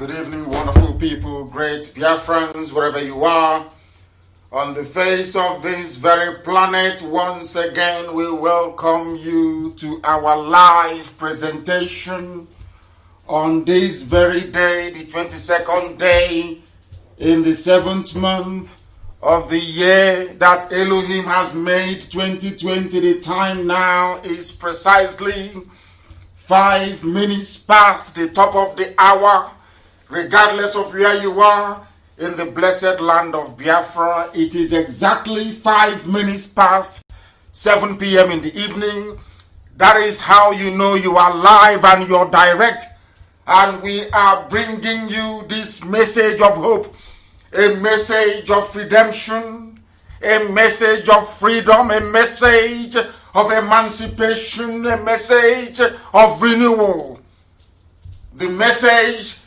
Good evening, wonderful people, great Biafrans, wherever you are. On the face of this very planet, once again, we welcome you to our live presentation on this very day, the 22nd day in the 7th month of the year that Elohim has made, 2020. The time now is precisely 5 minutes past the top of the hour. Regardless of where you are in the blessed land of Biafra, it is exactly 5 minutes past 7 p.m. in the evening. That is how you know you are live and you're direct. And we are bringing you this message of hope, a message of redemption, a message of freedom, a message of emancipation, a message of renewal. The message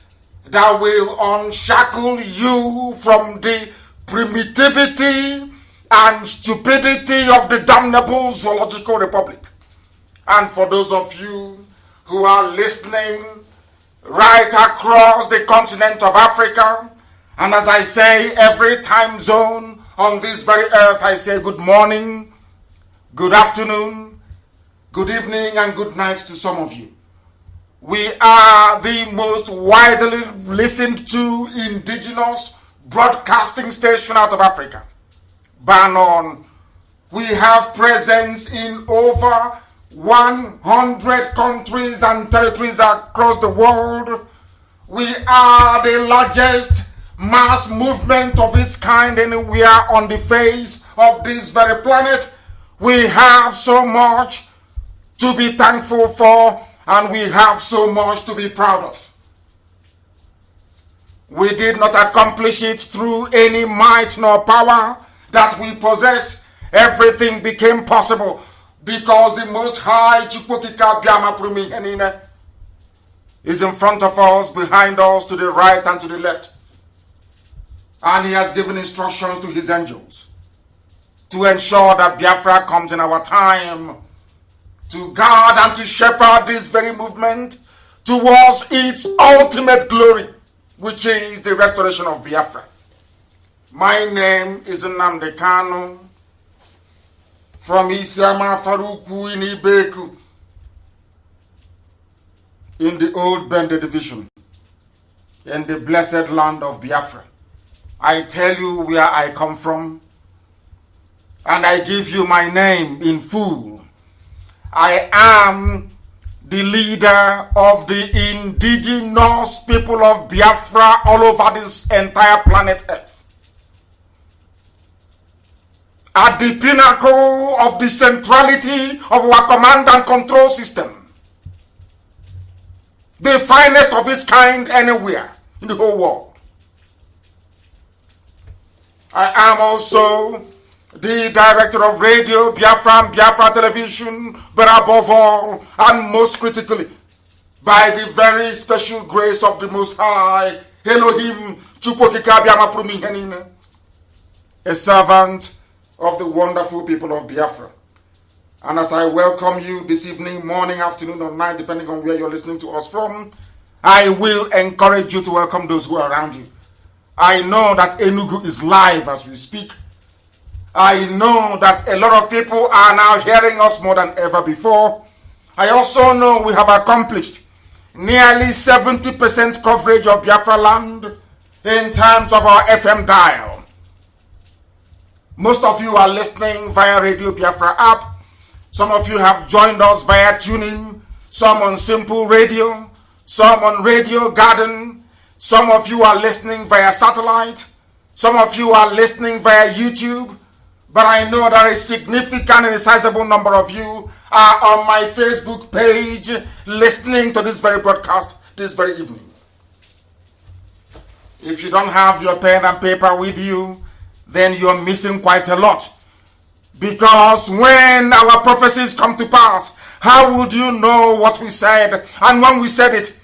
that will unshackle you from the primitivity and stupidity of the damnable zoological republic. And for those of you who are listening right across the continent of Africa, and as I say, every time zone on this very earth, I say good morning, good afternoon, good evening, and good night to some of you. We are the most widely listened to indigenous broadcasting station out of Africa. Bar none. We have presence in over 100 countries and territories across the world. We are the largest mass movement of its kind anywhere on the face of this very planet. We have so much to be thankful for, and we have so much to be proud of. We did not accomplish it through any might nor power that we possess. Everything became possible because the Most High Chukwokika Biama Prumi Henine is in front of us, behind us, to the right and to the left. And he has given instructions to his angels to ensure that Biafra comes in our time, to guard and to shepherd this very movement towards its ultimate glory, which is the restoration of Biafra. My name is Nnamdi Kanu from Isiama Faruku in Ibeku in the old Bende division in the blessed land of Biafra. I tell you where I come from, and I give you my name in full. I am the leader of the indigenous people of Biafra all over this entire planet Earth. At the pinnacle of the centrality of our command and control system. The finest of its kind anywhere in the whole world. I am also the director of radio, Biafra and Biafra television, but above all, and most critically, by the very special grace of the Most High, Elohim, Chukwokika Biama Prumi Henine, a servant of the wonderful people of Biafra. And as I welcome you this evening, morning, afternoon, or night, depending on where you're listening to us from, I will encourage you to welcome those who are around you. I know that Enugu is live as we speak. I know that a lot of people are now hearing us more than ever before. I also know we have accomplished nearly 70% coverage of Biafra land in terms of our FM dial. Most of you are listening via Radio Biafra app. Some of you have joined us via TuneIn, some on Simple Radio, some on Radio Garden. Some of you are listening via satellite. Some of you are listening via YouTube. But I know that a significant and a sizable number of you are on my Facebook page listening to this very broadcast this very evening. If you don't have your pen and paper with you, then you're missing quite a lot. Because when our prophecies come to pass, how would you know what we said and when we said it?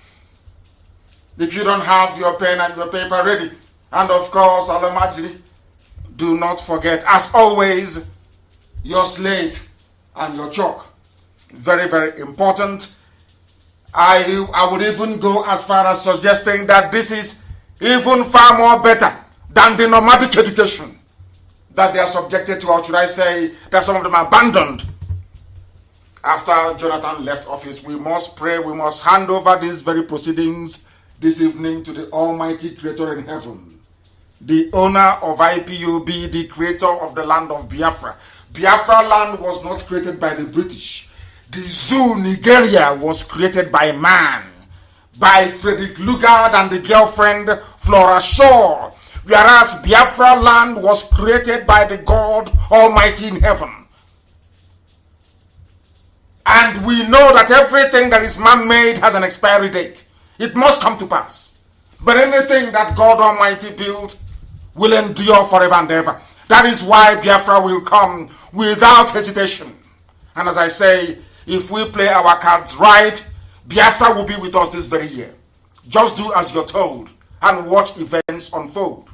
If you don't have your pen and your paper ready. And of course, Alamajri, do not forget, as always, your slate and your chalk. Very, very important. I would even go as far as suggesting that this is even far more better than the nomadic education that they are subjected to, or should I say that some of them abandoned. After Jonathan left office, we must pray, we must hand over these very proceedings this evening to the Almighty Creator in heaven, the owner of IPOB, the creator of the land of Biafra. Biafra land was not created by the British. The zoo, Nigeria, was created by man, by Frederick Lugard and the girlfriend Flora Shaw, whereas Biafra land was created by the God Almighty in heaven. And we know that everything that is man-made has an expiry date. It must come to pass. But anything that God Almighty built will endure forever and ever. That is why Biafra will come without hesitation. And as I say, if we play our cards right, Biafra will be with us this very year. Just do as you're told and watch events unfold,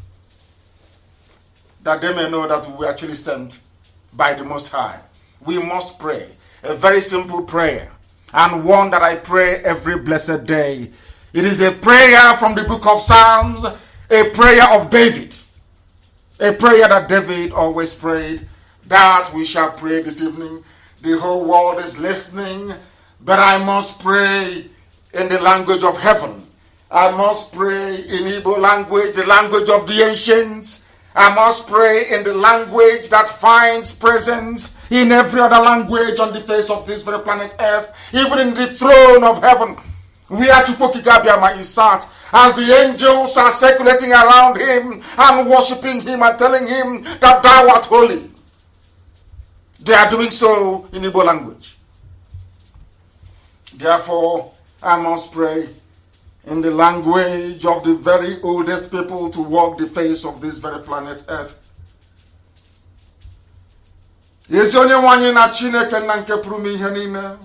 that they may know that we were actually sent by the Most High. We must pray a very simple prayer, and one that I pray every blessed day. It is a prayer from the book of Psalms, a prayer of David, a prayer that David always prayed, that we shall pray this evening. The whole world is listening, but I must pray in the language of heaven. I must pray in Igbo language, the language of the ancients. I must pray in the language that finds presence in every other language on the face of this very planet Earth, even in the throne of heaven, where Chukwukabiama is sat, as the angels are circulating around him and worshiping him and telling him that thou art holy. They are doing so in Igbo language. Therefore, I must pray in the language of the very oldest people to walk the face of this very planet Earth. Yes, onye nwanyị na Chineke na nke pụrụ m ihe niile.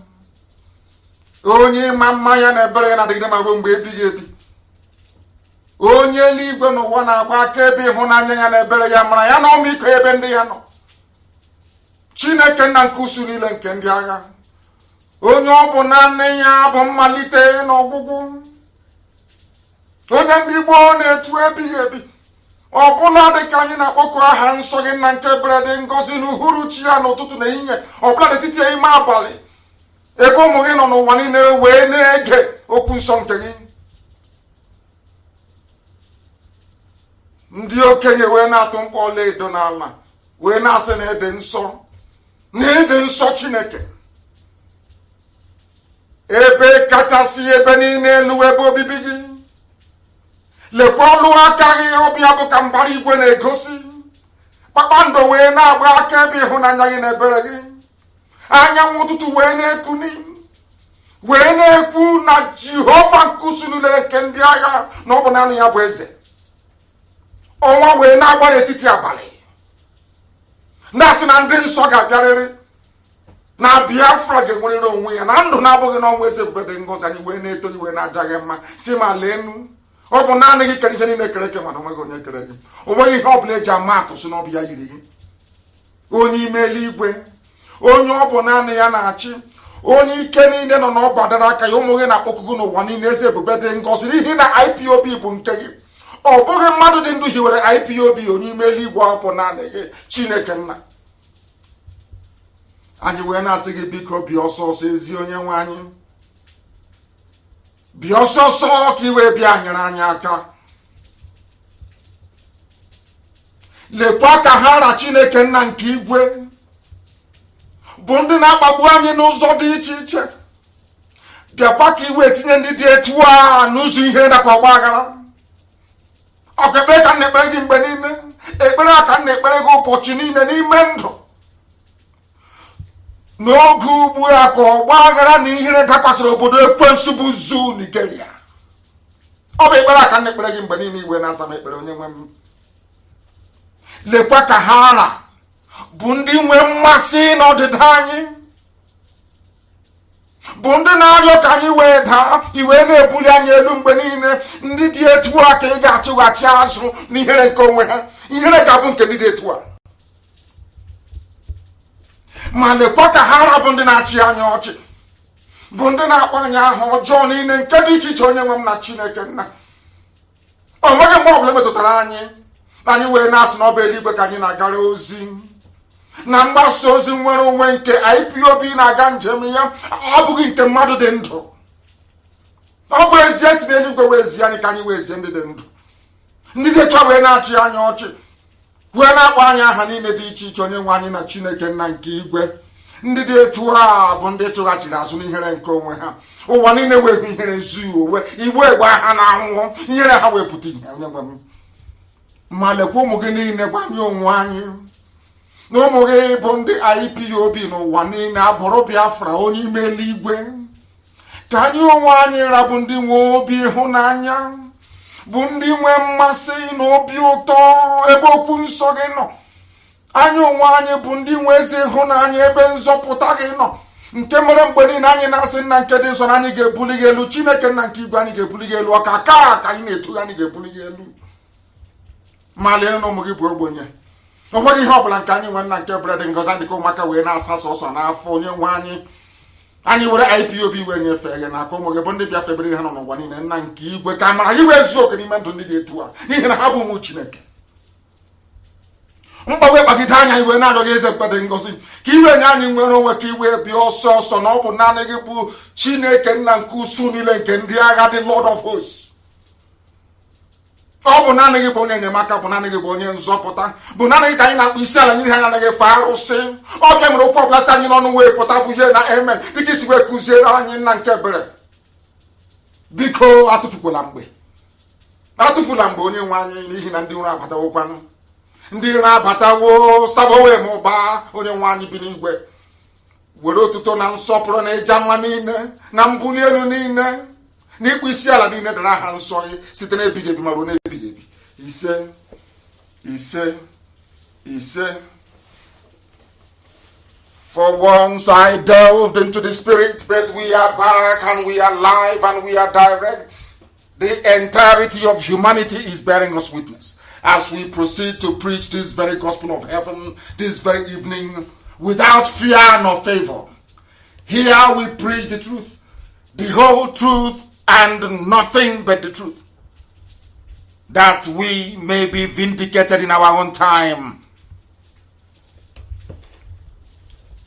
Onye ma mma ya na ebere ya na-adịgide ma ruo mgbe ebighị ebi. Onye eluigwe n'ụwa na-agba akaebe ịhụnanya ya na ebere ya, mara ya na ọmịiko ebe ndị ya nọ. Chineke na nke usu niile nke ndị agha. Onye ọ bụ naanị ya bụ mmalite na ọgwụgwụ. Onye ndị Igbo na-etu ebighị ebi. Ọbụla dị ka anyị na-akpọku aha nsọ gị na nke ebere dị ngọzi n'uhuruchi ya n'ụtụtụ na ehihie, ọbụla n'etiti ime abalị, ebe ụmụ gị nọ n'ụwa niile wee na-ege okwu nsọ nke gị. Ndị okenye wee na-atụ mkpọ ọlaedo n'ala, wee na-asị na ịdị nsọ, na ịdị nsọ Chineke. Ebe kachasị ebe niile elu ebe obibi gị. Lekwa ọlụ aka gị ọbịa bụ ka mbara igwe na-egosi. Kpakpando wee na-agba aka ebe ịhụnanya gị na ebere gị. Anyanwụ ụtụtụ wee na-ekuni, wee na-ekwu na Jehova nke usu niile nke ndị agha na ọ bụ naanị ya bụ eze. Ọnwa wee na-agba n'etiti abalị, na-asị na ndị nsọ ga-abịarịrị, na Biafra ga-enwerịrị onwe ya, na ndụ na-abụghị n'ọnwa eze ebube dị ngọzi. Anyị wee na-eto wee na-aja gị mma, si ma leenu, ọ bụ naanị gị kere ihe niile kere eke, mana onweghị onye kere gị. O nweghị ihe ọ bụla eji ama atụ si n'ọbụ ya yiri gị. Onye ime eluigwe, onye ọ bụ naanị ya na-achị, onye ike niile nọ n'ọba dara aka ya, ụmụ gị na-akpọkugu n'ụwa niile, eze ebube dị ngọzi, n'ihi na IPOB bụ nke gị. Ọ bụghị mmadụ dị ndụ hiwere IPOB. Onye ime eluigwe ọ bụ naanị gị, Chineke nna. Anyị wee na-asị gị biko bịa ọsọ ọsọ, ezi onye nwe anyị, bịa ọsọ ọsọ ka iwee bịa nyere anyị aka. Lekwa ka ha ra Chineke nna nke igwe bụ ndị na-akpagbu anyị n'ụzọ dị iche iche. Bịakwa ka iwe etinye ndị dị etu a n'ụzọ ihe nakwa ọgba aghara. Ọkwa ekpere ka m na-ekpere gị mgbe niile, ekpere a ka m na-ekpere gị ụbọchị niile n'ime ndụ. N'oge ugbu a ka ọgba aghara na ihere dakwasịrị obodo ekwensu bụ zoo Nigeria. Ọ bụ ekpere a ka m na-ekpere gị mgbe niile, iwe na-asa m ekpere onye nwe m. Lekwa ka ha ra bụ ndị nwe mmasị n'ọdịda anyị, bụ ndị na-arịọ ka anyị wee daa, iwe na-ebuli anyị elu mgbe niile. Ndị dị etu a ka ị ga-achụghachi azụ n'ihere nke onwe ha. Ihere ga-abụ nke ndị dị etu a. Ma lekwa ka ha ra bụ ndị na-achị anyị ọchị, bụ ndị na-akpọ anyị aha ọjọọ niile nke dị iche iche onye nwe m na Chineke nna. O nweghị mgbe ọbụla metụtara anyị na anyị wee na-asị n'ọba eluigwe ka anyị na-agara ozi na mgbasa ozi nwere onwe nke IPOB na-aga njem ya ọ bụghị nke mmadụ dị ndụ. Ọ bụ ezie si n'eluigwe wee zie anyị ka anyị wee zie ndị dị ndụ, ndị dị etu a wee na-achị anyị ọchị, wee na-akpọ anyị aha niile dị iche iche onye nwe anyị na Chineke nna nke igwe. Ndị dị etu ha bụ ndị tụghachiri azụ n'ihere nke onwe ha. Ụwa niile wee hụ ihere zuo owe, igbo egbe ha na ahụhụ ihere ha wepụta ihe onye nwe m. Ma lekwa ụmụ gị niile gbanye onwe anyị na ụmụ gị bụ ndị IPOB n'ụwa niile abụrụ Biafra onye ime eluigwe. Ka anyị onwe anyị rabụ ndị nwe obi ịhụnanya, bụ ndị nwe mmasị na obi ụtọ ebe okwu nsọ gị nọ. Anyị onwe anyị bụ ndị nwe ezi ịhụnanya ebe nzọpụta gị nọ, nke mere mgbe niile anyị na-asị nna nke dị nsọ na anyị ga-ebuli gị elu. Chineke nna nke igwe anyị ga-ebuli gị elu, ọka ka anyị na-etu anyị ga-ebuli gị elu. Ma lee na ụmụ gị bụ ogbenye, o nweghị ihe ọbụla nke anyị nwe nna nke bụredị ngọzi anyị ka ụmụaka wee na-asa sọsọ n'afọ onye nwe anyị were IPOB wee nyefee gị n'aka ụmụ gị bụ ndị Biafra ebere ha nọ n'ụwa niile nna nke igwe, ka amara gị wee zuo oke n'ime ndụ ndị dị etu a n'ihi na ha bụ ụmụ Chineke. Mgbanwe kpagide anya iwe na-arịọghị eze mkpedị ngọzi ka iwe nye anyị nwere onwe ka iwe bịa ọsọ ọsọ na ọ bụ naanị gị bụ Chineke nna nke usu niile nke ndị agha dị Lord of Hosts. Ọ bụ naanị gị bụ onye enyemaka, bụ naanị gị bụ onye nzọpụta, bụ naanị gị ka anyị na-akpụ isi ala nyere ha anaghị efe arụsị. Ọ bịa mere okwu ọbụla si anyị n'ọnụ wee pụta bụ ihe na amen dịka isi wee kụziere anyị nna nke ebere. Biko atụfukwala mgbe onye nwe anyị, n'ihi na ndị ụra abatawokwanụ, ndị ire abatawo sabowe ma ụba onye nwe anyị bi n'igwe. Were otuto na nsọpụrụ na ịja nwa niile na mbuli elu niile na ịkpụ isi ala niile dara aha nsọ gị site n'ebighị ebi ma ruo n'ebighị ebi. Ise ise ise. For once I delved into the spirit, but we are back and we are live and we are direct. The entirety of humanity is bearing us witness as we proceed to preach this very gospel of heaven this very evening without fear nor favor. Here we preach the truth, the whole truth, and nothing but the truth, that we may be vindicated in our own time.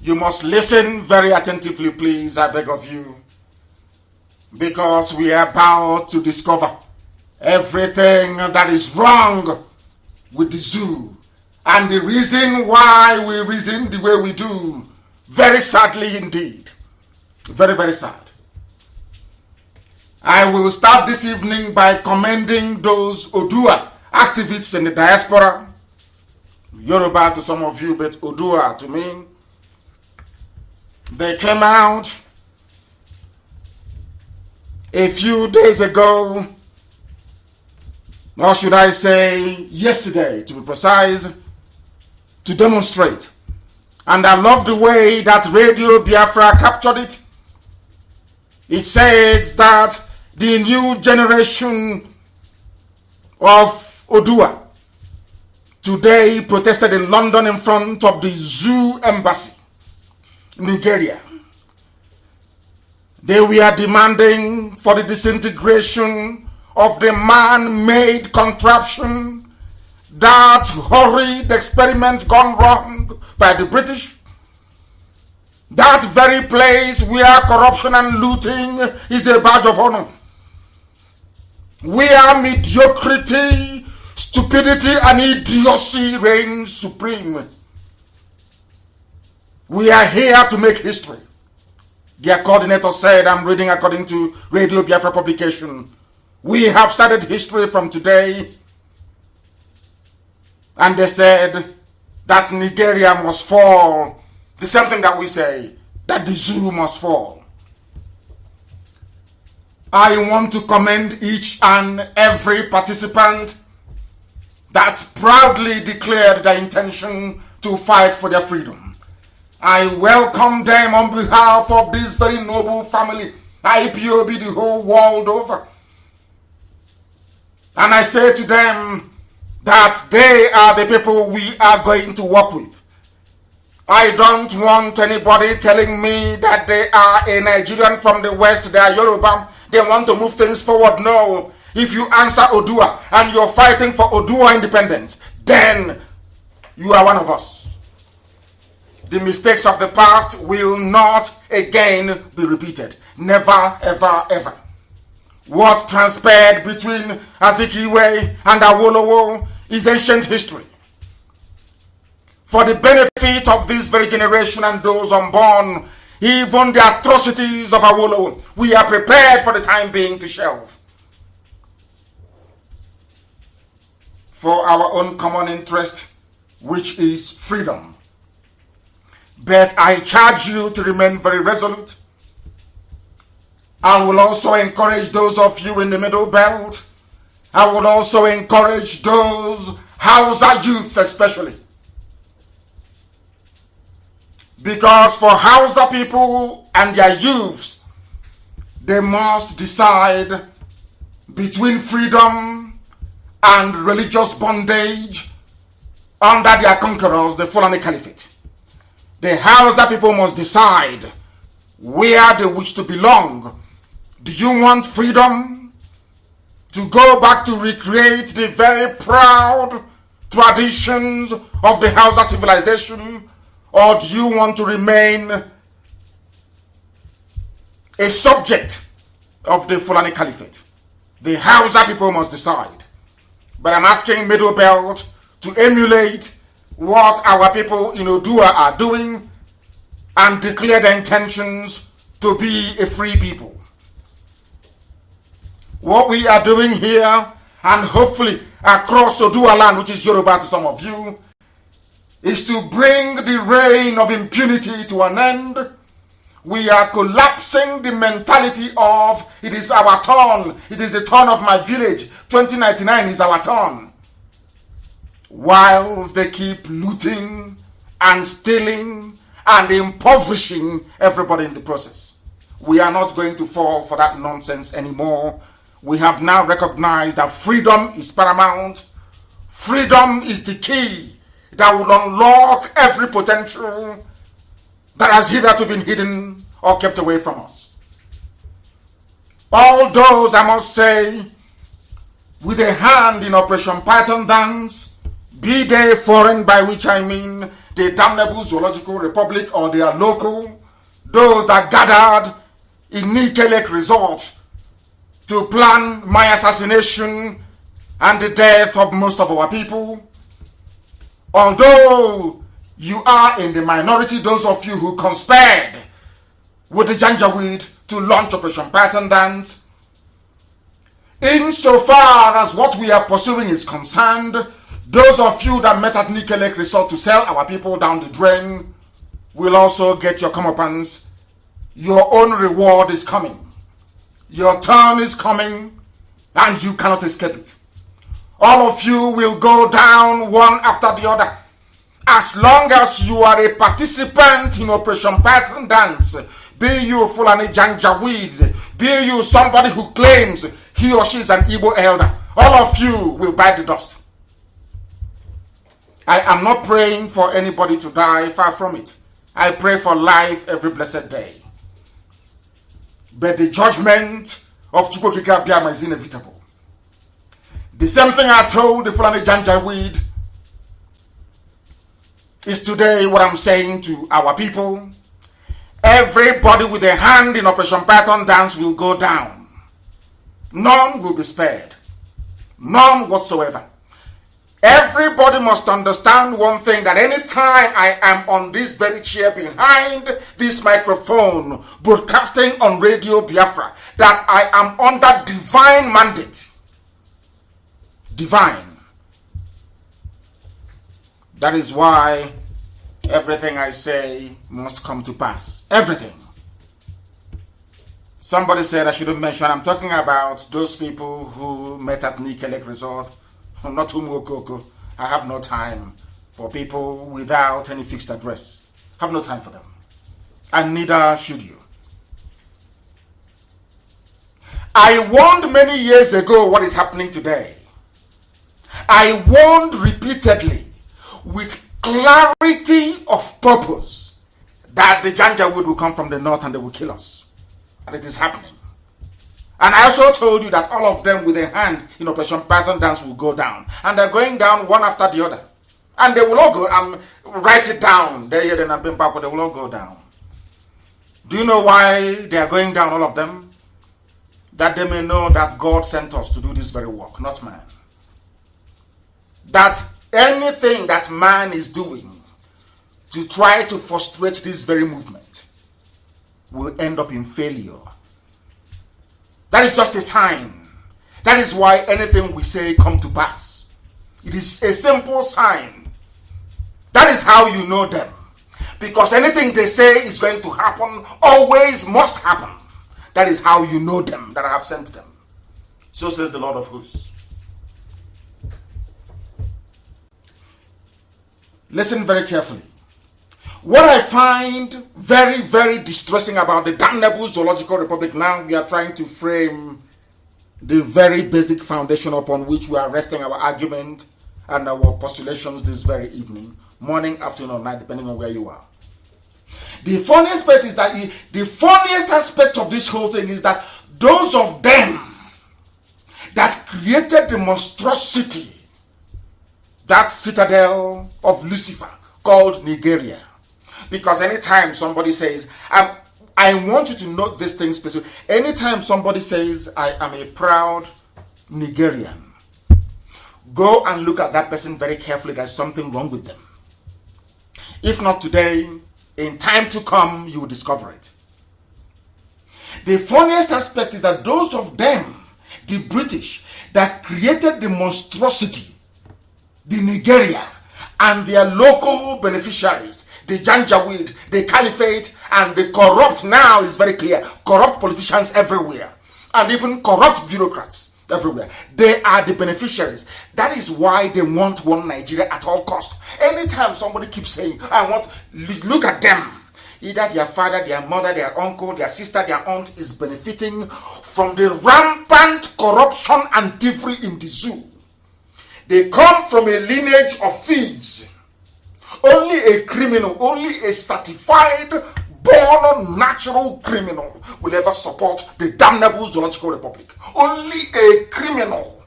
You must listen very attentively, please, I beg of you, because we are about to discover everything that is wrong with the zoo and the reason why we reason the way we do. Very sadly indeed. Very, very sad. I will start this evening by commending those Odua activists in the diaspora. Yoruba to some of you, but Odua to me. They came out a few days ago, or should I say yesterday to be precise, to demonstrate. And I love the way that Radio Biafra captured it. It says that the new generation of Odua today protested in London in front of the Zoo Embassy, Nigeria. They were demanding for the disintegration of the man-made contraption, that horrid experiment gone wrong by the British, that very place where corruption and looting is a badge of honor, where mediocrity, stupidity, and idiocy reign supreme. We are here to make history. Their coordinator said, I'm reading according to Radio Biafra publication, we have started history from today. And they said that Nigeria must fall. The same thing that we say, that the zoo must fall. I want to commend each and every participant that proudly declared their intention to fight for their freedom. I welcome them on behalf of this very noble family, IPOB, the whole world over. And I say to them that they are the people we are going to work with. I don't want anybody telling me that they are a Nigerian from the West, they are Yoruba, they want to move things forward. No. If you answer Odua and you're fighting for Odua independence, then you are one of us. The mistakes of the past will not again be repeated. Never, ever, ever. What transpired between Azikiwe and Awolowo is ancient history. For the benefit of this very generation and those unborn, even the atrocities of Awolowo, we are prepared for the time being to shelve. For our own common interest, which is freedom. But I charge you to remain very resolute. I will also encourage those of you in the Middle Belt. I will also encourage those Hausa youths especially. Because for Hausa people and their youths, they must decide between freedom and religious bondage under their conquerors, the Fulani Caliphate. The Hausa people must decide where they wish to belong. Do you want freedom to go back to recreate the very proud traditions of the Hausa civilization? Or do you want to remain a subject of the Fulani Caliphate? The Hausa people must decide. But I'm asking Middle Belt to emulate what our people in Odua are doing and declare their intentions to be a free people. What we are doing here, and hopefully across Odua land, which is Yoruba to some of you, is to bring the reign of impunity to an end. We are collapsing the mentality of it is our turn, it is the turn of my village, 2099 is our turn. While they keep looting and stealing and impoverishing everybody in the process. We are not going to fall for that nonsense anymore. We have now recognized that freedom is paramount. Freedom is the key that will unlock every potential that has hitherto been hidden or kept away from us. All those, I must say, with a hand in Operation Python dance, be they foreign, by which I mean the damnable Zoological Republic, or they are local, those that gathered in Nike Lake Resort to plan my assassination and the death of most of our people. Although you are in the minority, those of you who conspired with the Janjaweed to launch Operation Python Dance, insofar as what we are pursuing is concerned, those of you that met at Nike Lake Resort to sell our people down the drain will also get your comeuppance. Your own reward is coming. Your turn is coming, and you cannot escape it. All of you will go down one after the other. As long as you are a participant in Operation Python Dance, be you Fulani Janjaweed, be you somebody who claims he or she is an Igbo elder, all of you will bite the dust. I am not praying for anybody to die, far from it. I pray for life every blessed day. But the judgment of Chukwokika Biama is inevitable. The same thing I told the Fulani Janjaweed is today what I'm saying to our people. Everybody with a hand in Operation Python Dance will go down. None will be spared. None whatsoever. Everybody must understand one thing, that anytime I am on this very chair behind this microphone broadcasting on Radio Biafra, that I am under divine mandate. Divine. That is why everything I say must come to pass. Everything. Somebody said I shouldn't mention, I'm talking about those people who met at Nike Lake Resort. Not Umokoko. I have no time for people without any fixed address. I have no time for them. And neither should you. I warned many years ago what is happening today. I warned repeatedly with clarity of purpose that the Janjaweed will come from the north and they will kill us. And it is happening. And I also told you that all of them with a hand in Operation Python Dance will go down. And they're going down one after the other. And they will all go, write it down. They will all go down. Do you know why they are going down, all of them? That they may know that God sent us to do this very work, not man. That anything that man is doing to try to frustrate this very movement will end up in failure. That is just a sign. That is why anything we say come to pass. It is a simple sign. That is how you know them. Because anything they say is going to happen, always must happen. That is how you know them, that I have sent them. So says the Lord of hosts. Listen very carefully. What I find very, very distressing about the damnable Zoological Republic, now we are trying to frame the very basic foundation upon which we are resting our argument and our postulations this very evening, morning, afternoon, or night, depending on where you are. The funniest aspect of this whole thing is that those of them that created the monstrosity, that citadel of Lucifer called Nigeria. Because anytime somebody says, I want you to note this thing specifically. Anytime somebody says, I am a proud Nigerian, go and look at that person very carefully. There's something wrong with them. If not today, in time to come, you will discover it. The funniest aspect is that those of them, the British, that created the monstrosity, the Nigeria, and their local beneficiaries, the Janjaweed, the Caliphate, and the corrupt, now is very clear, corrupt politicians everywhere, and even corrupt bureaucrats everywhere. They are the beneficiaries. That is why they want one Nigeria at all cost. Anytime somebody keeps saying, I want, look at them. Either their father, their mother, their uncle, their sister, their aunt is benefiting from the rampant corruption and thievery in the zoo. They come from a lineage of thieves. Only a criminal, only a certified, born natural criminal will ever support the damnable Zoological Republic. Only a criminal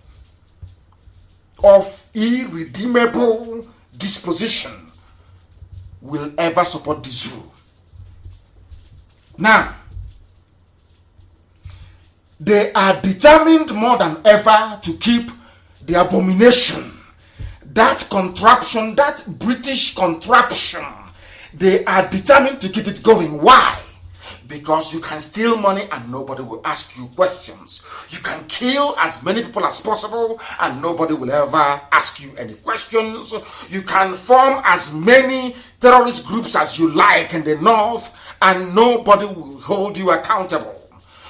of irredeemable disposition will ever support the zoo. Now, they are determined more than ever to keep the abomination, that contraption, that British contraption. They are determined to keep it going. Why? Because you can steal money and nobody will ask you questions. You can kill as many people as possible and nobody will ever ask you any questions. You can form as many terrorist groups as you like in the north and nobody will hold you accountable.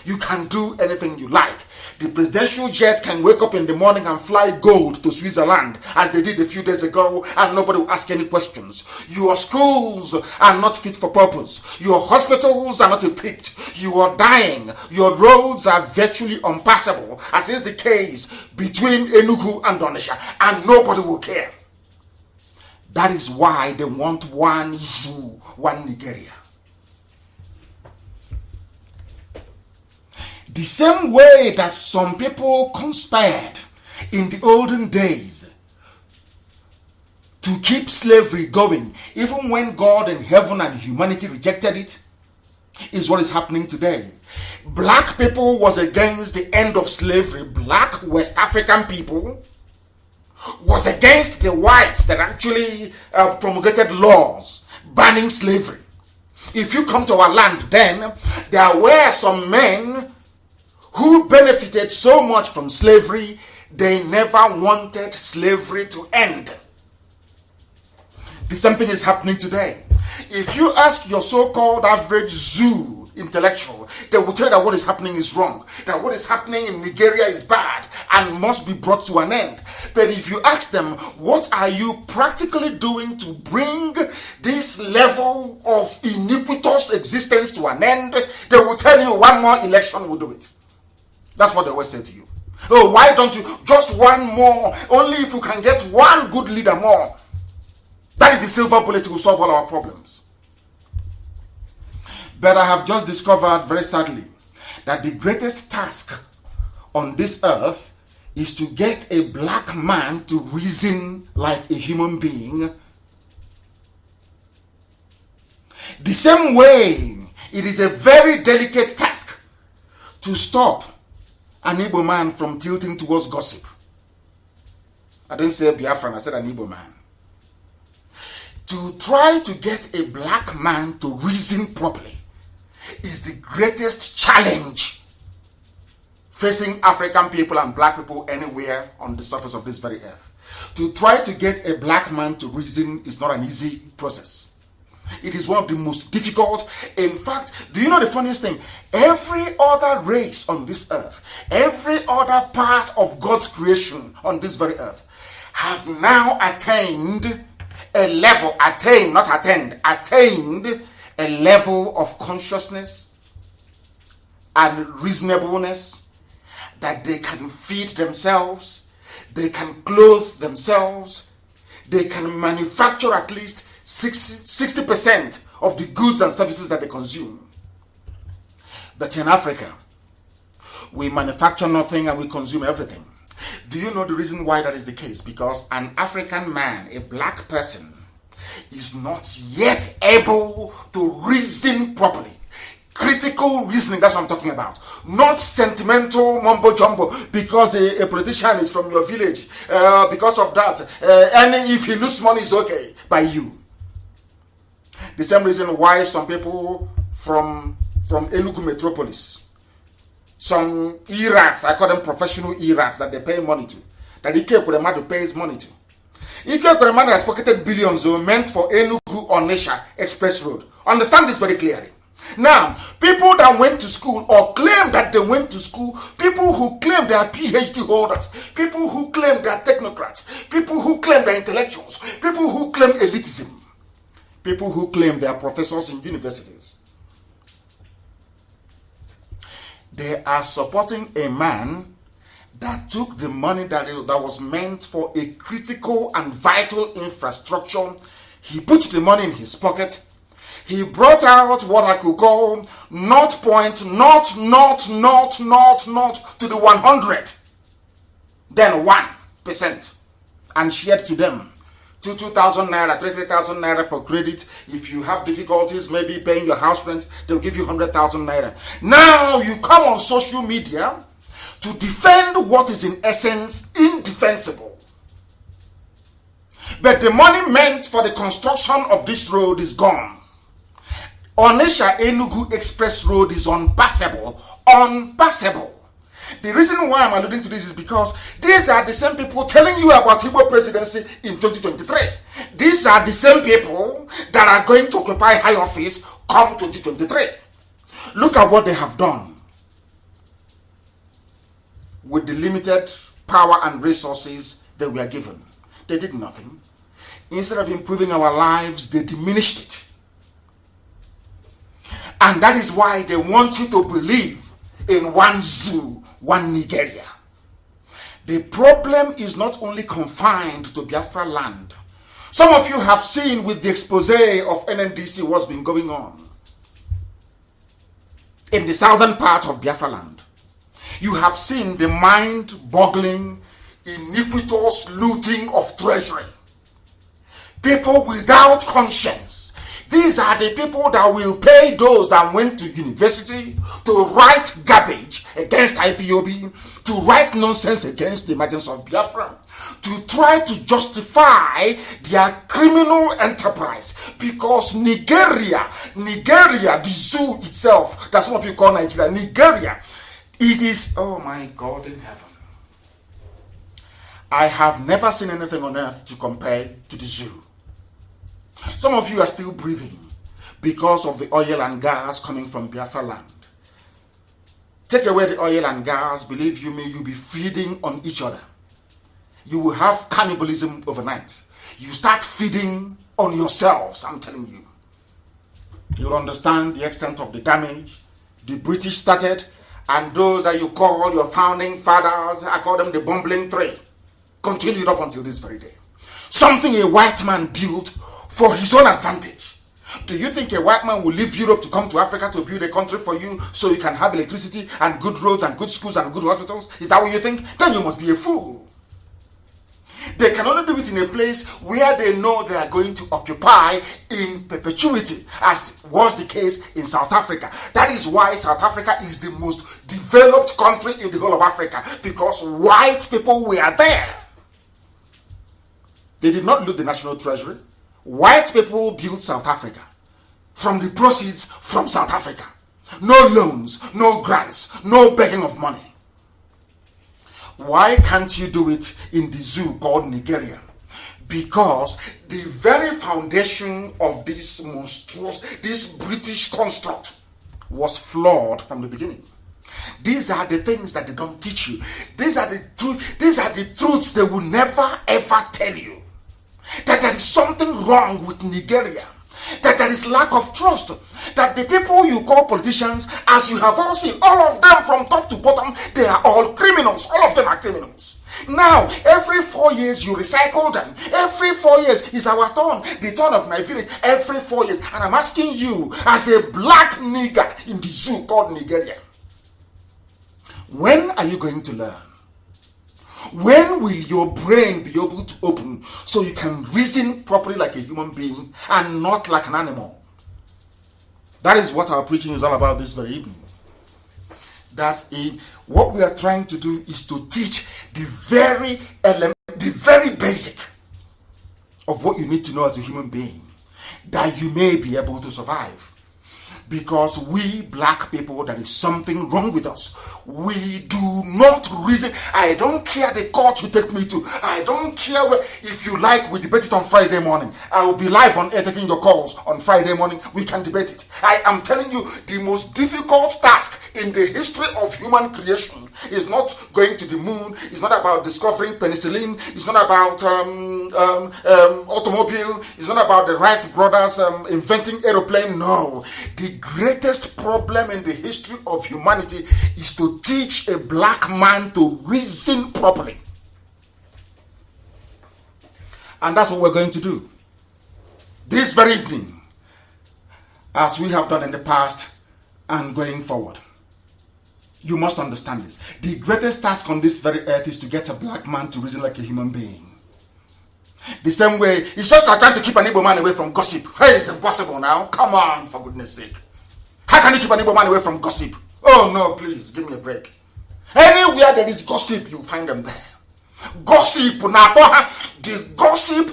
You can do anything you like. The presidential jet can wake up in the morning and fly gold to Switzerland as they did a few days ago and nobody will ask any questions. Your schools are not fit for purpose. Your hospitals are not equipped. You are dying. Your roads are virtually impassable, as is the case between Enugu and Onitsha, and nobody will care. That is why they want one zoo, one Nigeria. The same way that some people conspired in the olden days to keep slavery going, even when God and heaven and humanity rejected it, is what is happening today. Black people was against the end of slavery. Black West African people was against the whites that actually promulgated laws banning slavery. If you come to our land then, there were some men who benefited so much from slavery, they never wanted slavery to end. The same thing is happening today. If you ask your so-called average zoo intellectual, they will tell you that what is happening is wrong, that what is happening in Nigeria is bad and must be brought to an end. But if you ask them, what are you practically doing to bring this level of iniquitous existence to an end, they will tell you one more election will do it. That's what they always say to you. Oh, why don't you? Just one more. Only if you can get one good leader more. That is the silver bullet to solve all our problems. But I have just discovered, very sadly, that the greatest task on this earth is to get a black man to reason like a human being. The same way, it is a very delicate task to stop an Igbo man from tilting towards gossip. I didn't say Biafran, I said an Igbo man. To try to get a black man to reason properly is the greatest challenge facing African people and black people anywhere on the surface of this very earth. To try to get a black man to reason is not an easy process. It is one of the most difficult. In fact, do you know the funniest thing? Every other race on this earth, every other part of God's creation on this very earth has now attained a level, attained a level of consciousness and reasonableness that they can feed themselves, they can clothe themselves, they can manufacture at least 60% of the goods and services that they consume. But in Africa, we manufacture nothing and we consume everything. Do you know the reason why that is the case? Because an African man, a black person, is not yet able to reason properly. Critical reasoning, that's what I'm talking about. Not sentimental mumbo jumbo because a politician is from your village. Because of that, and if he loses money, it's okay by you. The same reason why some people from Enugu metropolis, some E-rats, I call them professional E-rats that they pay money to, that Ike Kuremadu pays money to. Ike Kuremadu has pocketed billions meant for Enugu Onitsha Express Road. Understand this very clearly. Now, people that went to school or claim that they went to school, people who claim they are PhD holders, people who claim they are technocrats, people who claim they are intellectuals, people who claim elitism, people who claim they are professors in universities, they are supporting a man that took the money that was meant for a critical and vital infrastructure. He put the money in his pocket. He brought out what I could call not to the 100, then 1%, and shared to them 2,000 naira, 3,000 naira for credit. If you have difficulties maybe paying your house rent, they'll give you 100,000 naira. Now you come on social media to defend what is in essence indefensible. But the money meant for the construction of this road is gone. Onitsha Enugu Express Road is unpassable. Unpassable. The reason why I'm alluding to this is because these are the same people telling you about Igbo presidency in 2023. These are the same people that are going to occupy high office come 2023. Look at what they have done with the limited power and resources that we are given. They did nothing. Instead of improving our lives, they diminished it. And that is why they want you to believe in one zoo, one Nigeria. The problem is not only confined to Biafra land. Some of you have seen with the expose of NNDC what's been going on in the southern part of Biafra land. You have seen the mind-boggling, iniquitous looting of treasury. People without conscience. These are the people that will pay those that went to university to write garbage against IPOB, to write nonsense against the emergence of Biafra, to try to justify their criminal enterprise. Because Nigeria, the zoo itself, that some of you call Nigeria, Nigeria, it is, oh my God in heaven. I have never seen anything on earth to compare to the zoo. Some of you are still breathing because of the oil and gas coming from Biafra land. Take away the oil and gas, believe you me, you'll be feeding on each other. You will have cannibalism overnight. You start feeding on yourselves, I'm telling you. You'll understand the extent of the damage the British started, and those that you call your founding fathers, I call them the bumbling three, continued up until this very day. Something a white man built for his own advantage. Do you think a white man will leave Europe to come to Africa to build a country for you so you can have electricity and good roads and good schools and good hospitals? Is that what you think? Then you must be a fool. They can only do it in a place where they know they are going to occupy in perpetuity, as was the case in South Africa. That is why South Africa is the most developed country in the whole of Africa, because white people were there. They did not loot the national treasury. White people built South Africa from the proceeds from South Africa. No loans, no grants, no begging of money. Why can't you do it in the zoo called Nigeria? Because the very foundation of this monstrous, this British construct was flawed from the beginning. These are the things that they don't teach you. These are the truths they will never ever tell you. That there is something wrong with Nigeria. That there is lack of trust. That the people you call politicians, as you have all seen, all of them from top to bottom, they are all criminals. All of them are criminals. Now, every 4 years you recycle them. Every 4 years is our turn, the turn of my village. Every 4 years. And I'm asking you, as a black nigger in the zoo called Nigeria, when are you going to learn? When will your brain be able to open so you can reason properly like a human being and not like an animal? That is what our preaching is all about this very evening. What we are trying to do is to teach the very basic of what you need to know as a human being, that you may be able to survive. Because we black people, there is something wrong with us. We do not reason. I don't care the court you take me to. I don't care if you like, we debate it on Friday morning. I will be live on air taking your calls on Friday morning. We can debate it. I am telling you, the most difficult task in the history of human creation is not going to the moon. It's not about discovering penicillin. It's not about automobile. It's not about the Wright brothers inventing aeroplane. No. The greatest problem in the history of humanity is to teach a black man to reason properly. And that's what we're going to do this very evening, as we have done in the past and going forward. You must understand this. The greatest task on this very earth is to get a black man to reason like a human being. The same way, it's just like trying to keep an Igbo man away from gossip. Hey, it's impossible now. Come on, for goodness sake. How can you keep an Igbo man away from gossip? Oh no, please, give me a break. Anywhere there is gossip, you find them there. Gossip, the gossip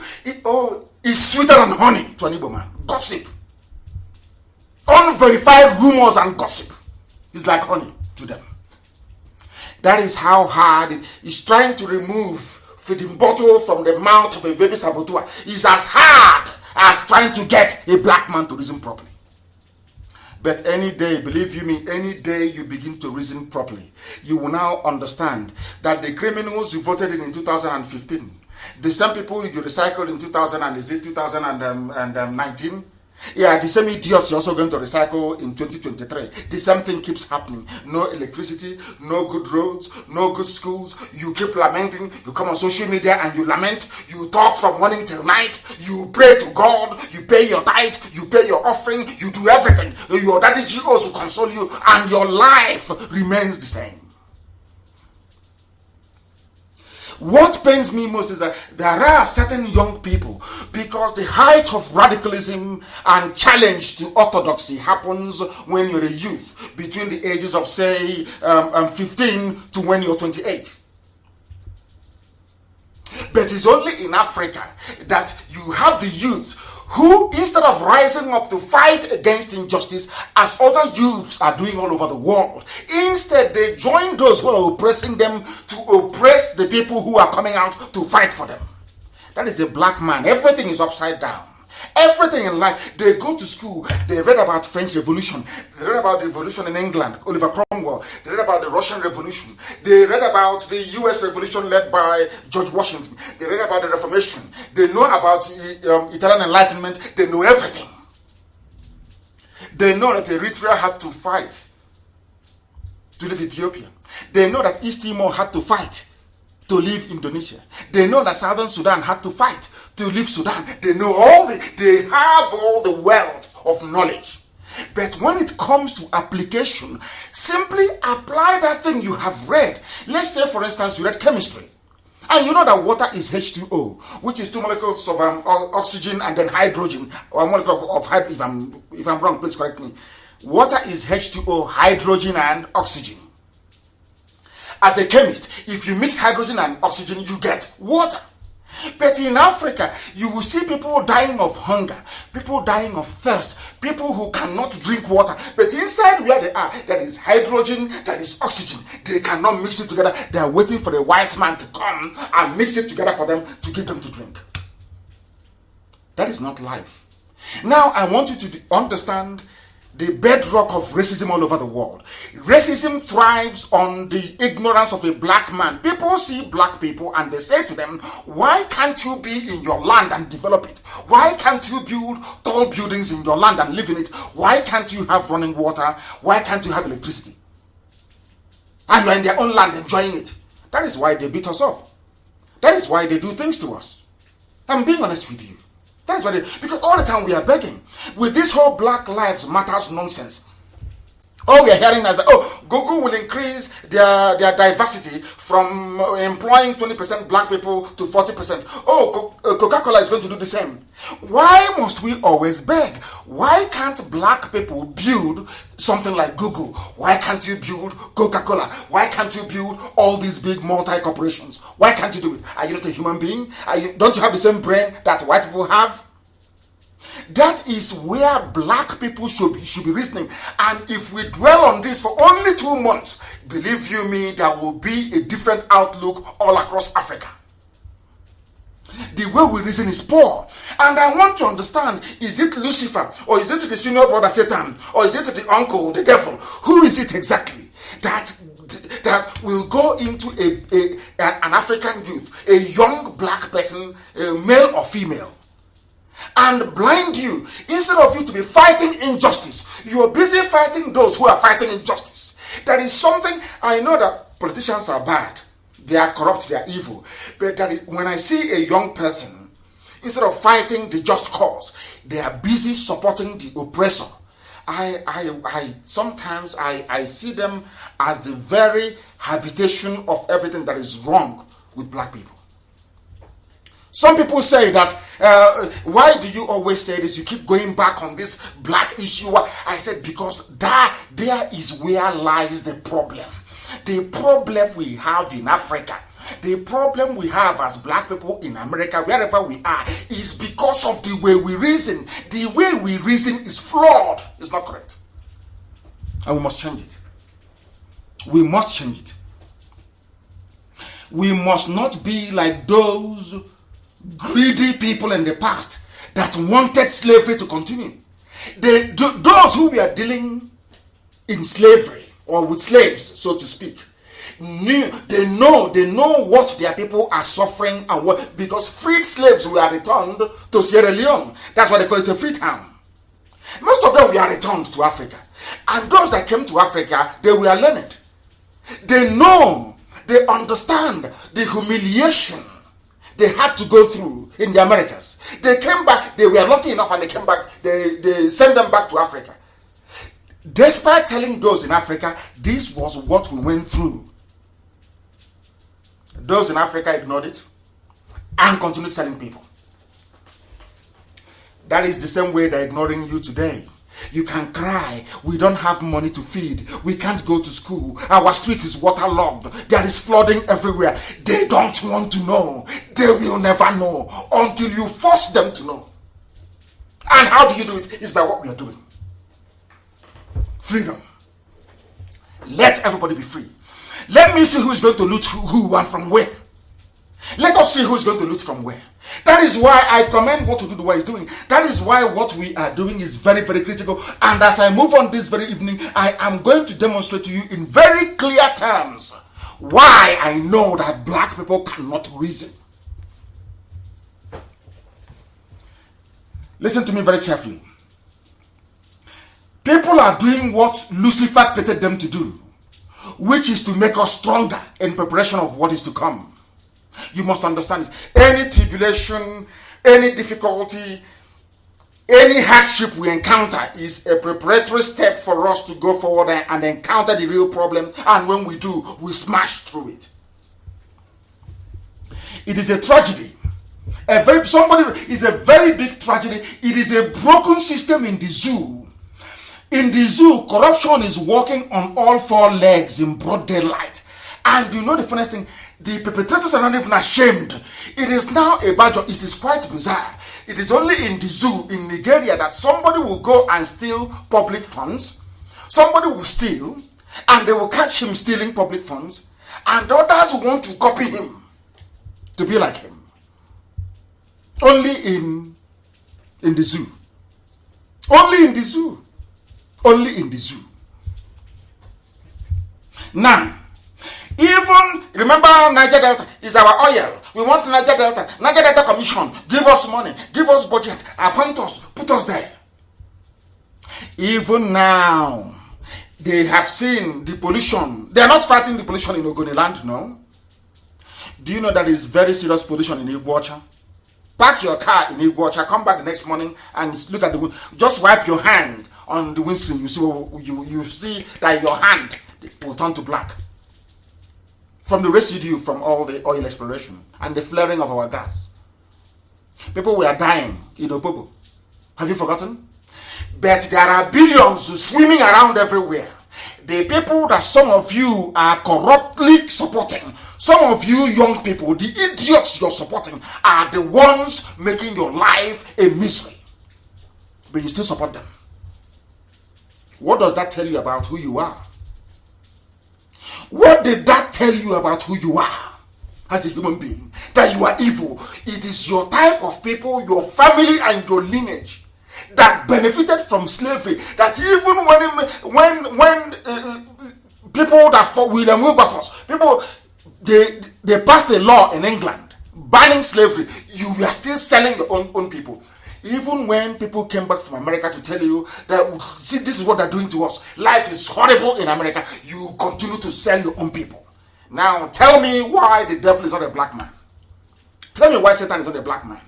is sweeter than honey to an Igbo man. Gossip. Unverified rumors and gossip is like honey to them. That is how hard it is. Trying to remove feeding bottle from the mouth of a baby saboteur is as hard as trying to get a black man to reason properly. But any day, believe you me, any day you begin to reason properly, you will now understand that the criminals you voted in 2015, the same people you recycled in 2019, yeah, the same idiots you're also going to recycle in 2023. The same thing keeps happening. No electricity, no good roads, no good schools. You keep lamenting. You come on social media and you lament. You talk from morning till night. You pray to God. You pay your tithe. You pay your offering. You do everything. Your daddy GOs will console you, and your life remains the same. What pains me most is that there are certain young people, because the height of radicalism and challenge to orthodoxy happens when you're a youth, between the ages of, say, 15 to when you're 28. But it's only in Africa that you have the youth who, instead of rising up to fight against injustice as other youths are doing all over the world, instead they join those who are oppressing them to oppress the people who are coming out to fight for them. That is a black man. Everything is upside down. Everything in life. They go to school, they read about French Revolution, they read about the revolution in England, Oliver Cromwell, they read about the Russian Revolution, they read about the US Revolution led by George Washington, they read about the Reformation, they know about Italian Enlightenment, they know everything. They know that Eritrea had to fight to leave Ethiopia. They know that East Timor had to fight to leave Indonesia. They know that Southern Sudan had to fight to leave Sudan. They have all the wealth of knowledge. But when it comes to application, simply apply that thing you have read. Let's say, for instance, you read chemistry. And you know that water is H2O, which is two molecules of oxygen and then hydrogen, or a molecule of hydrogen. If I'm wrong, please correct me. Water is H2O, hydrogen and oxygen. As a chemist, if you mix hydrogen and oxygen, you get water. But in Africa, you will see people dying of hunger, people dying of thirst, people who cannot drink water. But inside where they are, there is hydrogen, there is oxygen. They cannot mix it together. They are waiting for the white man to come and mix it together for them to give them to drink. That is not life. Now, I want you to understand the bedrock of racism all over the world. Racism thrives on the ignorance of a black man. People see black people and they say to them, why can't you be in your land and develop it? Why can't you build tall buildings in your land and live in it? Why can't you have running water? Why can't you have electricity? And you're in their own land enjoying it. That is why they beat us up. That is why they do things to us. I'm being honest with you. That's why because all the time we are begging with this whole Black Lives Matters nonsense. All we are hearing is that, Google will increase their diversity from employing 20% black people to 40%. Coca-Cola is going to do the same. Why must we always beg? Why can't black people build something like Google? Why can't you build Coca-Cola? Why can't you build all these big multi-corporations? Why can't you do it? Are you not a human being? Don't you have the same brain that white people have? That is where black people should be reasoning. And if we dwell on this for only 2 months, believe you me, there will be a different outlook all across Africa. The way we reason is poor. And I want to understand, is it Lucifer? Or is it the senior brother Satan? Or is it the uncle, the devil? Who is it exactly that will go into an African youth, a young black person, male or female, and blind you? Instead of you to be fighting injustice, you are busy fighting those who are fighting injustice. There is something, I know that politicians are bad, they are corrupt, they are evil, but when I see a young person, instead of fighting the just cause, they are busy supporting the oppressor. Sometimes I see them as the very habitation of everything that is wrong with black people. Some people say that, why do you always say this? You keep going back on this black issue. I said, because there is where lies the problem. The problem we have in Africa, the problem we have as black people in America, wherever we are, is because of the way we reason. The way we reason is flawed. It's not correct. And we must change it. We must change it. We must not be like those greedy people in the past that wanted slavery to continue. Those who were dealing in slavery or with slaves, so to speak, they know what their people are suffering and what, because freed slaves were returned to Sierra Leone. That's why they call it a free town. Most of them were returned to Africa, and those that came to Africa, they were learned. They know, they understand the humiliation they had to go through in the Americas. They came back, they were lucky enough and they came back, they sent them back to Africa. Despite telling those in Africa, this was what we went through. Those in Africa ignored it and continued selling people. That is the same way they're ignoring you today. You can cry, we don't have money to feed, we can't go to school, our street is waterlogged, there is flooding everywhere. They don't want to know. They will never know until you force them to know. And how do you do it? It's by what we are doing. Freedom. Let everybody be free. Let me see who is going to loot who and from where. Let us see who is going to loot from where. That is why I commend what Oduduwa is doing. That is why what we are doing is very, very critical. And as I move on this very evening, I am going to demonstrate to you in very clear terms why I know that black people cannot reason. Listen to me very carefully. People are doing what Lucifer created them to do, which is to make us stronger in preparation of what is to come. You must understand this. Any tribulation, any difficulty, any hardship we encounter is a preparatory step for us to go forward and encounter the real problem. And when we do, we smash through it. It is a tragedy. Is a very big tragedy. It is a broken system in the zoo. In the zoo, corruption is walking on all four legs in broad daylight. And you know the funniest thing? The perpetrators are not even ashamed. It is now a badge. It is quite bizarre. It is only in the zoo in Nigeria that somebody will go and steal public funds. Somebody will steal, and they will catch him stealing public funds. And others want to copy him to be like him. Only in the zoo. Only in the zoo. Only in the zoo. Now, even, remember Niger Delta is our oil. We want Niger Delta. Niger Delta Commission. Give us money. Give us budget. Appoint us. Put us there. Even now, they have seen the pollution. They are not fighting the pollution in Ogoniland, no. Do you know that is very serious pollution in Iguacha? Park your car in Iguacha, come back the next morning and look at the, just wipe your hand on the windscreen. You see that your hand will turn to black from the residue from all the oil exploration and the flaring of our gas. People were dying in Opobo. Have you forgotten? But there are billions swimming around everywhere. The people that some of you are corruptly supporting, some of you young people, the idiots you're supporting, are the ones making your life a misery. But you still support them. What does that tell you about who you are? What did that tell you about who you are as a human being? That you are evil. It is your type of people, your family and your lineage that benefited from slavery. That even when people that fought William Wilberforce, people, they passed a law in England banning slavery, you were still selling your own people. Even when people came back from America to tell you that, see, this is what they're doing to us, life is horrible in America, you continue to sell your own people. Now tell me why the devil is not a black man. Tell me why Satan is not a black man.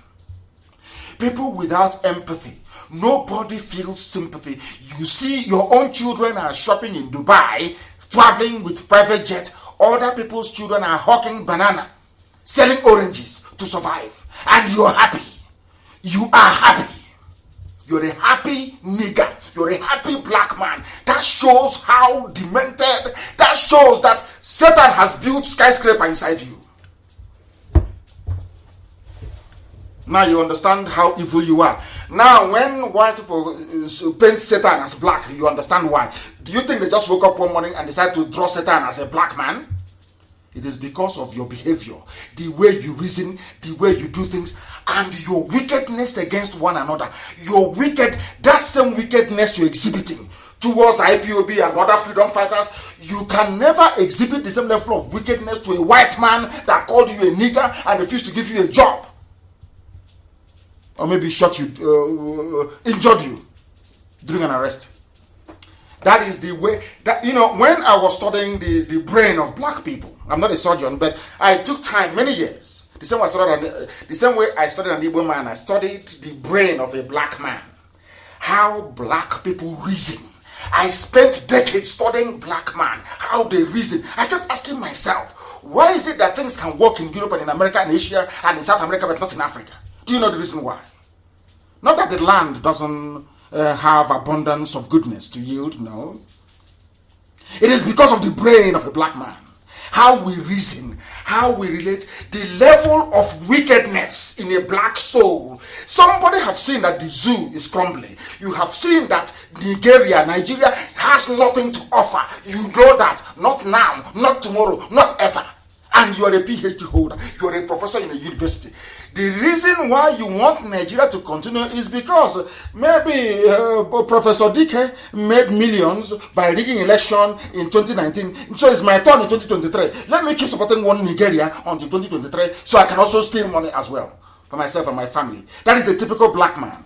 People without empathy, nobody feels sympathy. You see, your own children are shopping in Dubai, traveling with private jet. Other people's children are hawking banana, selling oranges to survive. And you're happy. You are happy. You're a happy nigger. You're a happy black man. That shows how demented. That shows that Satan has built skyscraper inside you. Now you understand how evil you are. Now when white people paint Satan as black, you understand why. Do you think they just woke up one morning and decided to draw Satan as a black man? It is because of your behavior, the way you reason, the way you do things, and your wickedness against one another. That same wickedness you're exhibiting towards IPOB and other freedom fighters, you can never exhibit the same level of wickedness to a white man that called you a nigger and refused to give you a job. Or maybe shot you, injured you during an arrest. That is the way that, when I was studying the brain of black people, I'm not a surgeon, but I took time, many years. The same way I studied an Igbo man, I studied the brain of a black man. How black people reason. I spent decades studying black man, how they reason. I kept asking myself, why is it that things can work in Europe and in America and Asia and in South America, but not in Africa? Do you know the reason why? Not that the land doesn't have abundance of goodness to yield, no. It is because of the brain of a black man. How we reason, how we relate, the level of wickedness in a black soul. Somebody have seen that the zoo is crumbling. You have seen that Nigeria has nothing to offer. You know that. Not now, not tomorrow, not ever. And you are a PhD holder. You are a professor in a university. The reason why you want Nigeria to continue is because maybe Professor Dike made millions by rigging election in 2019. So it's my turn in 2023. Let me keep supporting one Nigeria until 2023 so I can also steal money as well for myself and my family. That is a typical black man.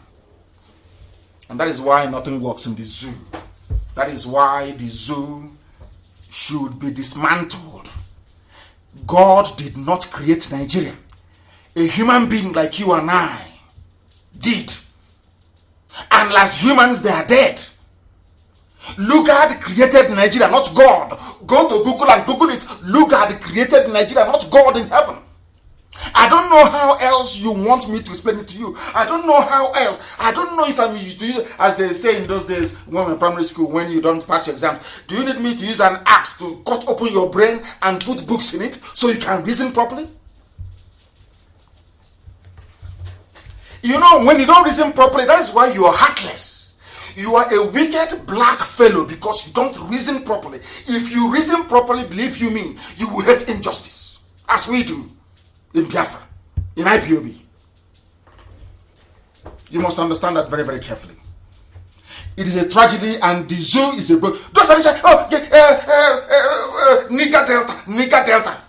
And that is why nothing works in the zoo. That is why the zoo should be dismantled. God did not create Nigeria. A human being like you and I did. And as humans, they are dead. Lugard created Nigeria, not God. Go to Google and Google it. Lugard created Nigeria, not God in heaven. I don't know how else you want me to explain it to you. I don't know how else. I don't know if I'm used to use, as they say in those days when we were in primary school, when you don't pass your exams. Do you need me to use an axe to cut open your brain and put books in it so you can reason properly? You know, when you don't reason properly, that is why you are heartless. You are a wicked black fellow because you don't reason properly. If you reason properly, believe you me, you will hate injustice, as we do in Biafra, in IPOB. You must understand that very, very carefully. It is a tragedy, and the zoo is a broke. Those are say, oh, Niger Delta, Niger Delta.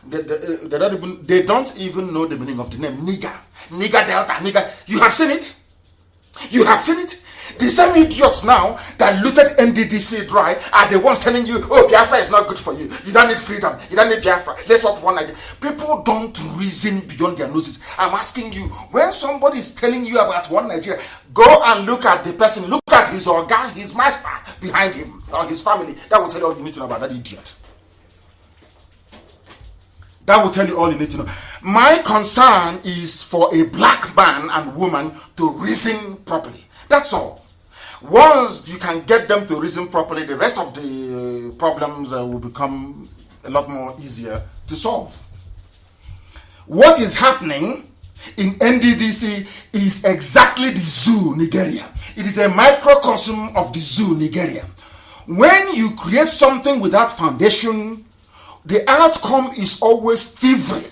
They don't even know the meaning of the name Niger. Niger Delta, Niger. You have seen it. You have seen it. The same idiots now that looted NDDC dry are the ones telling you, oh, Biafra is not good for you. You don't need freedom. You don't need Biafra. Let's work for one Nigeria. People don't reason beyond their noses. I'm asking you, when somebody is telling you about one Nigeria, go and look at the person. Look at his organ, his master behind him, or his family. That will tell you all you need to know about that idiot. That will tell you all you need to know. My concern is for a black man and woman to reason properly. That's all. Once you can get them to reason properly, the rest of the problems will become a lot more easier to solve. What is happening in NDDC is exactly the zoo, Nigeria. It is a microcosm of the zoo, Nigeria. When you create something without foundation, the outcome is always thievery,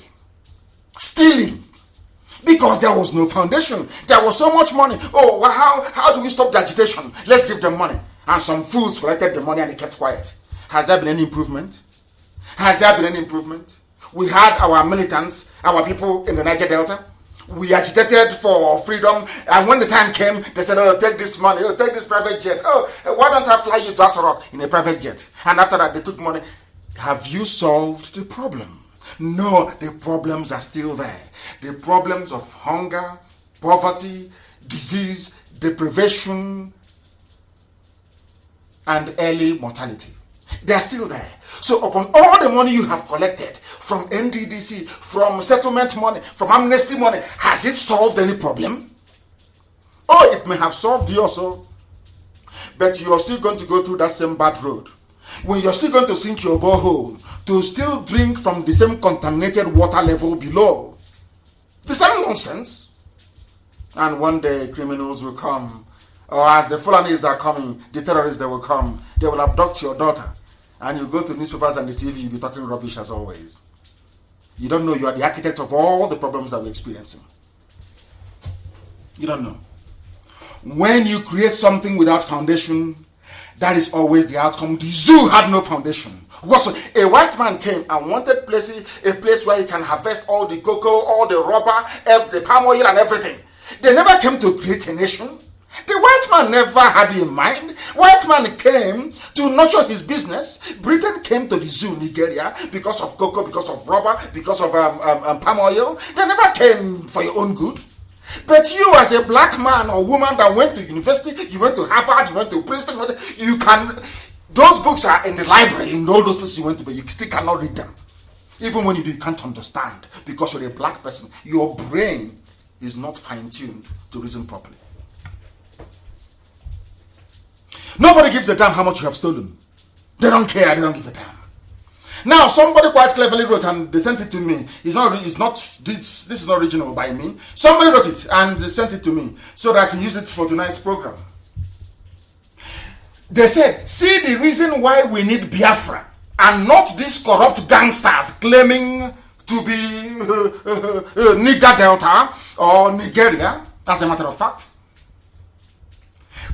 stealing, because there was no foundation. There was so much money. Oh, well, how do we stop the agitation? Let's give them money. And some fools collected the money and they kept quiet. Has there been any improvement? Has there been any improvement? We had our militants, our people in the Niger Delta. We agitated for freedom, and when the time came, they said, oh, take this money, oh, take this private jet. Oh, why don't I fly you to Asarok in a private jet? And after that, they took money. Have you solved the problem? No, the problems are still there. The problems of hunger, poverty, disease, deprivation, and early mortality. They are still there. So upon all the money you have collected from NDDC, from settlement money, from amnesty money, has it solved any problem? Oh, it may have solved yours, but you are still going to go through that same bad road. When you're still going to sink your borehole to still drink from the same contaminated water level below. The same nonsense. And one day criminals will come, or as the Fulanis are coming, the terrorists, they will come. They will abduct your daughter. And you go to newspapers and the TV, you'll be talking rubbish as always. You don't know you are the architect of all the problems that we're experiencing. You don't know. When you create something without foundation, that is always the outcome. The zoo had no foundation. A white man came and wanted a place where he can harvest all the cocoa, all the rubber, the palm oil and everything. They never came to create a nation. The white man never had in mind. White man came to nurture his business. Britain came to the zoo, Nigeria, because of cocoa, because of rubber, because of palm oil. They never came for your own good. But you, as a black man or woman that went to university, you went to Harvard, you went to Princeton, you can. Those books are in the library, in all those places you went to, but you still cannot read them. Even when you do, you can't understand because you're a black person. Your brain is not fine-tuned to reason properly. Nobody gives a damn how much you have stolen. They don't care, they don't give a damn. Now, somebody quite cleverly wrote and they sent it to me. This is not original by me. Somebody wrote it and they sent it to me so that I can use it for tonight's program. They said, see the reason why we need Biafra and not these corrupt gangsters claiming to be Niger Delta or Nigeria, as a matter of fact.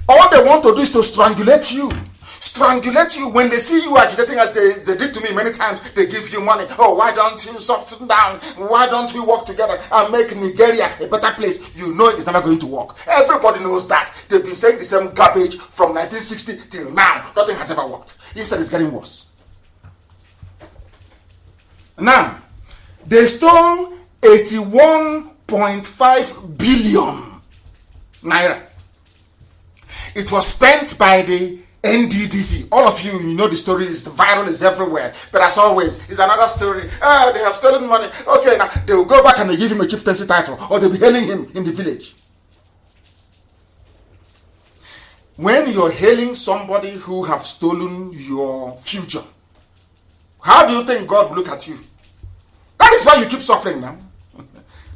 All they want to do is to strangulate you. Strangulate you. When they see you agitating as they did to me many times, they give you money. Oh, why don't you soften down? Why don't we work together and make Nigeria a better place? You know it's never going to work. Everybody knows that. They've been saying the same garbage from 1960 till now. Nothing has ever worked. Instead, it's getting worse. Now, they stole 81.5 billion naira. It was spent by the NDDC. All of you, you know the story. Is the viral is everywhere. But as always, it's another story. They have stolen money. Okay, now they will go back and they give him a chieftaincy title, or they'll be hailing him in the village. When you're hailing somebody who have stolen your future, how do you think God will look at you? That is why you keep suffering now.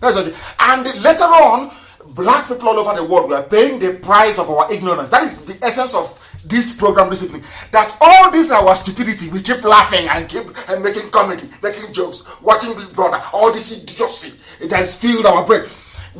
That's what and later on, black people all over the world were paying the price of our ignorance. That is the essence of this program this evening. That all this our stupidity, we keep laughing and keep making comedy, making jokes, watching Big Brother, all this idiocy, it has filled our brain.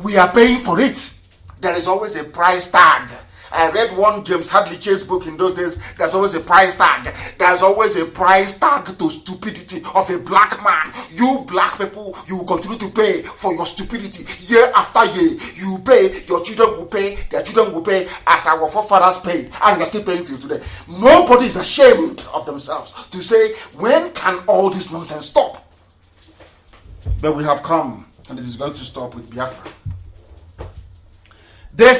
We are paying for it. There is always a price tag. I read one James Hadley Chase book in those days. There's always a price tag. There's always a price tag to stupidity of a black man. You black people, you will continue to pay for your stupidity year after year. You pay, your children will pay, their children will pay, as our forefathers paid, and they're still paying till today. Nobody is ashamed of themselves to say, when can all this nonsense stop? But we have come, and it is going to stop with Biafra. They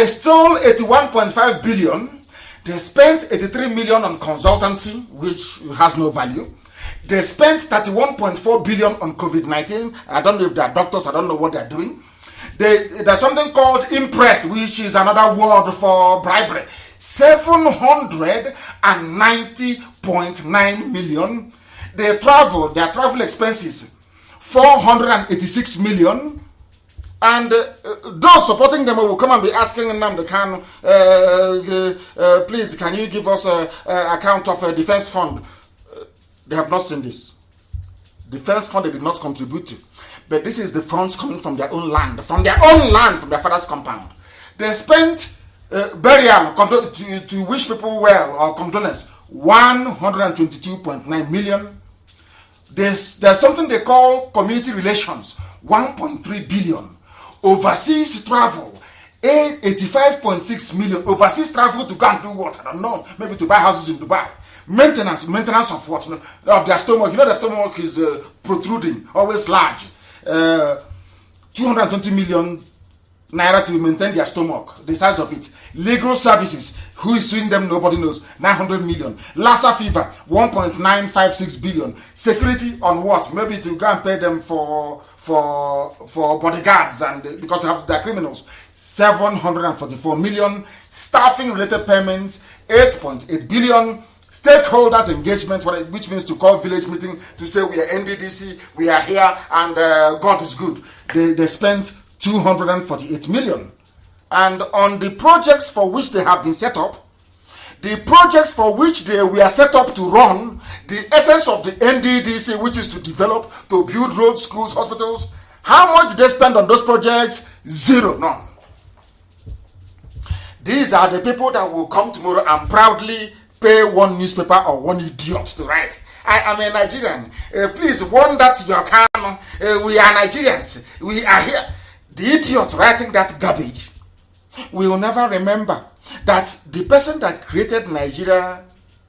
stole 81.5 billion. They spent 83 million on consultancy, which has no value. They spent 31.4 billion on COVID-19. I don't know if they are doctors. I don't know what they are doing. There's something called impressed, which is another word for bribery. 790.9 million. Their travel expenses, 486 million. And those supporting them will come and be asking Nnamdi Kanu, please, can you give us an account of a defense fund? They have not seen this. Defense fund they did not contribute to. But this is the funds coming from their own land, from their father's compound. They spent burial to wish people well or condolence, 122.9 million. There's something they call community relations, 1.3 billion. Overseas travel, 85.6 million. Overseas travel to go and do what? I don't know. Maybe to buy houses in Dubai. Maintenance of what? Of their stomach. You know, the stomach is protruding, always large. 220 million naira to maintain their stomach, the size of it. Legal services, who is suing them, nobody knows, 900 million. Lassa fever, 1.956 billion. Security on what? Maybe to go and pay them for bodyguards, and because they have their criminals, 744 million. Staffing related payments, 8.8 billion. Stakeholders engagement, which means to call village meeting to say we are NDDC, we are here, and God is good. They spent 248 million. And on the projects for which they have been set up, the projects for which they were set up to run, the essence of the NDDC, which is to develop, to build roads, schools, hospitals, how much did they spend on those projects? Zero, none. These are the people that will come tomorrow and proudly pay one newspaper or one idiot to write. I am a Nigerian. Please warn that your canon. We are Nigerians. We are here. The idiot writing that garbage will never remember that the person that created Nigeria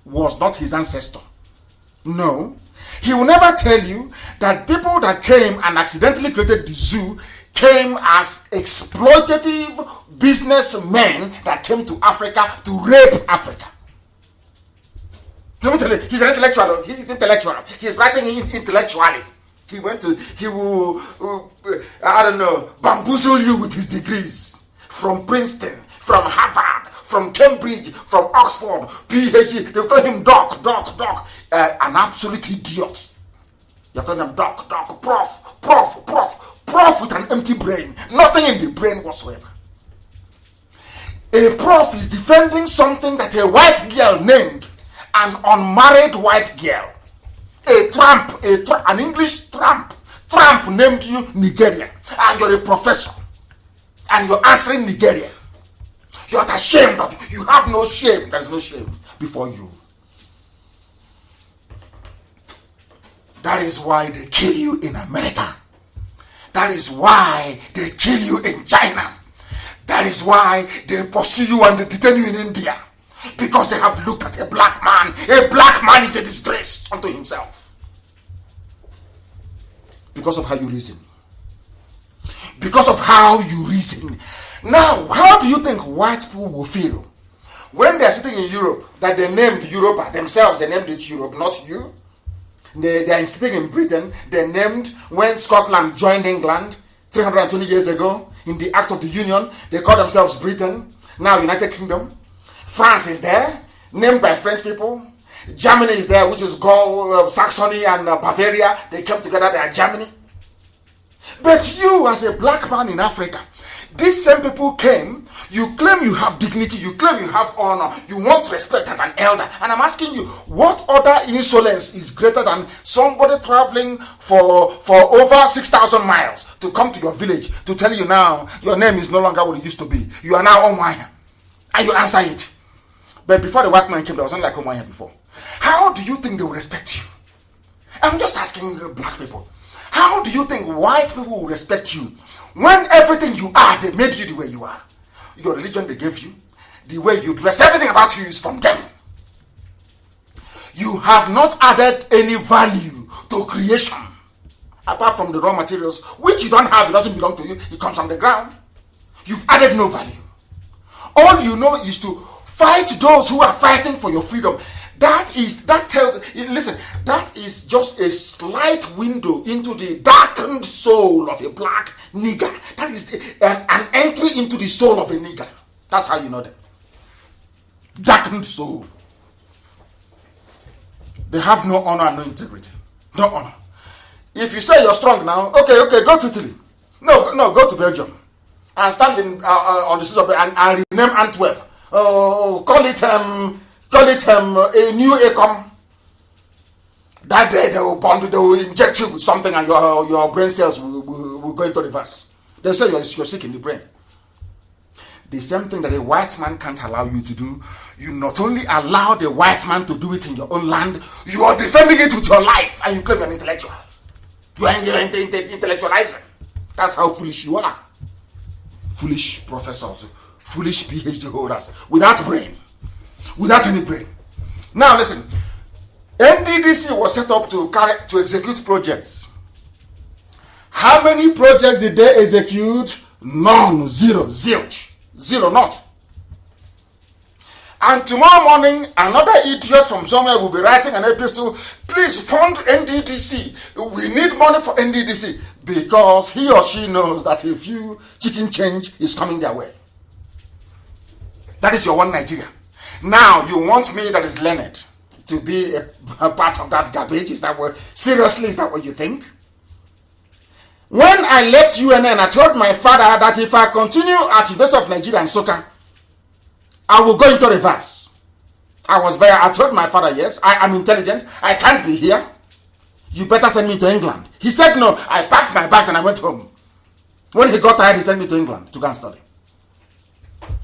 was not his ancestor. No. He will never tell you that people that came and accidentally created the zoo came as exploitative businessmen that came to Africa to rape Africa. Let me tell you, he's an intellectual. He's intellectual. He's writing intellectually. He will, bamboozle you with his degrees from Princeton, from Harvard, from Cambridge, from Oxford, PhD. They call him doc. An absolute idiot. You're calling him doc, prof with an empty brain. Nothing in the brain whatsoever. A prof is defending something that a white girl named an unmarried white girl. An English tramp named you Nigeria, and you're a professor, and you're answering Nigeria. You're not ashamed of it. You have no shame. There's no shame before you. That is why they kill you in America. That is why they kill you in China. That is why they pursue you and they detain you in India. Because they have looked at a black man. A black man is a disgrace unto himself. Because of how you reason. Because of how you reason. Now, how do you think white people will feel when they're sitting in Europe, that they named Europa themselves? They named it Europe, not you. They are sitting in Britain. They named, when Scotland joined England 320 years ago in the Act of the Union, they call themselves Britain, now United Kingdom. France is there, named by French people. Germany is there, which is Gaul, Saxony, and Bavaria. They came together, they are Germany. But you, as a black man in Africa, these same people came, you claim you have dignity, you claim you have honor, you want respect as an elder. And I'm asking you, what other insolence is greater than somebody traveling for over 6,000 miles to come to your village to tell you now your name is no longer what it used to be. You are now Omaya. And you answer it. But before the white man came, there was nothing like Omaya before. How do you think they will respect you? I'm just asking black people. How do you think white people will respect you when everything you are, they made you the way you are? Your religion they gave you, the way you dress, everything about you is from them. You have not added any value to creation apart from the raw materials, which you don't have. It doesn't belong to you. It comes from the ground. You've added no value. All you know is to fight those who are fighting for your freedom. That is just a slight window into the darkened soul of a black nigger. That is an entry into the soul of a nigger. That's how you know them. Darkened soul. They have no honor and no integrity. No honor. If you say you're strong now, okay, go to Italy. No, go to Belgium. And stand on the seas of and rename Antwerp. Call it a new ACOM. That day they will inject you with something and your brain cells will go into reverse. They say you're sick in the brain. The same thing that a white man can't allow you to do, you not only allow the white man to do it in your own land, you are defending it with your life and you claim you're an intellectual. You're intellectualizing. That's how foolish you are. Foolish professors, foolish PhD holders, without brain. Without any brain. Now listen, NDDC was set up to execute projects. How many projects did they execute? None. Zero, not. And tomorrow morning, another idiot from somewhere will be writing an epistle. Please fund NDDC. We need money for NDDC. Because he or she knows that a few chicken change is coming their way. That is your one Nigeria. Now, you want me that is learned to be a part of that garbage? Is that what you think? When I left UNN, I told my father that if I continue at the University of Nigeria and Soka, I will go into reverse. I told my father, yes, I am intelligent. I can't be here. You better send me to England. He said no. I packed my bags and I went home. When he got tired, he sent me to England to go and study.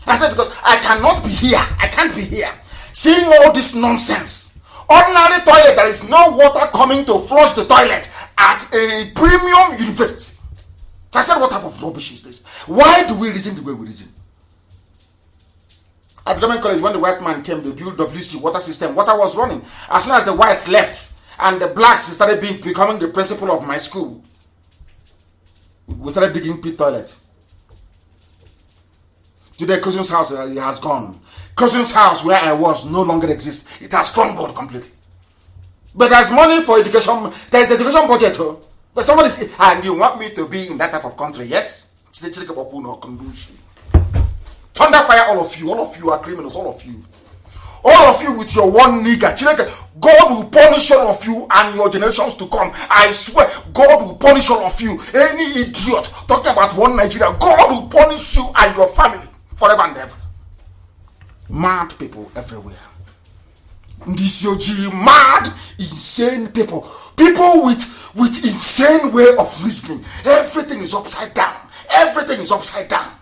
I said, because I cannot be here. I can't be here. Seeing all this nonsense. Ordinary toilet, there is no water coming to flush the toilet at a premium university. I said, what type of rubbish is this? Why do we reason the way we reason? At government college, when the white man came, they built WC water system. Water was running. As soon as the whites left and the blacks started becoming the principal of my school, we started digging pit toilet. Today, Cousin's house has gone. Cousin's house, where I was, no longer exists. It has crumbled completely. But there's money for education. There's education budget. But somebody's, and you want me to be in that type of country? Yes? Thunder fire, all of you are criminals, all of you. All of you with your one nigger. God will punish all of you and your generations to come. I swear, God will punish all of you. Any idiot talking about one Nigeria, God will punish you and your family forever and ever. Mad people everywhere. Ndisioji, mad, insane people. People with insane way of reasoning. Everything is upside down. Everything is upside down.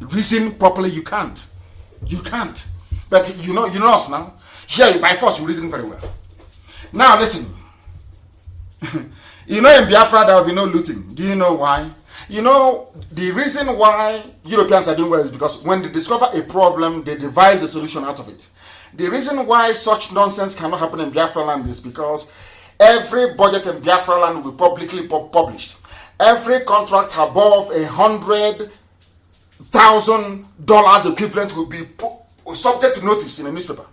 Reason properly, you can't. You can't. But you know us now. Here, by force, you reason very well. Now, listen. In Biafra, there will be no looting. Do you know why? You know, the reason why Europeans are doing well is because when they discover a problem, they devise a solution out of it. The reason why such nonsense cannot happen in Biafra land is because every budget in Biafra land will be publicly published. Every contract above $100,000 equivalent will be subject to notice in a newspaper.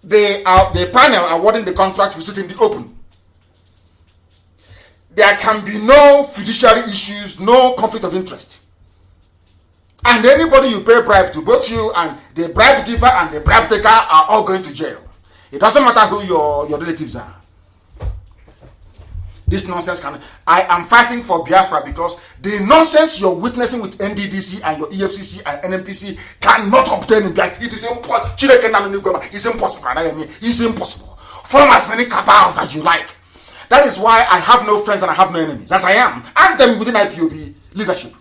The panel awarding the contract will sit in the open. There can be no fiduciary issues, no conflict of interest. And anybody you pay bribe to, both you and the bribe giver and the bribe taker, are all going to jail. It doesn't matter who your relatives are. This nonsense I am fighting for Biafra because the nonsense you're witnessing with NDDC and your EFCC and NMPC cannot obtain in Biafra. It is impossible. It's impossible. It's impossible. Form as many cabals as you like. That is why I have no friends and I have no enemies, as I am. Ask them within IPOB leadership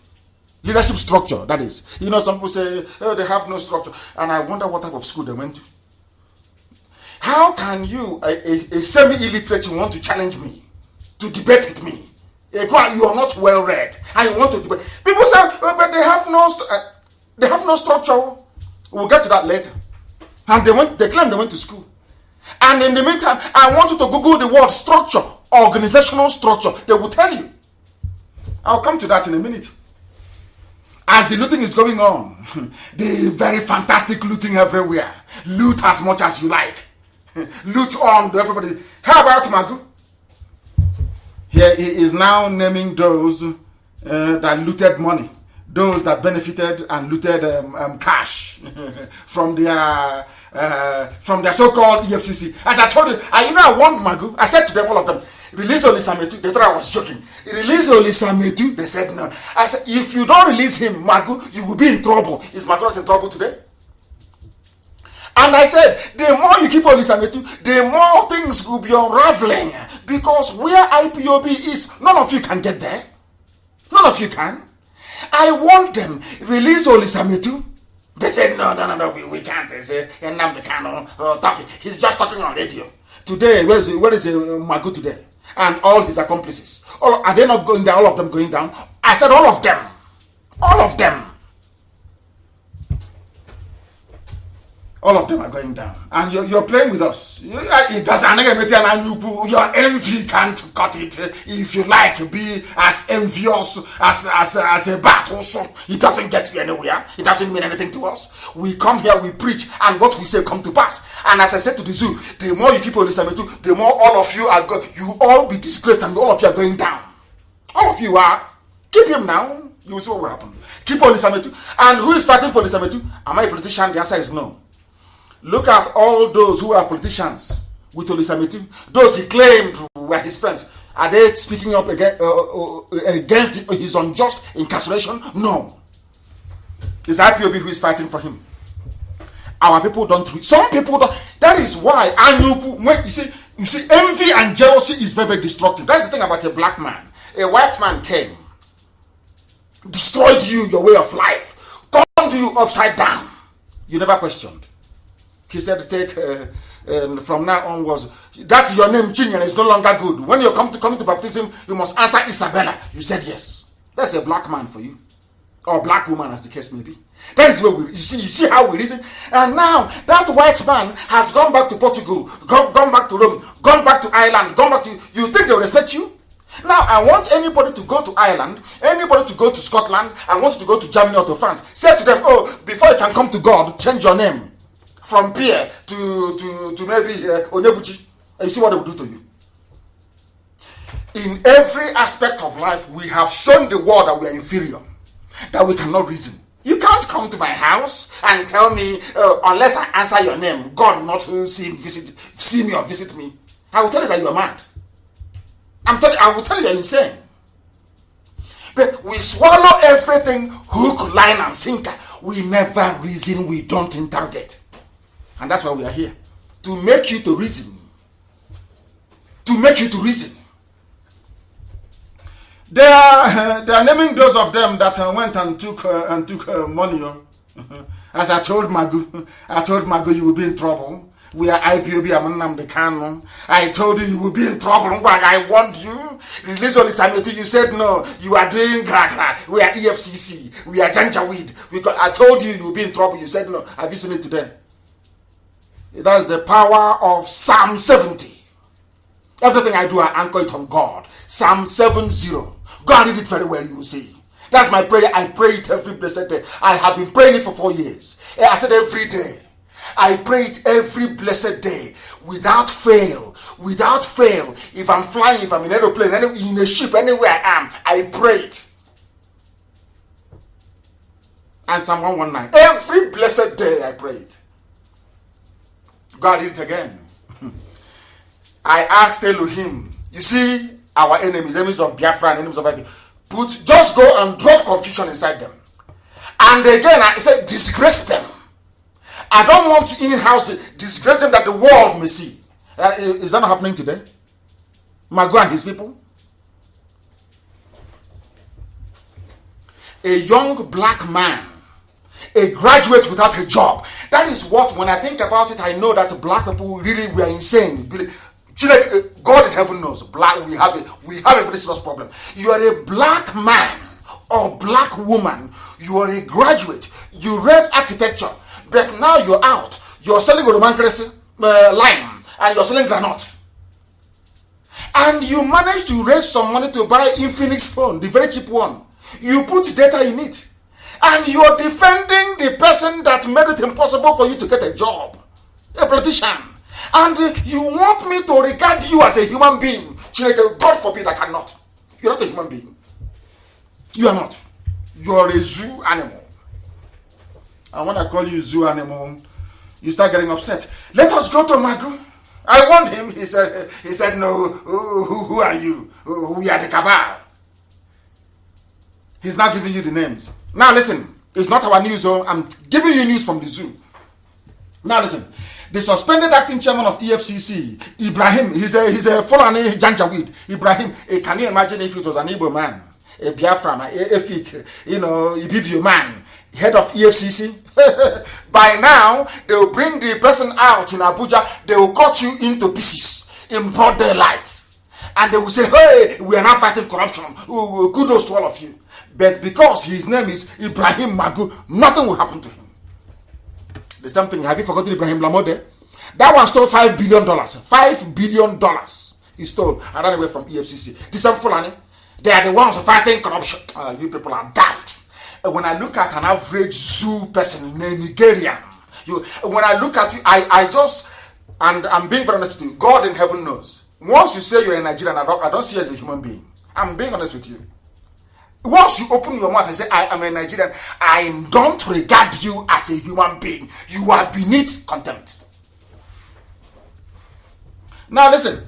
structure, that is. You know, some people say, oh, they have no structure. And I wonder what type of school they went to. How can you, a semi-illiterate, want to challenge me, to debate with me? You are not well read, and you want to debate. People say, oh, but they have no structure. We'll get to that later. And they claim they went to school. And in the meantime, I want you to Google the word structure, organizational structure. They will tell you. I'll come to that in a minute. As the looting is going on, the very fantastic looting everywhere. Loot as much as you like. Loot on to everybody. How about Magu? Here he is now naming those that looted money. Those that benefited and looted cash from their so-called EFCC. As I told you, I warned Magu. I said to them, all of them, release Olisametu. They thought I was joking. Release Olisametu. They said no. I said, if you don't release him, Magu, you will be in trouble. Is Magu not in trouble today? And I said, the more you keep Olisametu, the more things will be unraveling. Because where IPOB is, none of you can get there. None of you can. I want them, release Olisametu. They said, no, we can't. They said, Nnamdi Kanu talking. He's just talking on radio. Today, where is Magu today? And all his accomplices. Are they not going down? All of them going down? I said all of them. All of them. All of them are going down. And you're playing with us. It doesn't. Your envy can't cut it. If you like, be as envious as a bat also. It doesn't get you anywhere. It doesn't mean anything to us. We come here, we preach, and what we say come to pass. And as I said to the zoo, the more you keep Olisametu, the more all of you are you all be disgraced and all of you are going down. All of you are. Keep him now. You will see what will happen. Keep Olisametu. And who is fighting for Olisametu? Am I a politician? The answer is no. Look at all those who are politicians with Olisametu. Those he claimed were his friends. Are they speaking up against his unjust incarceration? No. It's IPOB who is fighting for him. Our people don't. Some people don't. That is why. And you see, envy and jealousy is very, very destructive. That's the thing about a black man. A white man came, destroyed you, your way of life, turned you upside down. You never questioned. He said, from now onwards, that's your name, Chinyere, is no longer good. When you come to baptism, you must answer Isabella. You said yes. That's a black man for you. Or black woman, as the case may be. That is where you see how we reason. And now, that white man has gone back to Portugal, gone back to Rome, gone back to Ireland, gone back to... You think they will respect you? Now, I want anybody to go to Ireland, anybody to go to Scotland, I want you to go to Germany or to France. Say to them, oh, before you can come to God, change your name. From Pierre to maybe Onebuchi, and you see what they will do to you. In every aspect of life, we have shown the world that we are inferior, that we cannot reason. You can't come to my house and tell me, unless I answer your name, God will not see me or visit me. I will tell you that you are mad. I will tell you you're insane. But we swallow everything, hook, line, and sinker. We never reason, we don't interrogate. And that's why we are here. To make you to reason. To make you to reason. They are naming those of them that went and took money. As I told Magu, you will be in trouble. We are IPOB, I'm Nnamdi Kanu. I told you will be in trouble. I warned you. Release Olisametu, you said no. You are doing gra. We are EFCC. We are Janjaweed. I told you will be in trouble. You said no. Have you seen it today? That's the power of Psalm 70. Everything I do, I anchor it on God. Psalm 7:0. Go and read it very well, you will see. That's my prayer. I pray it every blessed day. I have been praying it for 4 years. I said every day. I pray it every blessed day. Without fail. Without fail. If I'm flying, if I'm in an aeroplane, in a ship, anywhere I am, I pray it. And Psalm 119. Every blessed day I pray it. God did it again. I asked Elohim. You see, our enemies of Biafra and enemies of Biafra, just go and drop confusion inside them. And again, I said, disgrace them. I don't want to in-house disgrace them that the world may see. Is that not happening today? Magu and his people? A young black man, a graduate without a job. That is what, when I think about it, I know that black people really were insane. God in heaven knows. We have a very serious problem. You are a black man or black woman. You are a graduate. You read architecture, but now you're out. You're selling Roman lime and you're selling granite. And you managed to raise some money to buy Infinix phone, the very cheap one. You put data in it. And you're defending the person that made it impossible for you to get a job. A politician. And you want me to regard you as a human being. God forbid I cannot. You're not a human being. You are not. You're a zoo animal. And when I call you zoo animal, you start getting upset. Let us go to Magu. I warned him. He said, no, who are you? We are the cabal. He's not giving you the names. Now listen, it's not our news. I'm giving you news from the zoo. Now listen. The suspended acting chairman of EFCC, Ibrahim, he's a Fulani Janjaweed. Ibrahim, can you imagine if it was an Igbo man, a Biafran, a Efik, Ibibio man, head of EFCC? By now, they will bring the person out in Abuja, they will cut you into pieces in broad daylight. And they will say, hey, we are not fighting corruption. Kudos to all of you. But because his name is Ibrahim Magu, nothing will happen to him. The same thing. Have you forgotten Ibrahim Lamode? That one stole $5 billion. $5 billion he stole and ran away from EFCC. The same Fulani. They are the ones fighting corruption. You people are daft. When I look at an average zoo person in Nigeria, when I look at you, I just, and I'm being very honest with you, God in heaven knows. Once you say you're a Nigerian, I don't see you as a human being. I'm being honest with you. Once you open your mouth and say, I am a Nigerian, I don't regard you as a human being. You are beneath contempt. Now listen.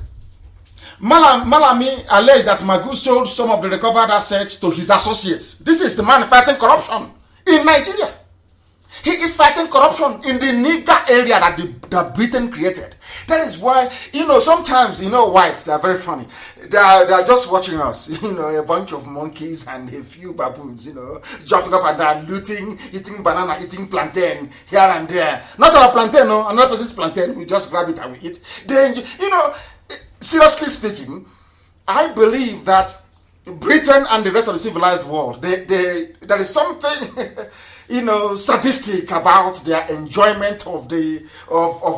Malami alleged that Magu sold some of the recovered assets to his associates. This is the man fighting corruption in Nigeria. He is fighting corruption in the nigger area that Britain created. That is why, sometimes, whites, they are very funny. They are just watching us, a bunch of monkeys and a few baboons, jumping up and down, looting, eating banana, eating plantain here and there. Not our plantain, no, another person's plantain, we just grab it and we eat. Then, seriously speaking, I believe that Britain and the rest of the civilized world, there is something, sadistic about their enjoyment of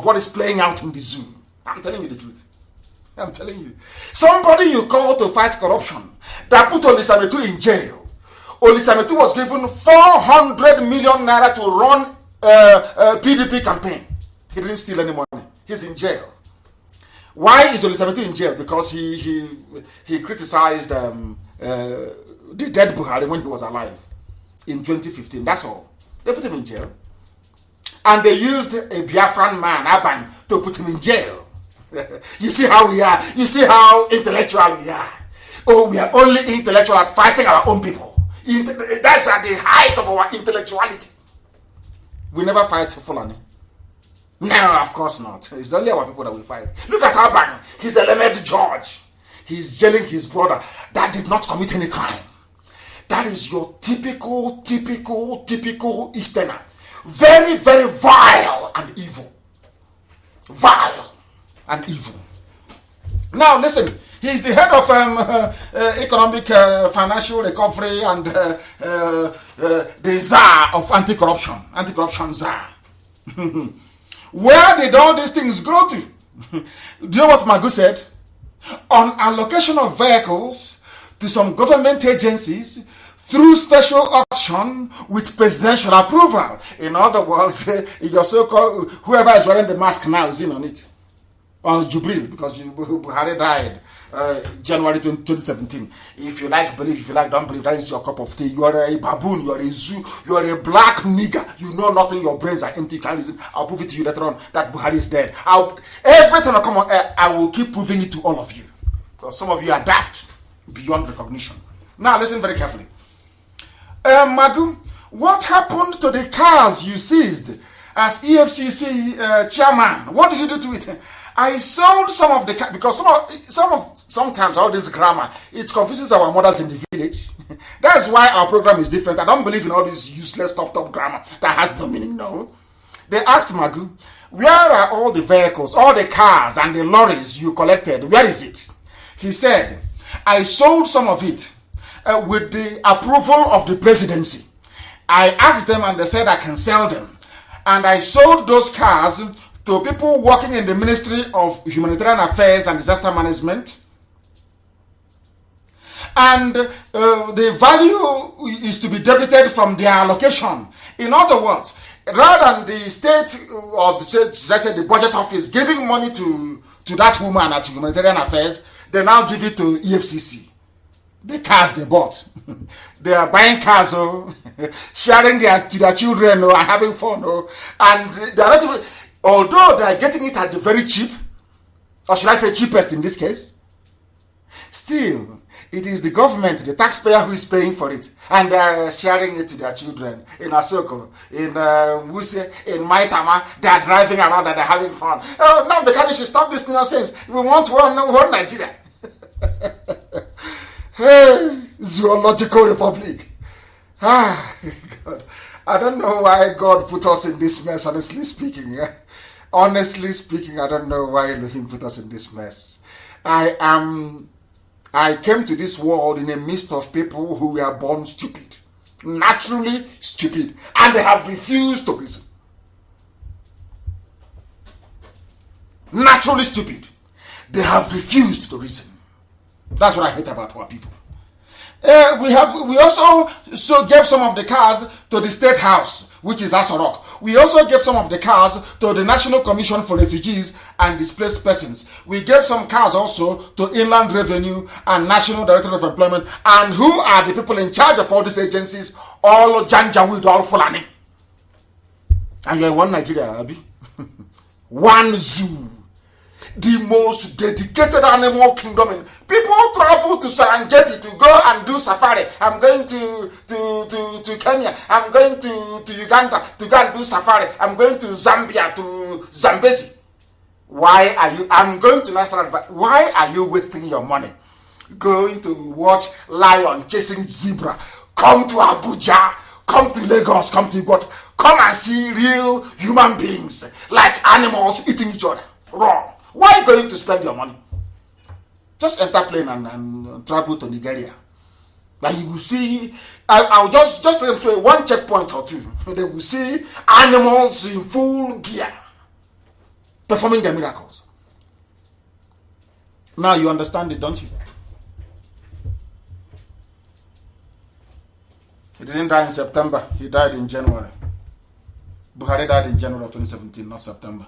what is playing out in the zoo. I'm telling you the truth. I'm telling you. Somebody you call to fight corruption that put Olisametu in jail. Olisametu was given 400 million naira to run a PDP campaign. He didn't steal any money. He's in jail. Why is Olisametu in jail? Because he criticized the dead Buhari when he was alive in 2015. That's all. They put him in jail. And they used a Biafran man, Aban, to put him in jail. You see how we are. You see how intellectual we are. Oh, we are only intellectual at fighting our own people. That's at the height of our intellectuality. We never fight Fulani. No, of course not. It's only our people that we fight. Look at Aban. He's a learned judge. He's jailing his brother that did not commit any crime. That is your typical Easterner. Very, very vile and evil. Vile and evil. Now listen, he's the head of economic financial recovery and the czar of anti-corruption czar. Where did all these things go to? Do you know what Magu said? on allocation of vehicles to some government agencies through special auction with presidential approval. In other words, your so-called, whoever is wearing the mask now is in on it. Or Jubril, because Buhari died January 2017. If you like, believe. If you like, don't believe. That is your cup of tea. You are a baboon. You are a zoo. You are a black nigger. You know nothing. Your brains are empty. You can't listen. I'll prove it to you later on that Buhari is dead. Everything will come on air. I will keep proving it to all of you. Because some of you are daft beyond recognition. Now, listen very carefully. Magu, what happened to the cars you seized as EFCC chairman? What did you do to it? I sold some of the cars because sometimes all this grammar, it confuses our mothers in the village. That's why our program is different. I don't believe in all this useless top grammar that has no meaning. No. They asked Magu, where are all the vehicles, all the cars and the lorries you collected? Where is it? He said, I sold some of it with the approval of the presidency. I asked them and they said I can sell them. And I sold those cars to people working in the Ministry of Humanitarian Affairs and Disaster Management. And the value is to be debited from their allocation. In other words, rather than the state or the budget office giving money to that woman at Humanitarian Affairs, they now give it to EFCC. The cars they bought. They are buying cars, sharing to their children, and having fun. And they are not even, although they are getting it at the very cheap, or should I say cheapest in this case, still, it is the government, the taxpayer who is paying for it. And they are sharing it to their children in Asoko, in Wuse, in Maitama. They are driving around and they are having fun. Oh, now the country should stop this nonsense. We want one Nigeria. Hey, Zoological Republic. God. I don't know why God put us in this mess, honestly speaking. Honestly speaking, I don't know why Elohim put us in this mess. I came to this world in the midst of people who were born stupid. Naturally stupid. And they have refused to reason. Naturally stupid. They have refused to reason. That's what I hate about our people. We also gave some of the cars to the State House, which is Asorok. We also gave some of the cars to the National Commission for Refugees and Displaced Persons. We gave some cars also to Inland Revenue and National Directorate of Employment. And who are the people in charge of all these agencies? All Janjaweed, all Fulani. And you're in one Nigeria, Abi. One zoo. The most dedicated animal kingdom in people travel to Serengeti to go and do safari. I'm going to Kenya. I'm going to Uganda to go and do safari. I'm going to Zambia to Zambezi. Why are you? I'm going to National. Why are you wasting your money going to watch lion chasing zebra? Come to Abuja. Come to Lagos. Come to what? Come and see real human beings like animals eating each other raw. Why are you going to spend your money? Just enter plane and travel to Nigeria. Like you will see, I'll just take to one checkpoint or two. They will see animals in full gear performing their miracles. Now you understand it, don't you? He didn't die in September. He died in January. Buhari died in January of 2017, not September.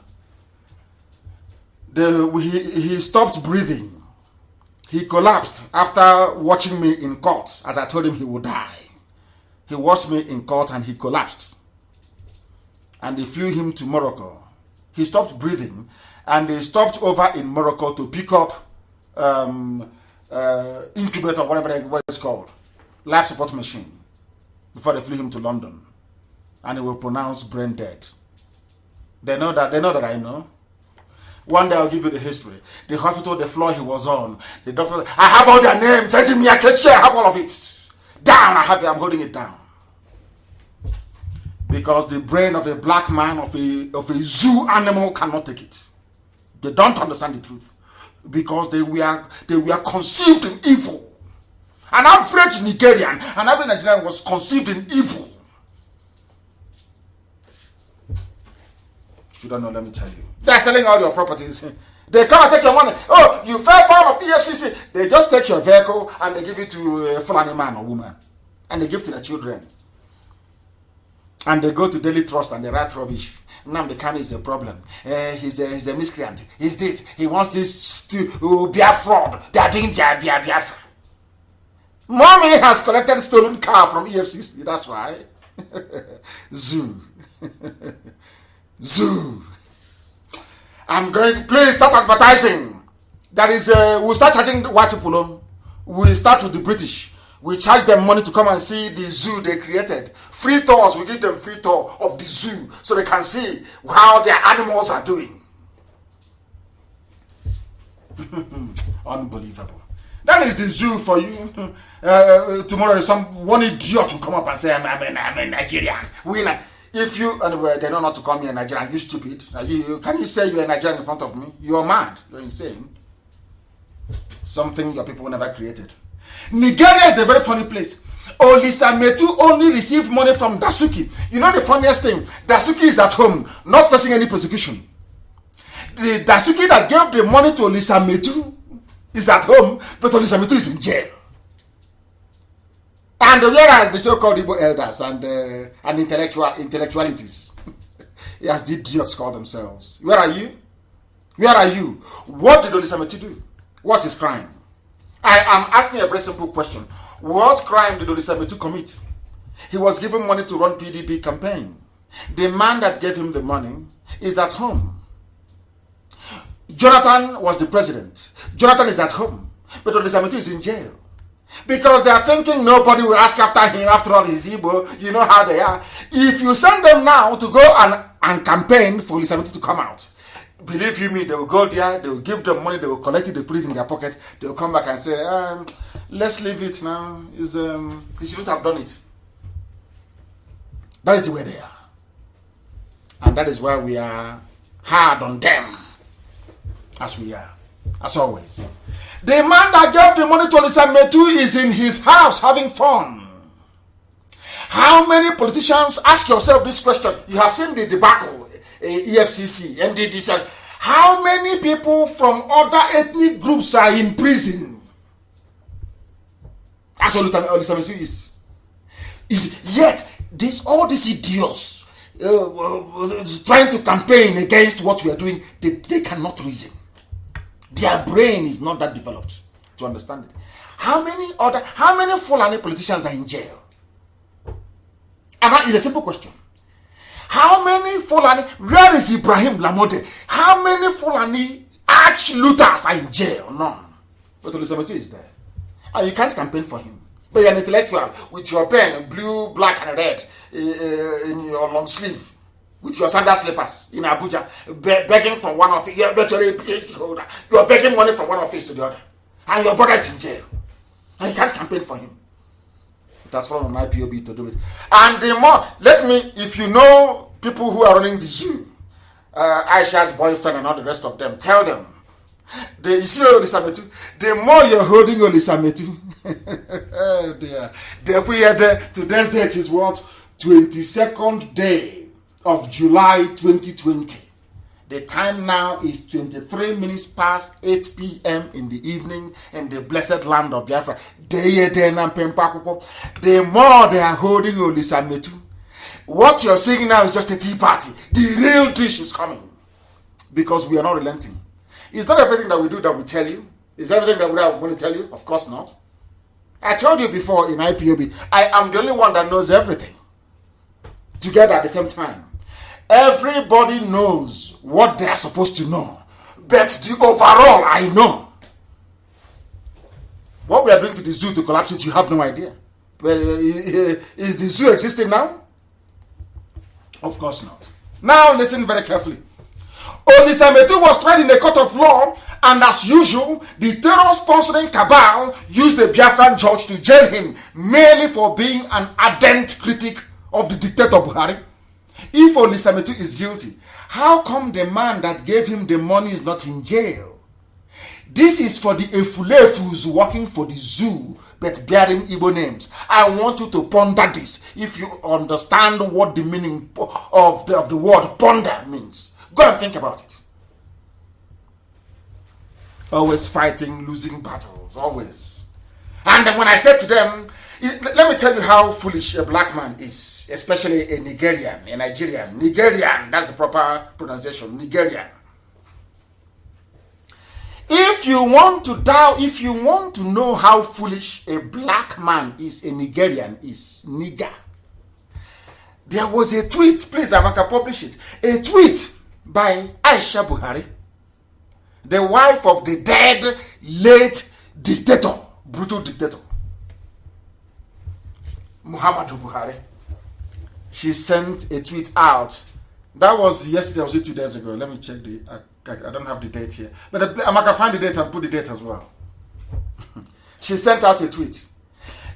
He stopped breathing. He collapsed after watching me in court, as I told him he would die. He watched me in court and he collapsed. And they flew him to Morocco. He stopped breathing and they stopped over in Morocco to pick up incubator, whatever it's called, life support machine, before they flew him to London. And he will pronounce brain dead. They know that I know. One day I'll give you the history. The hospital, the floor he was on, the doctor, I have all their names. I have all of it. Down, I have it. I'm holding it down. Because the brain of a black man, of a zoo animal cannot take it. They don't understand the truth. Because they were conceived in evil. An average Nigerian, an average Nigerian was conceived in evil. If you don't know, let me tell you. They're selling all your properties. They come and take your money. Oh, you fell foul of EFCC. They just take your vehicle and they give it to a Fulani man or woman. And they give to the children. And they go to Daily Trust and they write rubbish. Nnamdi Kanu is a problem. He's a miscreant. He's this. He wants this to be a fraud. They are doing Biafra. Mommy has collected stolen car from EFCC. That's why. Zoo. Zoo. I'm going to please start advertising. That is, we'll start charging white people. We'll start with the British. We charge them money to come and see the zoo they created. Free tours, we give them free tour of the zoo so they can see how their animals are doing. Unbelievable. That is the zoo for you. Tomorrow, one idiot will come up and say, I'm a Nigerian. If you, anyway, they know not to call me a Nigerian, you stupid. Can you say you're a Nigerian in front of me? You're mad. You're insane. Something your people never created. Nigeria is a very funny place. Olisa Metu only received money from Dasuki. You know the funniest thing? Dasuki is at home, not facing any prosecution. The Dasuki that gave the money to Olisa Metu is at home, but Olisa Metu is in jail. And whereas the so-called Igbo elders and intellectualities, as the idiots call themselves, where are you? Where are you? What did Olisa Metu do? What's his crime? I am asking a very simple question. What crime did Olisa Metu commit? He was given money to run PDP campaign. The man that gave him the money is at home. Jonathan was the president. Jonathan is at home. But Olisa Metu is in jail. Because they are thinking nobody will ask after him. After all, he's Igbo. You know how they are. If you send them now to go and campaign for Olisa Metu to come out, believe you me, they will go there, they will give them money, they will collect it, they put it in their pocket, they will come back and say, let's leave it now. He shouldn't have done it. That is the way they are. And that is why we are hard on them. As we are. As always. The man that gave the money to Olisa Metu is in his house having fun. How many politicians, ask yourself this question, you have seen the debacle, EFCC, NDDC, how many people from other ethnic groups are in prison? That's all Olisa Metu is. Yet, all these idiots trying to campaign against what we are doing, they cannot reason. Their brain is not that developed to understand it. How many Fulani politicians are in jail? And that is a simple question. How many Fulani, where is Ibrahim Lamode? How many Fulani arch-looters are in jail? None. But Olisa Metu is there. And you can't campaign for him. But you're an intellectual with your pen, blue, black, and red in your long sleeve, with your sandal slippers in Abuja, begging from one office. You're better a PhD holder. You're begging money from one office to the other. And your brother is in jail. And you can't campaign for him. It has fallen on IPOB to do it. And the more, if you know people who are running the zoo, Aisha's boyfriend and all the rest of them, tell them, you see Olisa Metu, the more you're holding Olisa Metu, oh dear, today's date is what? 22nd day of July 2020. The time now is 23 minutes past 8 p.m. in the evening in the blessed land of Biafra. The more they are holding Olisa Metu, what you're seeing now is just a tea party. The real dish is coming. Because we are not relenting. Is not everything that we do that we tell you. Is everything that we are going to tell you? Of course not. I told you before in IPOB, I am the only one that knows everything. Together at the same time. Everybody knows what they are supposed to know. But the overall, I know. What we are doing to the zoo to collapse it, you have no idea. But is the zoo existing now? Of course not. Now listen very carefully. Olisa Metu was tried in a court of law, and as usual, the terror-sponsoring cabal used the Biafran judge to jail him merely for being an ardent critic of the dictator Buhari. If Olisa Metu is guilty, how come the man that gave him the money is not in jail? This is for the Efulefus working for the zoo but bearing Igbo names. I want you to ponder this if you understand what the meaning of the word ponder means. Go and think about it. always fighting losing battles, always. And then when I said to them, let me tell you how foolish a black man is, especially a Nigerian, a Nigerian. Nigerian, that's the proper pronunciation, Nigerian. If you want to know how foolish a black man is, a Nigerian is, nigger. There was a tweet, please, I can publish it. A tweet by Aisha Buhari, the wife of the dead, late dictator, brutal dictator, Muhammadu Buhari. She sent a tweet out. That was yesterday, was it 2 days ago? Let me check I don't have the date here. But I can find the date and put the date as well. She sent out a tweet.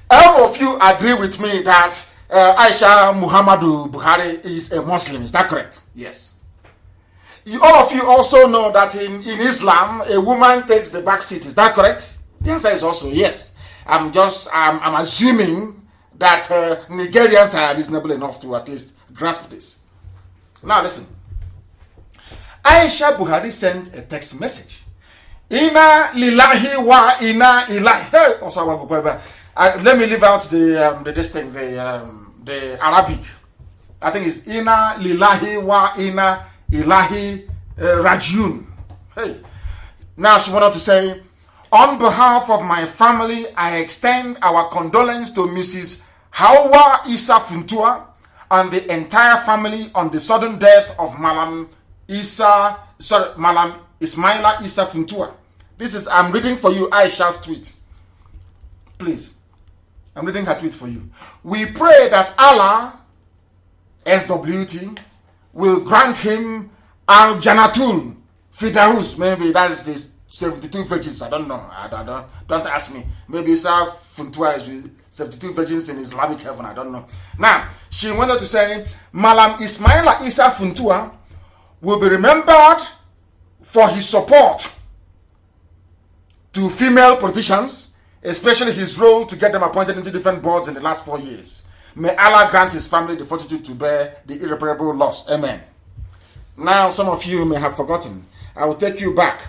All of you agree with me that Aisha Muhammadu Buhari is a Muslim. Is that correct? Yes. All of you also know that in Islam, a woman takes the back seat. Is that correct? The answer is also yes. I'm assuming that Nigerians are reasonable enough to at least grasp this. Now listen. Aisha Buhari sent a text message. Inna lillahi wa inna ilahi. Let me leave out the Arabic. I think it's inna lillahi wa inna ilahi rajiun. Hey. Now she wanted to say, on behalf of my family, I extend our condolence to Mrs. Hawa Isa Funtua and the entire family on the sudden death of Malam Ismaila Isa Funtua. I'm reading for you Aisha's tweet. Please. I'm reading her tweet for you. We pray that Allah, SWT, will grant him Al Janatul Fidaus. Maybe that is the 72 virgins. I don't know. Don't ask me. Maybe Isa Funtua is with 72 virgins in Islamic heaven. I don't know. Now, she wanted to say, Malam Ismaila Isa Funtua will be remembered for his support to female politicians, especially his role to get them appointed into different boards in the last 4 years. May Allah grant his family the fortitude to bear the irreparable loss. Amen. Now, some of you may have forgotten. I will take you back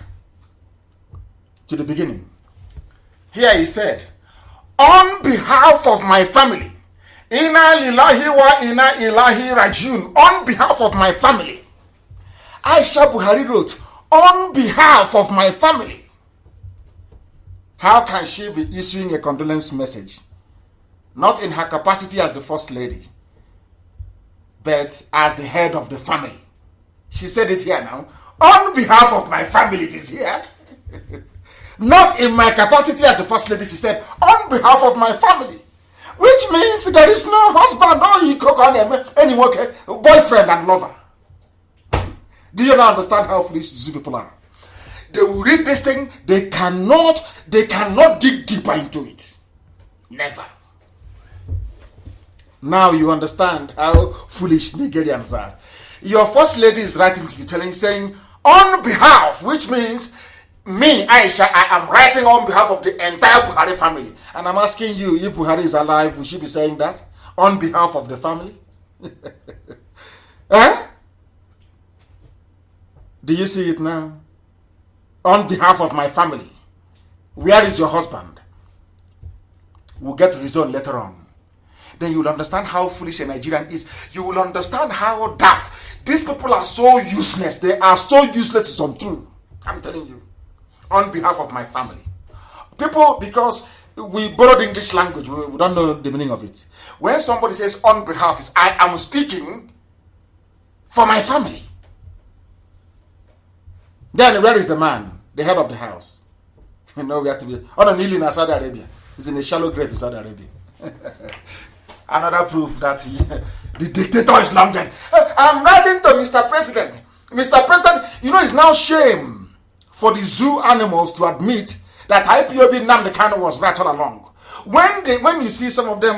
to the beginning. Here he said, on behalf of my family, inna lillahi wa inna ilahi rajiun, on behalf of my family, Aisha Buhari wrote, on behalf of my family. How can she be issuing a condolence message? Not in her capacity as the first lady, but as the head of the family. She said it here now. On behalf of my family, it is here. Not in my capacity as the first lady, she said, on behalf of my family. Which means there is no husband, no cook on them, anyone, boyfriend and lover. Do you not understand how foolish these people are? They will read this thing, they cannot dig deeper into it. Never. Now you understand how foolish Nigerians are. Your first lady is writing to you, saying, on behalf, which means me, Aisha, I am writing on behalf of the entire Buhari family. And I'm asking you, if Buhari is alive, will she be saying that? On behalf of the family? Huh? Do you see it now? On behalf of my family. Where is your husband? We'll get to his own later on. Then you will understand how foolish a Nigerian is. You will understand how daft. These people are so useless. They are so useless, it's untrue. I'm telling you. On behalf of my family. People, because we borrowed English language, we don't know the meaning of it. When somebody says on behalf, I am speaking for my family. Then where is the man? The head of the house. You know, we have to be on a kneeling in Saudi Arabia. He's in a shallow grave in Saudi Arabia. Another proof that the dictator is long dead. I'm writing to Mr. President. Mr. President, you know, it's now shame for the zoo animals to admit that IPOB Nnamdi Kanu was right all along. When you see some of them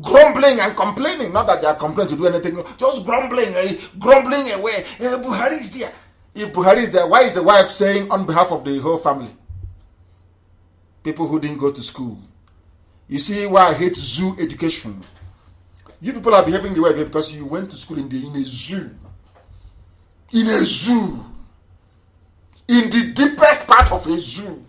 grumbling and complaining, not that they are complaining to do anything, just grumbling away. Buhari is there. If Buhari is there, why is the wife saying on behalf of the whole family? People who didn't go to school. You see why I hate zoo education. You people are behaving the way because you went to school in a zoo. In a zoo. in the deepest part of a zoo,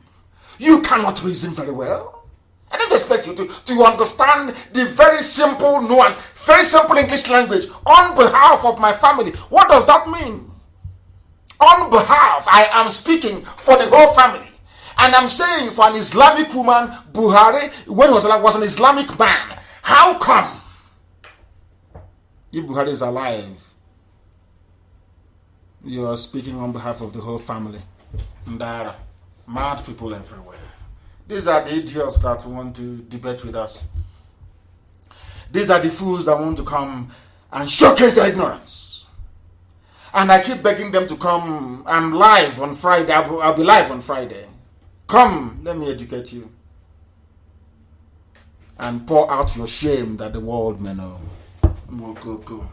you cannot reason very well. I don't expect you to understand the very simple nuance, very simple English language. On behalf of my family, what does that mean? On behalf, I am speaking for the whole family. And I'm saying for an Islamic woman, Buhari, when he was an Islamic man, how come, if Buhari is alive, you are speaking on behalf of the whole family? Ndara, mad people everywhere. These are the idiots that want to debate with us. These are the fools that want to come and showcase their ignorance. And I keep begging them to come. I'm live on Friday. I'll be live on Friday. Come, let me educate you. And pour out your shame that the world may know. Go.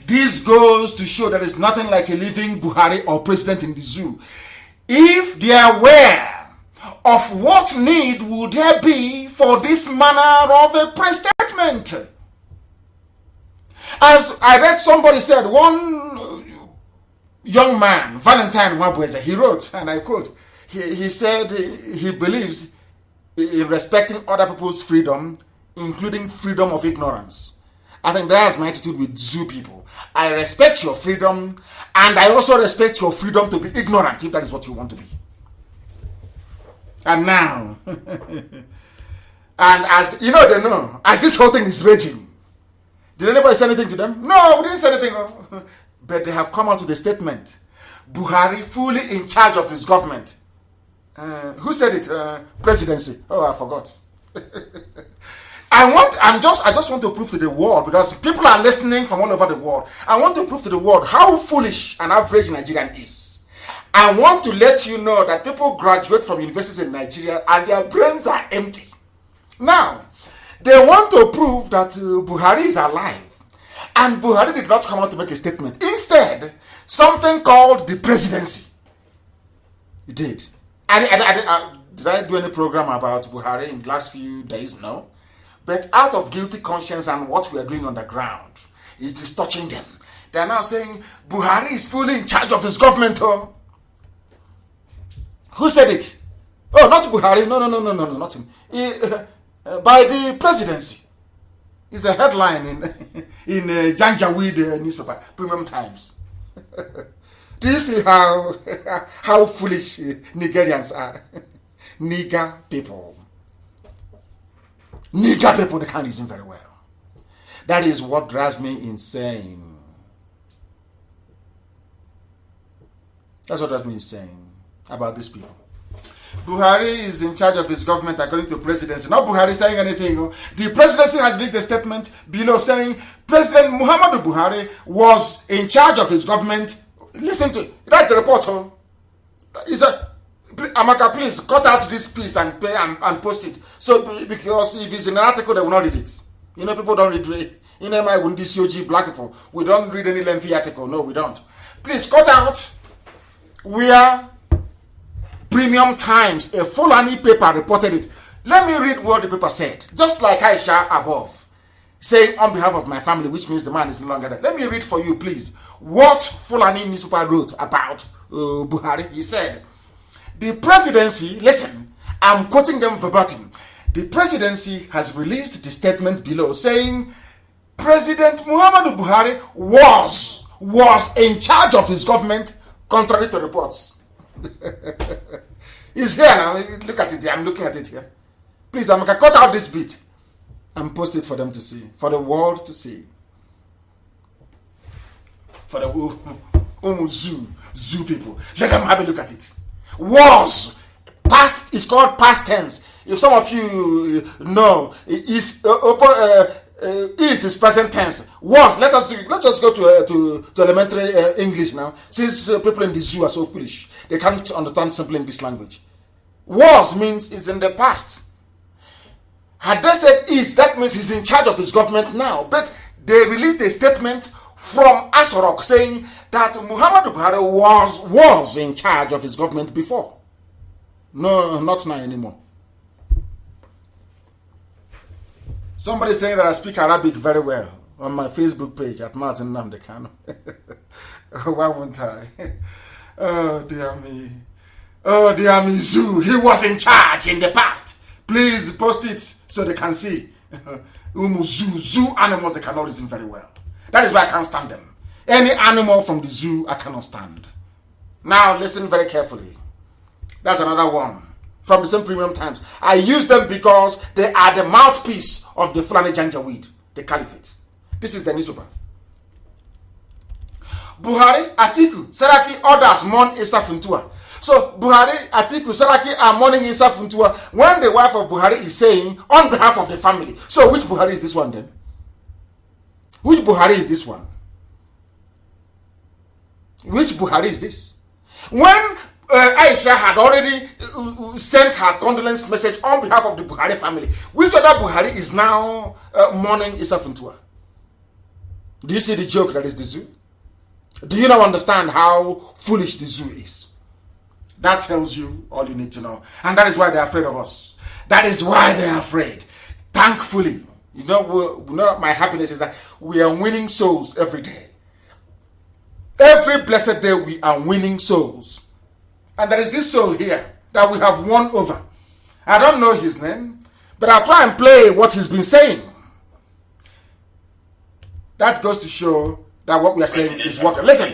This goes to show that it's nothing like a living Buhari or president in the zoo. If they are aware of what need would there be for this manner of a press statement. As I read, somebody said, one young man, Valentine Wabweze, he wrote, and I quote, he said he believes in respecting other people's freedom, including freedom of ignorance. I think that's my attitude with zoo people. I respect your freedom, and I also respect your freedom to be ignorant, if that is what you want to be. And now, and as you know, they know, as this whole thing is raging, did anybody say anything to them? No, we didn't say anything. But they have come out with a statement. Buhari fully in charge of his government. Who said it? Presidency. Oh, I forgot. I just want to prove to the world, because people are listening from all over the world. I want to prove to the world how foolish an average Nigerian is. I want to let you know that people graduate from universities in Nigeria and their brains are empty. Now, they want to prove that Buhari is alive. And Buhari did not come out to make a statement. Instead, something called the presidency. He did. Did I do any program about Buhari in the last few days? No. But out of guilty conscience and what we are doing on the ground, it is touching them. They are now saying, Buhari is fully in charge of his government. Oh. Who said it? Oh, not Buhari. No, not him. By the presidency. It's a headline in Janjaweed newspaper, Premium Times. Do you see how foolish Nigerians are? Nigger people. Nigger people, they can't reason very well. That is what drives me insane. That's what drives me insane about these people. Buhari is in charge of his government according to presidency. Not Buhari saying anything. The presidency has released a statement below saying President Muhammadu Buhari was in charge of his government. Listen to it. That's the report. He said, Amaka, please cut out this piece and pay and post it. So, because if it's in an article, they will not read it. You know, people don't read. You know, my COG black people, we don't read any lengthy article. No, we don't. Please cut out. We are Premium Times, a Fulani paper reported it. Let me read what the paper said. Just like Aisha above, saying on behalf of my family, which means the man is no longer there. Let me read for you, please, what Fulani newspaper wrote about Buhari. He said, the presidency, listen, I'm quoting them verbatim. The presidency has released the statement below saying President Muhammadu Buhari was in charge of his government, contrary to reports. It's here now. Look at it. I'm looking at it here. Please, I'm going to cut out this bit and post it for them to see, for the world to see, for the zoo people. Let them have a look at it. Was past is called past tense. If some of you know, is present tense. Was, let's just go to elementary English now. Since people in the zoo are so foolish, they can't understand simple English language. Was means is in the past. Had they said is, that means he's in charge of his government now. But they released a statement from Asorok saying that Muhammadu Buhari was in charge of his government before. No, not now anymore. Somebody saying that I speak Arabic very well on my Facebook page at Martin Namdekano. Why won't I? Oh, dear me. Oh, the Amizu, he was in charge in the past. Please post it so they can see. Zoo animals, they cannot listen very well. That is why I can't stand them. Any animal from the zoo, I cannot stand. Now, listen very carefully. That's another one from the same Premium Times. I use them because they are the mouthpiece of the Fulani Janjaweed, the Caliphate. This is the newspaper. Buhari, Atiku, Saraki orders mourn Issa Funtua. So Buhari, Atiku, Saraki are mourning Issa Funtua when the wife of Buhari is saying on behalf of the family. So which Buhari is this one then? Which Buhari is this one? Which Buhari is this? When Aisha had already sent her condolence message on behalf of the Buhari family, which other Buhari is now mourning Issa Funtua? Do you see the joke that is the zoo? Do you now understand how foolish the zoo is? That tells you all you need to know. And that is why they're afraid of us. That is why they're afraid. Thankfully, you know my happiness is that we are winning souls every day. Every blessed day we are winning souls. And there is this soul here that we have won over. I don't know his name, but I'll try and play what he's been saying. That goes to show that what we are saying is working. Listen.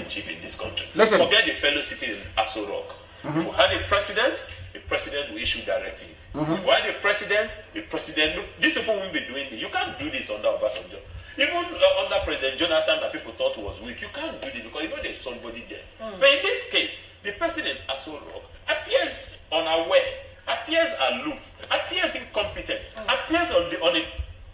Listen. Forget the fellow citizen Aso Rock. If we had a president will issue directive. If we had a president, look, these people won't be doing this. You can't do this under Obasanjo. Even under President Jonathan that people thought was weak, you can't do this because you know there's somebody there. But in this case, the president Aso Rock appears unaware, appears aloof, appears incompetent, appears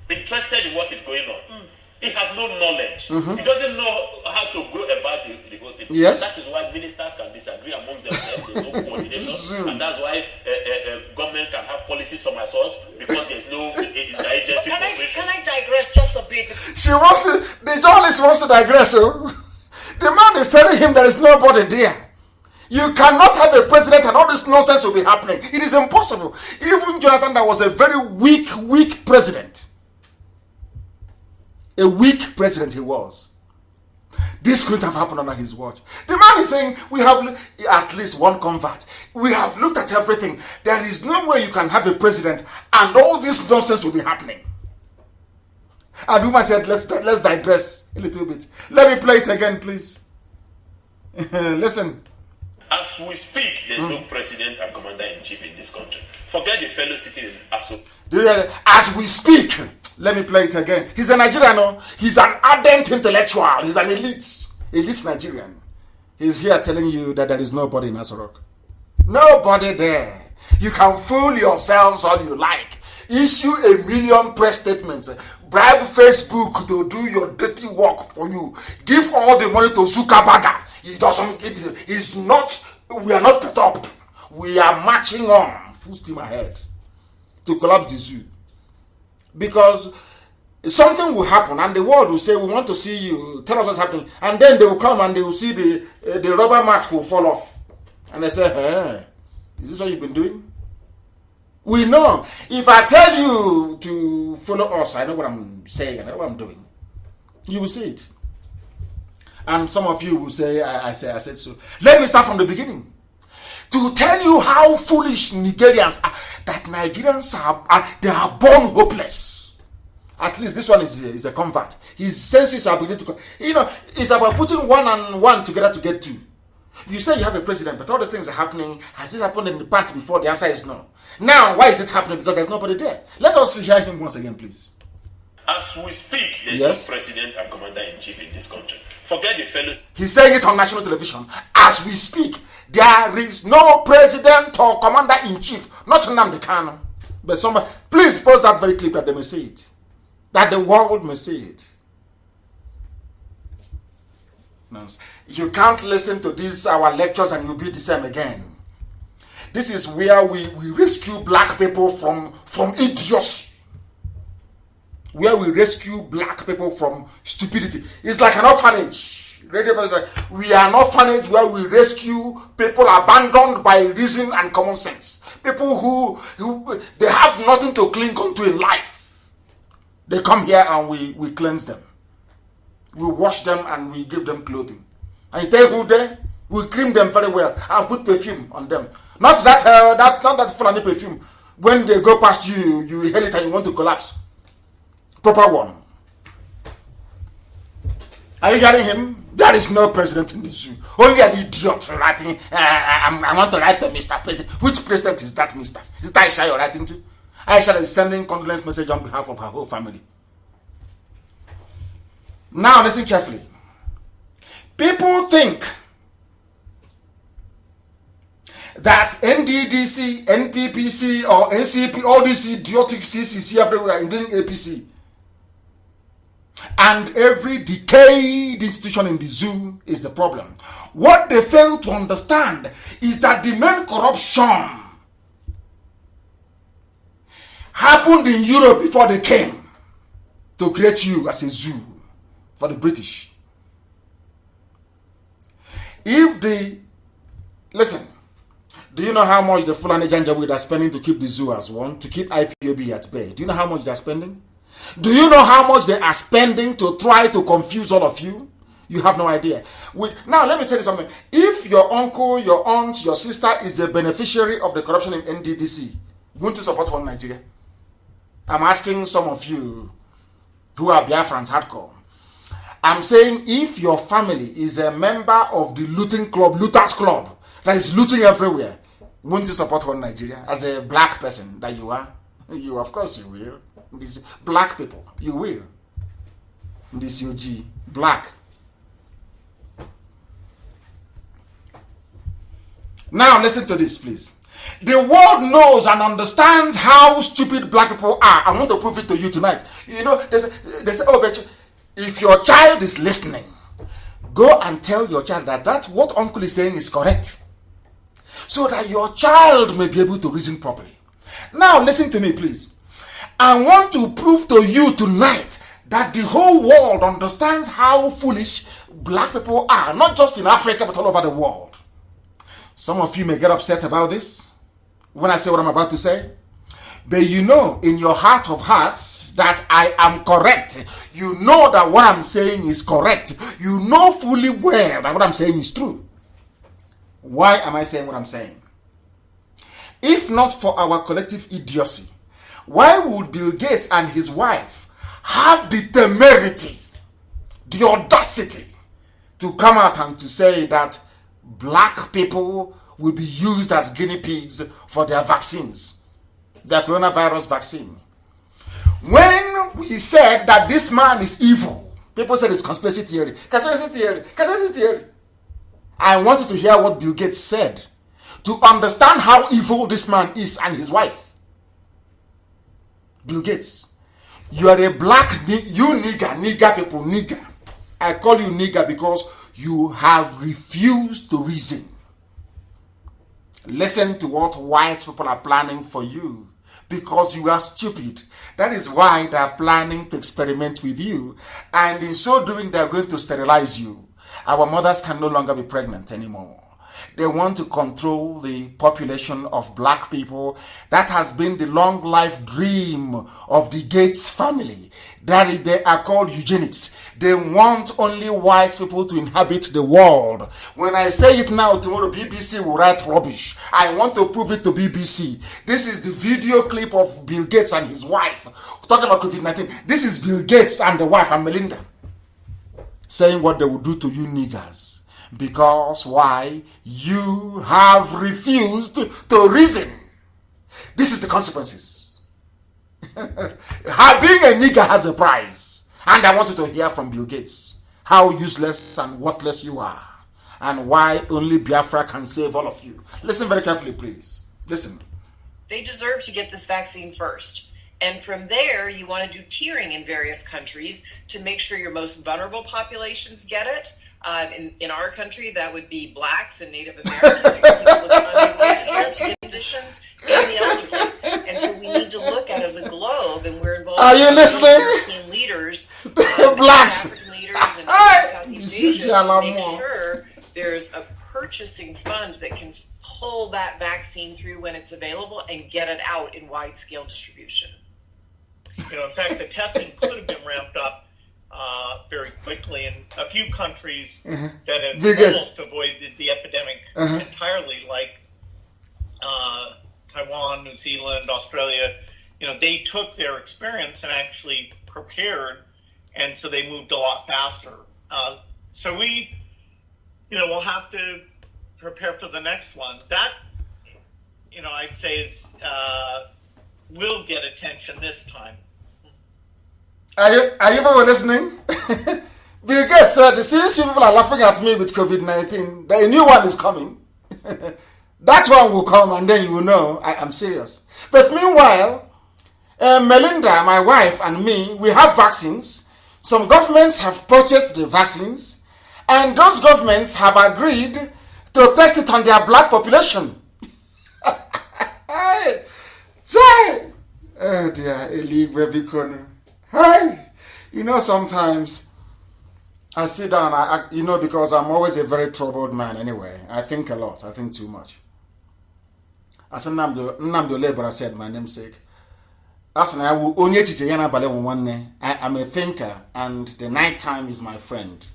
interested in what is going on. He has no knowledge. He doesn't know how to go about the whole thing. Yes. That is why ministers can disagree amongst themselves. There's no coordination. And that's why government can have policy somersault because there's no agency cooperation. Can I digress just a bit? The journalist wants to digress. The man is telling him there is nobody there. You cannot have a president and all this nonsense will be happening. It is impossible. Even Jonathan, that was a very weak president. A weak president he was. This couldn't have happened under his watch. The man is saying, we have at least one convert. We have looked at everything. There is no way you can have a president and all this nonsense will be happening. And Uma said, let's digress a little bit. Let me play it again, please. Listen. As we speak, there's no president and commander-in-chief in this country. Forget the fellow citizen. As we speak, let me play it again. He's a Nigerian, no? He's an ardent intellectual. He's an elite Nigerian. He's here telling you that there is nobody in Aso Rock. Nobody there. You can fool yourselves all you like. Issue 1 million press statements. Bribe Facebook to do your dirty work for you. Give all the money to Zuckerberg. We are not perturbed. We are marching on full steam ahead to collapse the zoo. Because something will happen and the world will say, we want to see you, tell us what's happening. And then they will come and they will see the rubber mask will fall off. And they say, hey, is this what you've been doing? We know. If I tell you to follow us, I know what I'm saying, I know what I'm doing. You will see it. And some of you will say, I said so. Let me start from the beginning. To tell you how foolish Nigerians are, that Nigerians they are born hopeless. At least this one is a convert. His senses are beginning to, it's about putting 1 and 1 together to get 2. You say you have a president, but all these things are happening. Has it happened in the past before? The answer is no. Now, why is it happening? Because there's nobody there. Let us hear him once again, please. As we speak, there's no president and commander-in-chief in this country. Forget the fellows. He's saying it on national television. As we speak, there is no president or commander-in-chief. Not Nnamdi Kanu. But somebody, please post that very clip that they may see it. That the world may see it. You can't listen to these our lectures and you'll be the same again. This is where we rescue black people from idiocy. Where we rescue black people from stupidity. It's like an orphanage. Radio is like, we are an orphanage where we rescue people abandoned by reason and common sense. People who they have nothing to cling on to in life. They come here and we cleanse them. We wash them and we give them clothing. And you tell who they, we cream them very well and put perfume on them. Not that not that Fulani perfume. When they go past you, you inhale it and you want to collapse. Proper one. Are you hearing him? There is no president in the zoo. Only an idiot writing. I want to write to Mr. President. Which president is that, Mr.? Is it Aisha you're writing to? Aisha is sending condolence message on behalf of her whole family. Now listen carefully. People think that NDDC, NPPC, or NCP, all these idiotic CCC everywhere, including APC, and every decayed institution in the zoo is the problem. What they fail to understand is that the main corruption happened in Europe before they came to create you as a zoo for the British. Listen, do you know how much the Fulani Janjaweed are spending to keep the zoo as one, to keep IPOB at bay? Do you know how much they're spending? Do you know how much they are spending to try to confuse all of you? You have no idea. Now, let me tell you something. If your uncle, your aunt, your sister is a beneficiary of the corruption in NDDC, won't you support one Nigeria? I'm asking some of you who are Biafrans hardcore. I'm saying if your family is a member of the looting club, looters club, that is looting everywhere, won't you support one Nigeria? As a black person that you are, you of course you will. These black people, you will. This UG, black. Now listen to this, please. The world knows and understands how stupid black people are. I want to prove it to you tonight. You know, they say, oh, but if your child is listening, go and tell your child that what uncle is saying is correct, so that your child may be able to reason properly. Now listen to me, please. I want to prove to you tonight that the whole world understands how foolish black people are, not just in Africa, but all over the world. Some of you may get upset about this when I say what I'm about to say, but you know in your heart of hearts that I am correct. You know that what I'm saying is correct. You know fully well that what I'm saying is true. Why am I saying what I'm saying? If not for our collective idiocy, why would Bill Gates and his wife have the temerity, the audacity to come out and to say that black people will be used as guinea pigs for their vaccines, their coronavirus vaccine? When we said that this man is evil, people said it's conspiracy theory. Conspiracy theory. I want you to hear what Bill Gates said to understand how evil this man is and his wife. Bill Gates, you are a black, you nigger people, nigger. I call you nigger because you have refused to reason. Listen to what white people are planning for you because you are stupid. That is why they are planning to experiment with you, and in so doing they are going to sterilize you. Our mothers can no longer be pregnant anymore. They want to control the population of black people. That has been the long life dream of the Gates family. That is, they are called eugenics. They want only white people to inhabit the world. When I say it now, tomorrow BBC will write rubbish. I want to prove it to BBC. This is the video clip of Bill Gates and his wife talking about COVID-19. This is Bill Gates and the wife and Melinda saying what they will do to you niggers. Because why? You have refused to reason. This is the consequences. Being a nigger has a price. And I want you to hear from Bill Gates how useless and worthless you are, and why only Biafra can save all of you. Listen very carefully, please. Listen. They deserve to get this vaccine first. And from there, you want to do tiering in various countries to make sure your most vulnerable populations get it. In our country, that would be blacks and Native Americans, people with underrepresented conditions, and the elderly. And so we need to look at as a globe, and we're involved Are you listening? European leaders, blacks, African leaders, and Southeast Asia to make sure there's a purchasing fund that can pull that vaccine through when it's available and get it out in wide-scale distribution. You know, in fact, the testing could have been ramped up very quickly in a few countries that have almost avoided the epidemic entirely, like Taiwan, New Zealand, Australia, they took their experience and actually prepared, and so they moved a lot faster. So we, we'll have to prepare for the next one. That, I'd say is will get attention this time. Are you even listening? Bill Gates said, since you people are laughing at me with COVID-19, a new one is coming. That one will come, and then you will know I am serious. But meanwhile, Melinda, my wife, and me, we have vaccines. Some governments have purchased the vaccines, and those governments have agreed to test it on their black population. Oh dear, hi. Sometimes I sit down and because I'm always a very troubled man anyway. I think a lot. I think too much. As Nnamdi Olebara said, my namesake, I am a thinker, and the night time is my friend,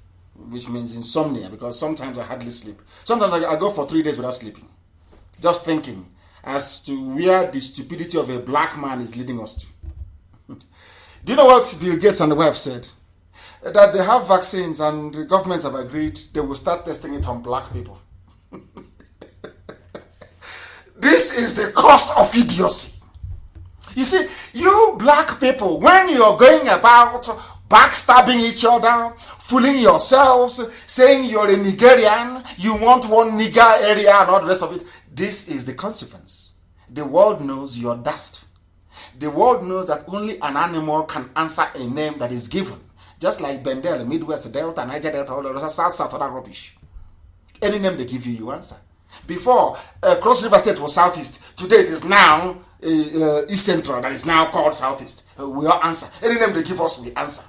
which means insomnia, because sometimes I hardly sleep. Sometimes I go for 3 days without sleeping, just thinking as to where the stupidity of a black man is leading us to. Do you know what Bill Gates and the wife said? That they have vaccines and the governments have agreed they will start testing it on black people. This is the cost of idiocy. You see, you black people, when you're going about backstabbing each other, fooling yourselves, saying you're a Nigerian, you want one nigger area and all the rest of it, this is the consequence. The world knows you're daft. The world knows that only an animal can answer a name that is given. Just like Bendel, Midwest Delta, Niger Delta, all the rest, South, all that rubbish. Any name they give you, you answer. Before, Cross River State was Southeast. Today it is now East Central, that is now called Southeast. We all answer. Any name they give us, we answer.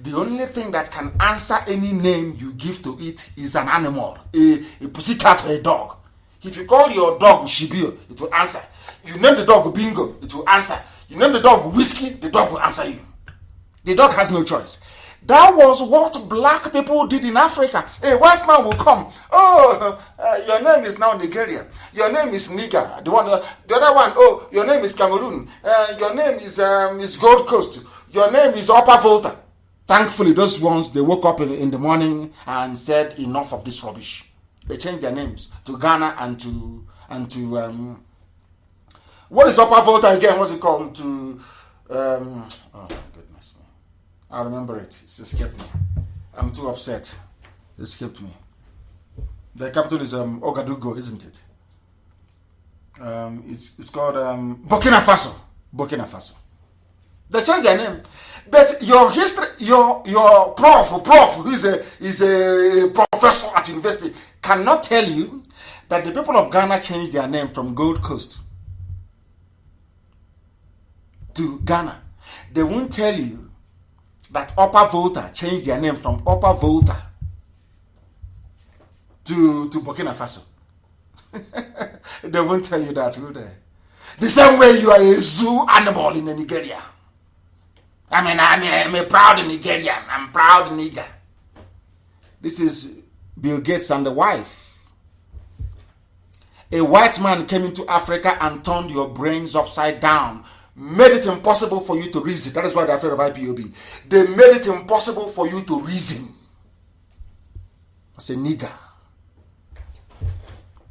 The only thing that can answer any name you give to it is an animal, a pussycat or a dog. If you call your dog Shibio, it will answer. You name the dog Bingo, it will answer. You name the dog Whiskey, the dog will answer you. The dog has no choice. That was what black people did in Africa. A white man will come. Oh, your name is now Nigeria. Your name is Niger. The other one, oh, your name is Cameroon. Your name is Gold Coast. Your name is Upper Volta. Thankfully, those ones, they woke up in the morning and said, enough of this rubbish. They changed their names to Ghana and to what is Upper Volta again? What's it called? To oh my goodness, I remember it. It's escaped me. I'm too upset. It escaped me. The capital is Ouagadougou, isn't it? It's called Burkina Faso. Burkina Faso. They changed their name. But your history, your prof who is a professor at university cannot tell you that the people of Ghana changed their name from Gold Coast to Ghana. They won't tell you that Upper Volta changed their name from Upper Volta to Burkina Faso. They won't tell you that, will they? The same way you are a zoo animal in Nigeria. I'm a proud Nigerian. I'm proud nigger. This is Bill Gates and the wife. A white man came into Africa and turned your brains upside down. Made it impossible for you to reason. That is why they're afraid of IPOB. They made it impossible for you to reason. As a nigger.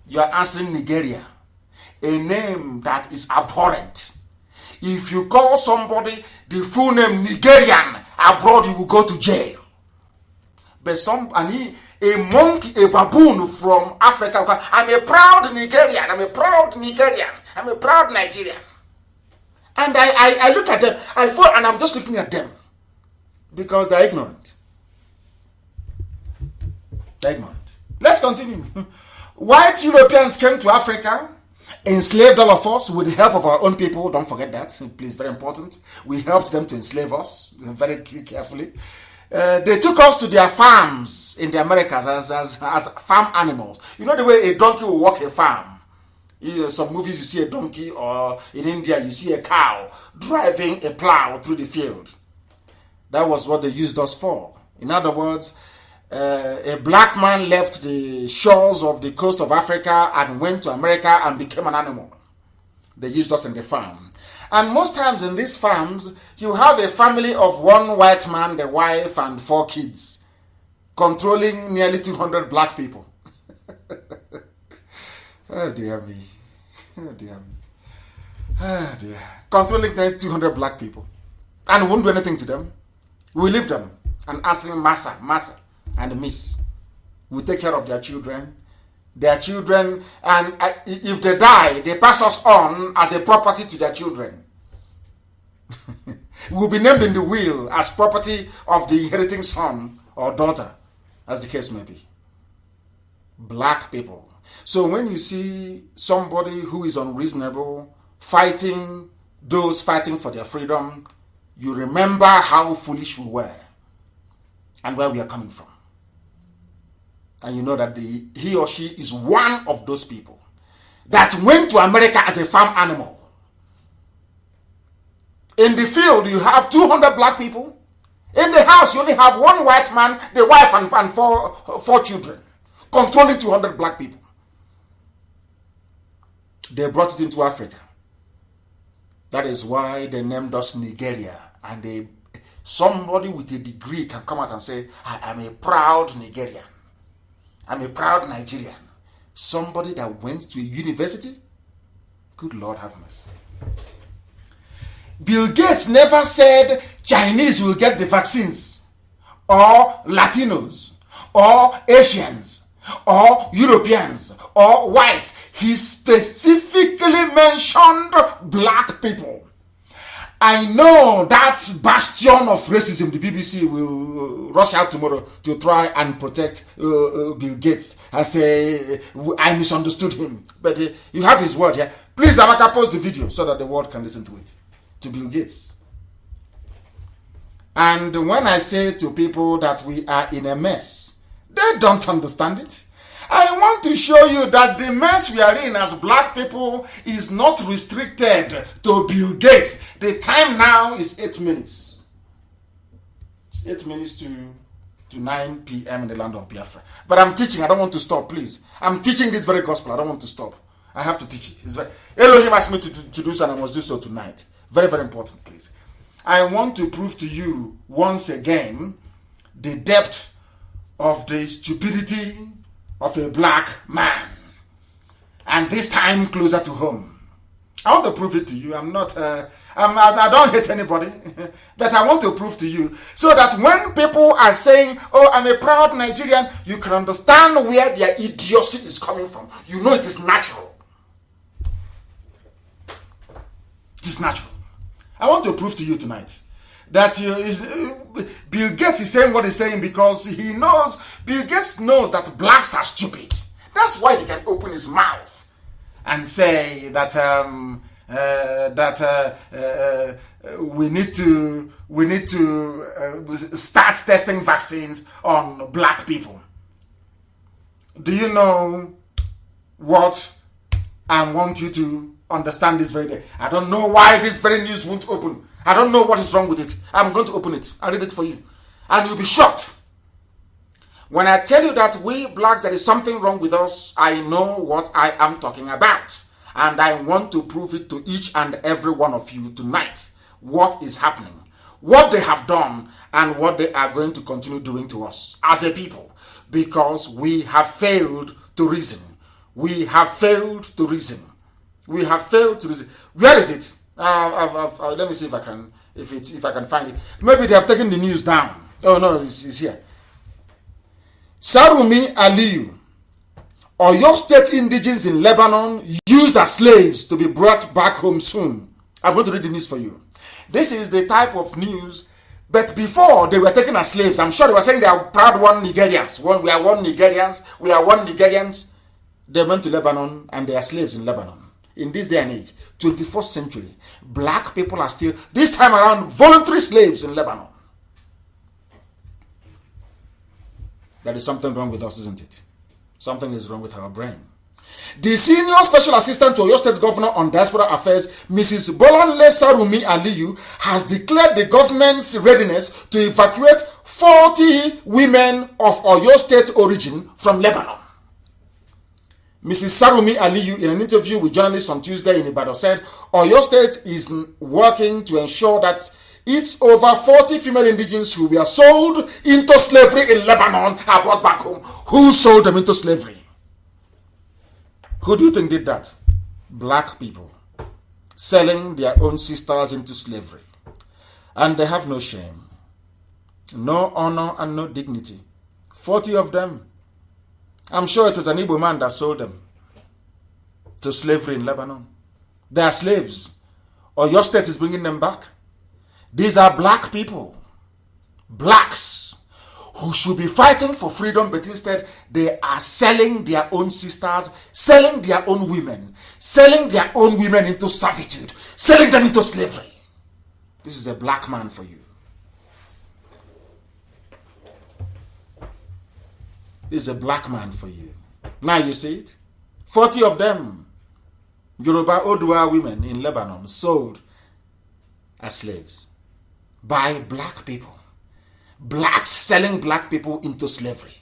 You are answering Nigeria. A name that is abhorrent. If you call somebody the full name Nigerian abroad, you will go to jail. But a monkey, a baboon from Africa, I'm a proud Nigerian, I'm a proud Nigerian, I'm a proud Nigerian. And I look at them, and I'm just looking at them because they're ignorant. They're ignorant. Let's continue. White Europeans came to Africa, enslaved all of us with the help of our own people. Don't forget that, please, very important. We helped them to enslave us very carefully. They took us to their farms in the Americas as farm animals. You know the way a donkey will walk a farm. Some movies you see a donkey, or in India you see a cow driving a plow through the field. That was what they used us for. In other words, a black man left the shores of the coast of Africa and went to America and became an animal. They used us in the farm. And most times in these farms, you have a family of one white man, the wife, and 4 kids, controlling nearly 200 black people. Oh dear me. Oh dear me. Oh dear. Controlling 200 black people. And won't do anything to them. We leave them and ask them, Massa, and Miss. We take care of their children. And if they die, they pass us on as a property to their children. We will be named in the will as property of the inheriting son or daughter, as the case may be. Black people. So when you see somebody who is unreasonable fighting those fighting for their freedom, you remember how foolish we were and where we are coming from. And you know that he or she is one of those people that went to America as a farm animal. In the field, you have 200 black people. In the house, you only have one white man, the wife, and four children, controlling 200 black people. They brought it into Africa. That is why they named us Nigeria. And somebody with a degree can come out and say, I am a proud Nigerian. I'm a proud Nigerian. Somebody that went to a university? Good Lord have mercy. Bill Gates never said Chinese will get the vaccines, or Latinos, or Asians, or Europeans, or whites. He specifically mentioned black people. I know that bastion of racism, the BBC will rush out tomorrow to try and protect Bill Gates and say, I misunderstood him. But you have his word here. Please, Amaka, post the video so that the world can listen to it. To Bill Gates. And when I say to people that we are in a mess, they don't understand it. I want to show you that the mess we are in as black people is not restricted to Bill Gates. The time now is 8 minutes. It's 8 minutes to 9 p.m. in the land of Biafra. But I'm teaching. I don't want to stop, please. I'm teaching this very gospel. I don't want to stop. I have to teach it. Elohim asked me to do so, and I must do so tonight. Very, very important, please. I want to prove to you once again the depth of the stupidity of a black man. And this time closer to home. I want to prove it to you. I don't hate anybody, but I want to prove to you so that when people are saying, oh, I'm a proud Nigerian, you can understand where their idiocy is coming from. You know it is natural. It is natural. I want to prove to you tonight that Bill Gates is saying what he's saying because Bill Gates knows that blacks are stupid. That's why he can open his mouth and say that we need to start testing vaccines on black people. Do you know what I want you to understand this very day? I don't know why this very news won't open. I don't know what is wrong with it. I'm going to open it. I'll read it for you. And you'll be shocked. When I tell you that we blacks, there is something wrong with us, I know what I am talking about. And I want to prove it to each and every one of you tonight. What is happening, what they have done, and what they are going to continue doing to us as a people. Because we have failed to reason. We have failed to reason. We have failed to reason. Where is it? Let me see if I can find it. Maybe they have taken the news down. Oh no, it's here. Sarumi Aliyu, Oyo State indigenes in Lebanon used as slaves to be brought back home soon. I'm going to read the news for you. This is the type of news. But before they were taken as slaves, I'm sure they were saying they are proud one Nigerians. We are one Nigerians. We are one Nigerians. They went to Lebanon and they are slaves in Lebanon. In this day and age, 21st century, black people are still, this time around, voluntary slaves in Lebanon. There is something wrong with us, isn't it? Something is wrong with our brain. The senior special assistant to Oyo State Governor on Diaspora Affairs, Mrs. Bolanle Sarumi Aliyu, has declared the government's readiness to evacuate 40 women of Oyo State origin from Lebanon. Mrs. Sarumi Aliyu, in an interview with journalists on Tuesday in Ibadan, said Oyo State is working to ensure that its over 40 female indigenes who were sold into slavery in Lebanon are brought back home. Who sold them into slavery? Who do you think did that? Black people. Selling their own sisters into slavery. And they have no shame, no honor, and no dignity. 40 of them. I'm sure it was an Igbo man that sold them to slavery in Lebanon. They are slaves. Or your state is bringing them back. These are black people. Blacks who should be fighting for freedom, but instead they are selling their own sisters, selling their own women into servitude, selling them into slavery. This is a black man for you. This is a black man for you. Now you see it. 40 of them, Yoruba Odua women in Lebanon, sold as slaves by black people. Blacks selling black people into slavery.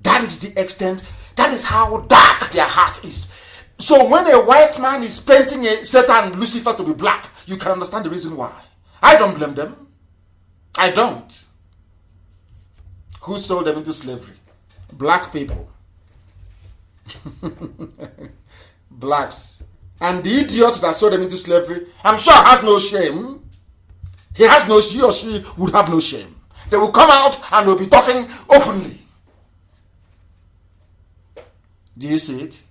That is the extent, that is how dark their heart is. So when a white man is painting a Satan Lucifer to be black, you can understand the reason why. I don't blame them. I don't. Who sold them into slavery? Black people. Blacks. And the idiot that sold them into slavery, I'm sure has no shame. He or she would have no shame. They will come out and will be talking openly. Do you see it?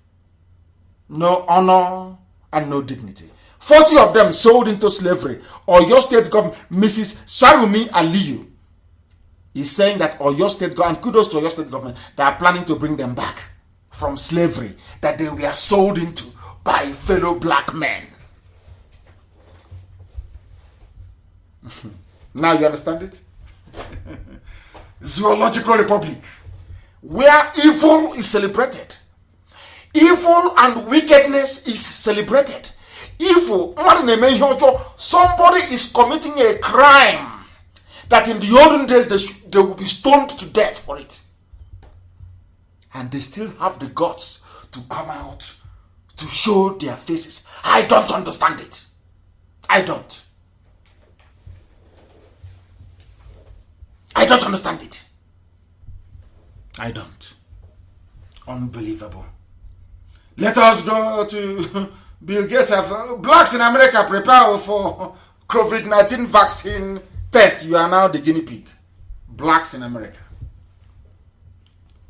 No honor and no dignity. 40 of them sold into slavery. Oyo State government, Mrs. Sarumi Aliyu, is saying that Oyo State government, and kudos to Oyo State government, they are planning to bring them back from slavery that they were sold into by fellow black men. Now you understand it? Zoological Republic, where evil is celebrated. Evil and wickedness is celebrated. Evil, somebody is committing a crime that in the olden days they will be stoned to death for it. And they still have the guts to come out to show their faces. I don't understand it. I don't understand it. I don't. Unbelievable. Let us go to Bill Gates. Blacks in America prepare for COVID-19 vaccine test. You are now the guinea pig. Blacks in America.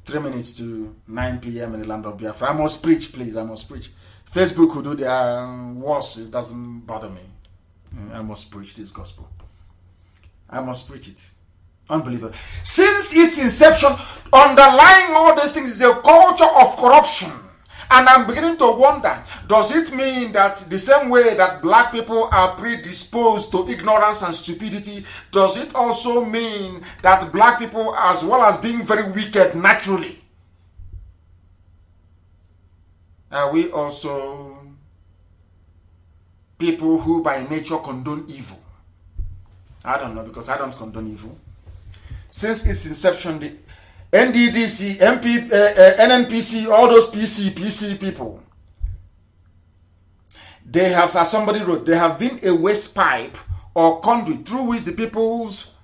3 minutes to 9 p.m. in the land of Biafra. I must preach, please. I must preach. Facebook will do their worst. It doesn't bother me. I must preach this gospel. I must preach it. Unbelievable. Since its inception, underlying all these things is a culture of corruption. And I'm beginning to wonder, does it mean that the same way that black people are predisposed to ignorance and stupidity, does it also mean that black people, as well as being very wicked naturally, are we also people who by nature condone evil? I don't know, because I don't condone evil. Since its inception, the NDDC, NNPC, all those PC people, they have, as somebody wrote, they have been a waste pipe or conduit through which the people's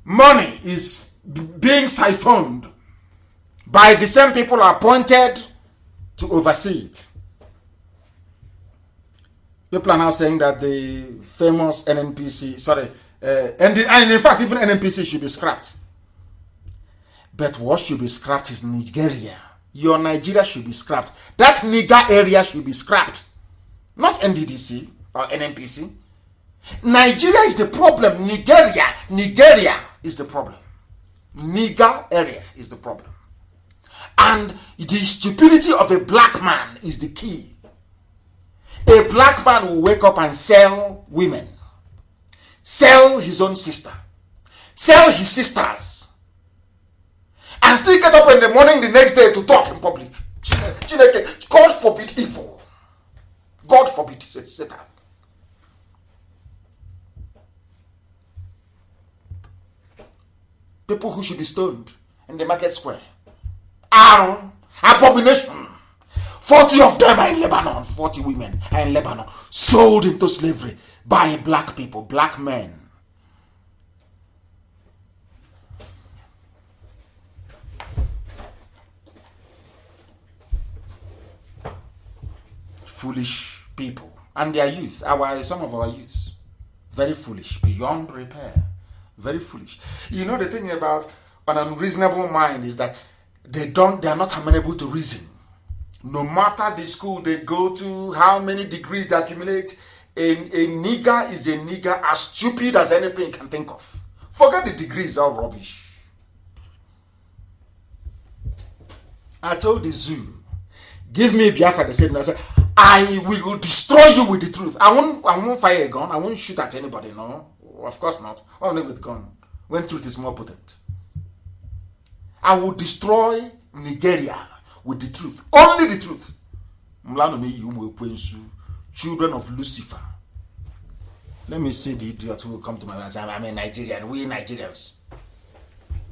money is being siphoned by the same people appointed to oversee it. People are now saying that the famous NNPC, and in fact, even NNPC should be scrapped. But what should be scrapped is Nigeria. Your Nigeria should be scrapped. That Niger area should be scrapped. Not NDDC or NNPC. Nigeria is the problem. Nigeria is the problem. Niger area is the problem. And the stupidity of a black man is the key. A black man will wake up and sell women. Sell his own sister. Sell his sisters. And still get up in the morning the next day to talk in public. God forbid evil. God forbid Satan. People who should be stoned in the market square. Abomination. 40 of them are in Lebanon. 40 women are in Lebanon. Sold into slavery by black people, black men. Foolish people. And their youth, some of our youth, very foolish, beyond repair. Very foolish. You know, the thing about an unreasonable mind is that they are not amenable to reason. No matter the school they go to, how many degrees they accumulate, a nigger is a nigger as stupid as anything you can think of. Forget the degrees, all rubbish. I told the zoo, give me Biafra, they said, I will destroy you with the truth. I won't fire a gun. I won't shoot at anybody, no. Of course not. Only with gun. When truth is more potent. I will destroy Nigeria with the truth. Only the truth. Children of Lucifer. Let me see the idiot who will come to my house. I'm a Nigerian. We Nigerians.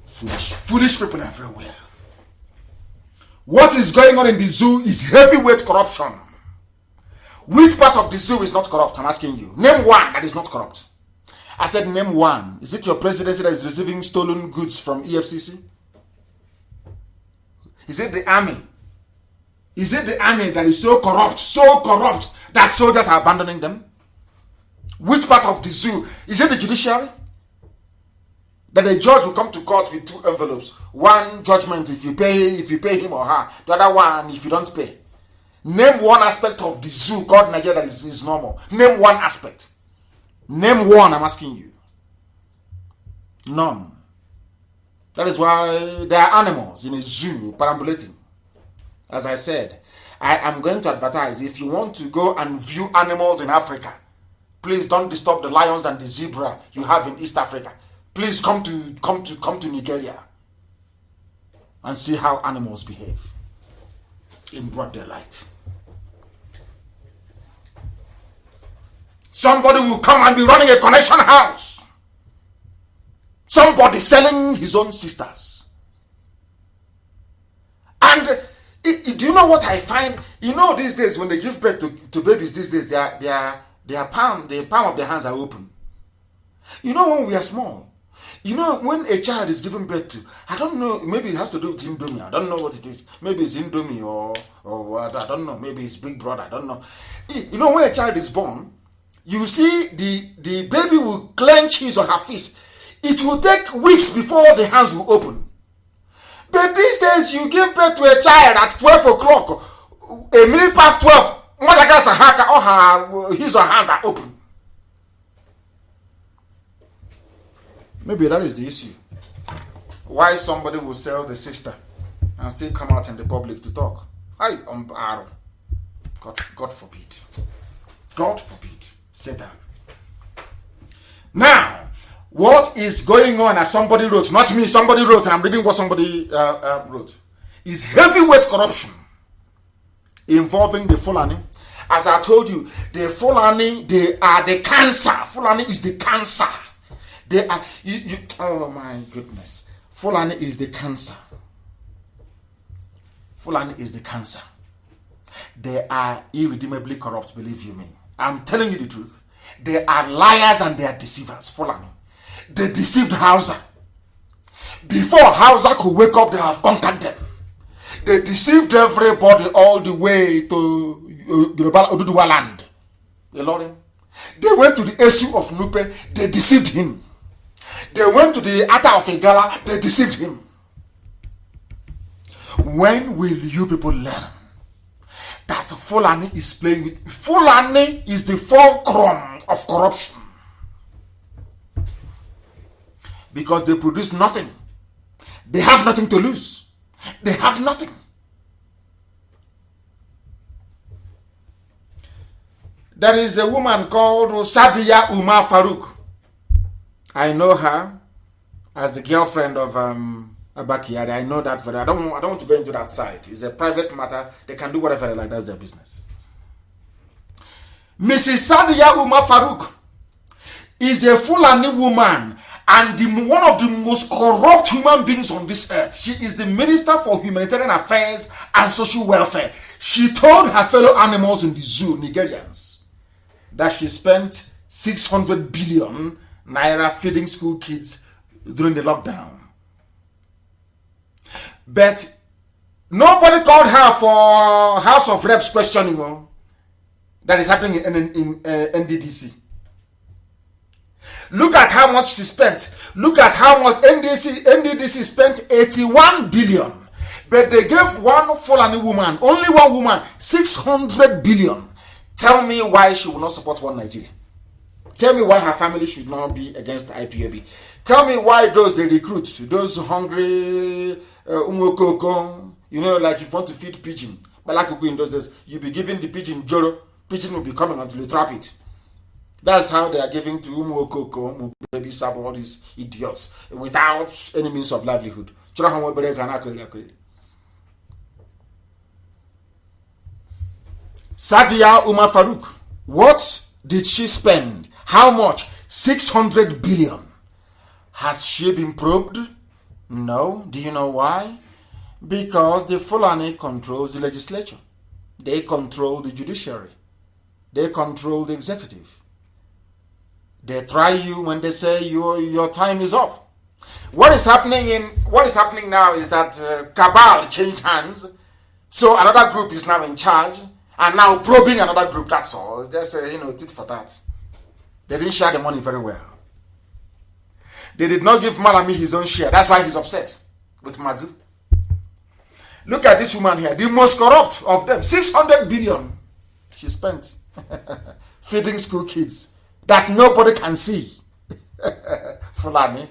Foolish people everywhere. What is going on in the zoo is heavyweight corruption. Which part of the zoo is not corrupt? I'm asking you. Name one that is not corrupt. I said name one. Is it your presidency that is receiving stolen goods from EFCC? Is it the army? Is it the army that is so corrupt that soldiers are abandoning them? Which part of the zoo? Is it the judiciary? That the judge will come to court with 2 envelopes. One judgment if you pay him or her. The other one if you don't pay. Name one aspect of the zoo called Nigeria that is normal. Name one aspect. Name one, I'm asking you. None. That is why there are animals in a zoo perambulating. As I said, I am going to advertise. If you want to go and view animals in Africa, please don't disturb the lions and the zebra you have in East Africa. Please come to Nigeria and see how animals behave in broad daylight. Somebody will come and be running a connection house. Somebody selling his own sisters. And do you know what I find? You know, these days when they give birth to babies, these days the palm of their hands are open. You know, when we are small, you know, when a child is given birth to, I don't know, maybe it has to do with Indomie. I don't know what it is. Maybe it's Indomie or I don't know. Maybe it's Big Brother. I don't know. You know, when a child is born, you see the baby will clench his or her fist. It will take weeks before the hands will open. But these days, you give birth to a child at 12 o'clock, a minute past 12, his or her hands are open. Maybe that is the issue. Why somebody will sell the sister and still come out in the public to talk. God forbid. God forbid. Satan. Now, what is going on, as somebody wrote, not me, somebody wrote, and I'm reading what somebody wrote, is heavyweight corruption involving the Fulani. As I told you, the Fulani, they are the cancer. Fulani is the cancer. They are, oh my goodness. Fulani is the cancer. Fulani is the cancer. They are irredeemably corrupt, believe you me. I'm telling you the truth. They are liars and they are deceivers. Fulani. They deceived Hausa. Before Hausa could wake up, they have conquered them. They deceived everybody all the way to Yoruba Oduduwa land. They went to the issue of Nupe, they deceived him. They went to the Ata of Igala, they deceived him. When will you people learn that Fulani is playing with? Fulani is the fulcrum of corruption. Because they produce nothing. They have nothing to lose. They have nothing. There is a woman called Sadiya Umar Farouk. I know her as the girlfriend of Abakiari, I know that very. I don't want to go into that side. It's a private matter. They can do whatever they like. That's their business. Mrs. Sadiya Umar Farouk is a Fulani woman and one of the most corrupt human beings on this earth. She is the Minister for Humanitarian Affairs and Social Welfare. She told her fellow animals in the zoo, Nigerians, that she spent 600 billion naira feeding school kids during the lockdown. But nobody called her for House of Reps questioning that is happening in NDDC. Look at how much she spent. Look at how much NDDC spent 81 billion. But they gave one Fulani woman, only one woman, 600 billion. Tell me why she will not support one Nigeria. Tell me why her family should not be against IPOB. Tell me why those they recruit, those hungry umokoko, like if you want to feed pigeon. But like in those days, you'll be giving the pigeon joro, pigeon will be coming until you trap it. That's how they are giving to umokoko, baby sab, all these idiots, without any means of livelihood. Sadiya Umar Farouk, what did she spend? How much? 600 billion. Has she been probed? No. Do you know why? Because the Fulani controls the legislature. They control the judiciary. They control the executive. They try you when they say your time is up. What is happening now is that cabal changed hands. So another group is now in charge and now probing another group. That's all. Just tit for tat. They didn't share the money very well. They did not give Malami his own share. That's why he's upset with Magu. Look at this woman here, the most corrupt of them. 600 billion she spent feeding school kids that nobody can see. Fulani.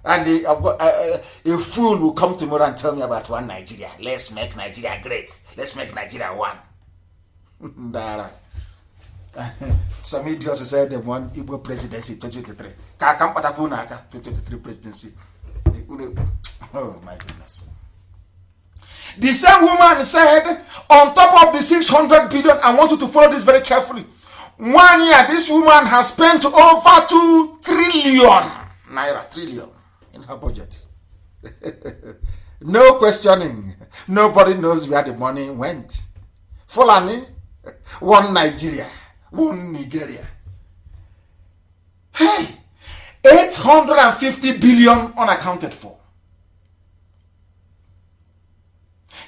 And a fool will come tomorrow and tell me about one Nigeria. Let's make Nigeria great. Let's make Nigeria one. Some idiots will say they want Igbo presidency 2023. 2023 presidency. Oh my goodness. The same woman said, on top of the 600 billion, I want you to follow this very carefully. 1 year, this woman has spent over 2 trillion naira, trillion in her budget. No questioning. Nobody knows where the money went. Fulani, one Nigeria, one Nigeria. Hey, 850 billion unaccounted for.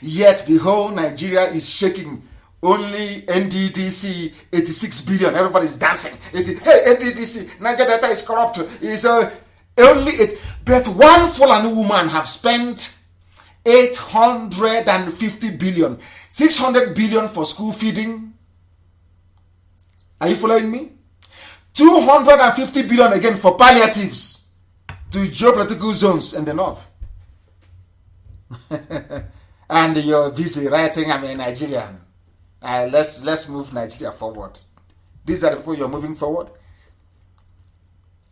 Yet the whole Nigeria is shaking. Only NDDC 86 billion. Everybody's dancing. Hey, NDDC, Nigeria data is corrupt. It's only it. But one Fulani woman have spent 850 billion. 600 billion for school feeding. Are you following me? 250 billion again for palliatives to geopolitical zones in the north. And you're busy writing, I'm a Nigerian. Let's move Nigeria forward. These are the people you're moving forward.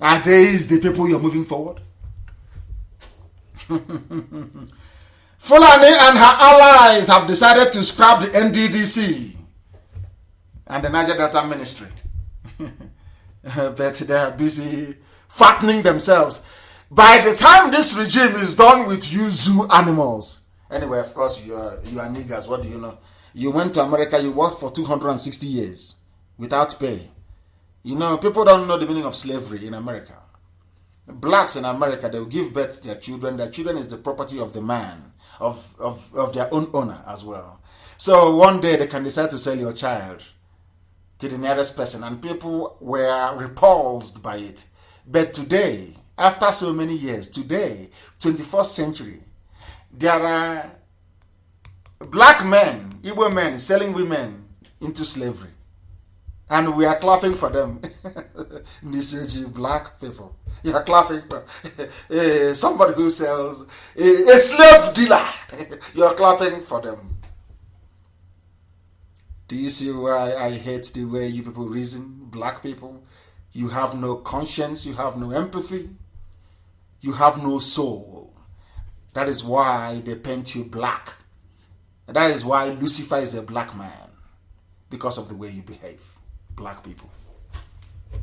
Are these the people you're moving forward? Fulani and her allies have decided to scrap the NDDC and the Niger Delta Ministry. But they are busy fattening themselves. By the time this regime is done with you zoo animals, anyway, of course, you are niggers. What do you know? You went to America, you worked for 260 years without pay. People don't know the meaning of slavery in America. Blacks in America, they will give birth to their children. Their children is the property of the man, of their own owner as well. So one day they can decide to sell your child to the nearest person, and people were repulsed by it. But today, after so many years, today, 21st century, there are black men, Igbo men, selling women into slavery. And we are clapping for them. Niseji, black people. You are clapping for somebody who sells a slave dealer. You are clapping for them. Do you see why I hate the way you people reason? Black people. You have no conscience. You have no empathy. You have no soul. That is why they paint you black. That is why Lucifer is a black man. Because of the way you behave. Black people.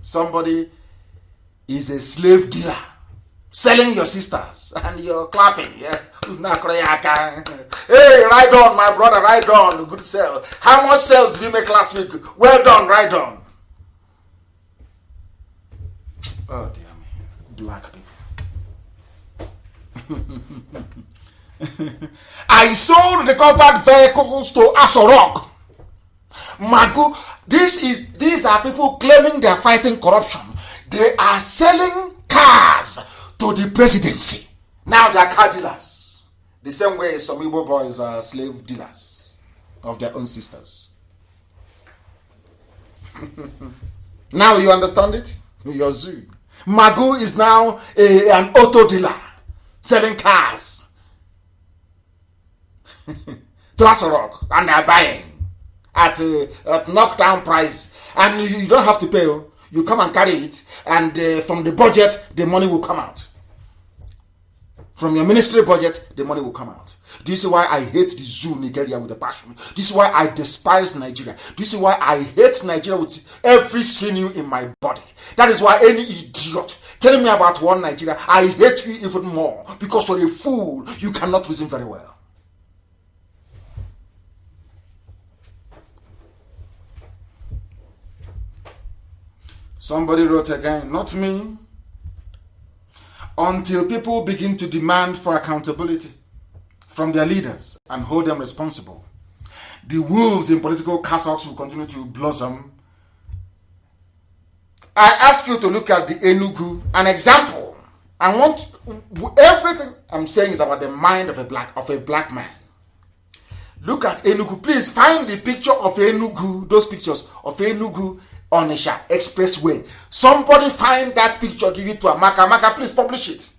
Somebody is a slave dealer. Selling your sisters. And you're clapping. Yeah. Hey, ride on, my brother, ride on. Good sell. How much sales did you make last week? Well done, ride on. Oh dear me. Black people. I sold the covered vehicles to Asorok. Magu, these are people claiming they are fighting corruption. They are selling cars to the presidency. Now they are car dealers. The same way some Igbo boys are slave dealers of their own sisters. Now you understand it? Your zoo. Magu is now an auto dealer selling cars to Asorok, and they are buying at knockdown price, and you don't have to pay. You come and carry it, and from the budget, the money will come out. From your ministry budget, the money will come out. This is why I hate the zoo Nigeria with a passion. This is why I despise Nigeria. This is why I hate Nigeria with every sinew in my body. That is why any idiot telling me about one Nigeria, I hate you even more. Because you're a fool, you cannot reason very well. Somebody wrote again, not me. Until people begin to demand for accountability from their leaders and hold them responsible, the wolves in political cassocks will continue to blossom. I ask you to look at the Enugu, an example. I want everything I'm saying is about the mind of a black man. Look at Enugu. Please find the picture of Enugu, those pictures of Enugu Onitsha Expressway. Somebody find that picture, give it to Amaka. Amaka, please publish it.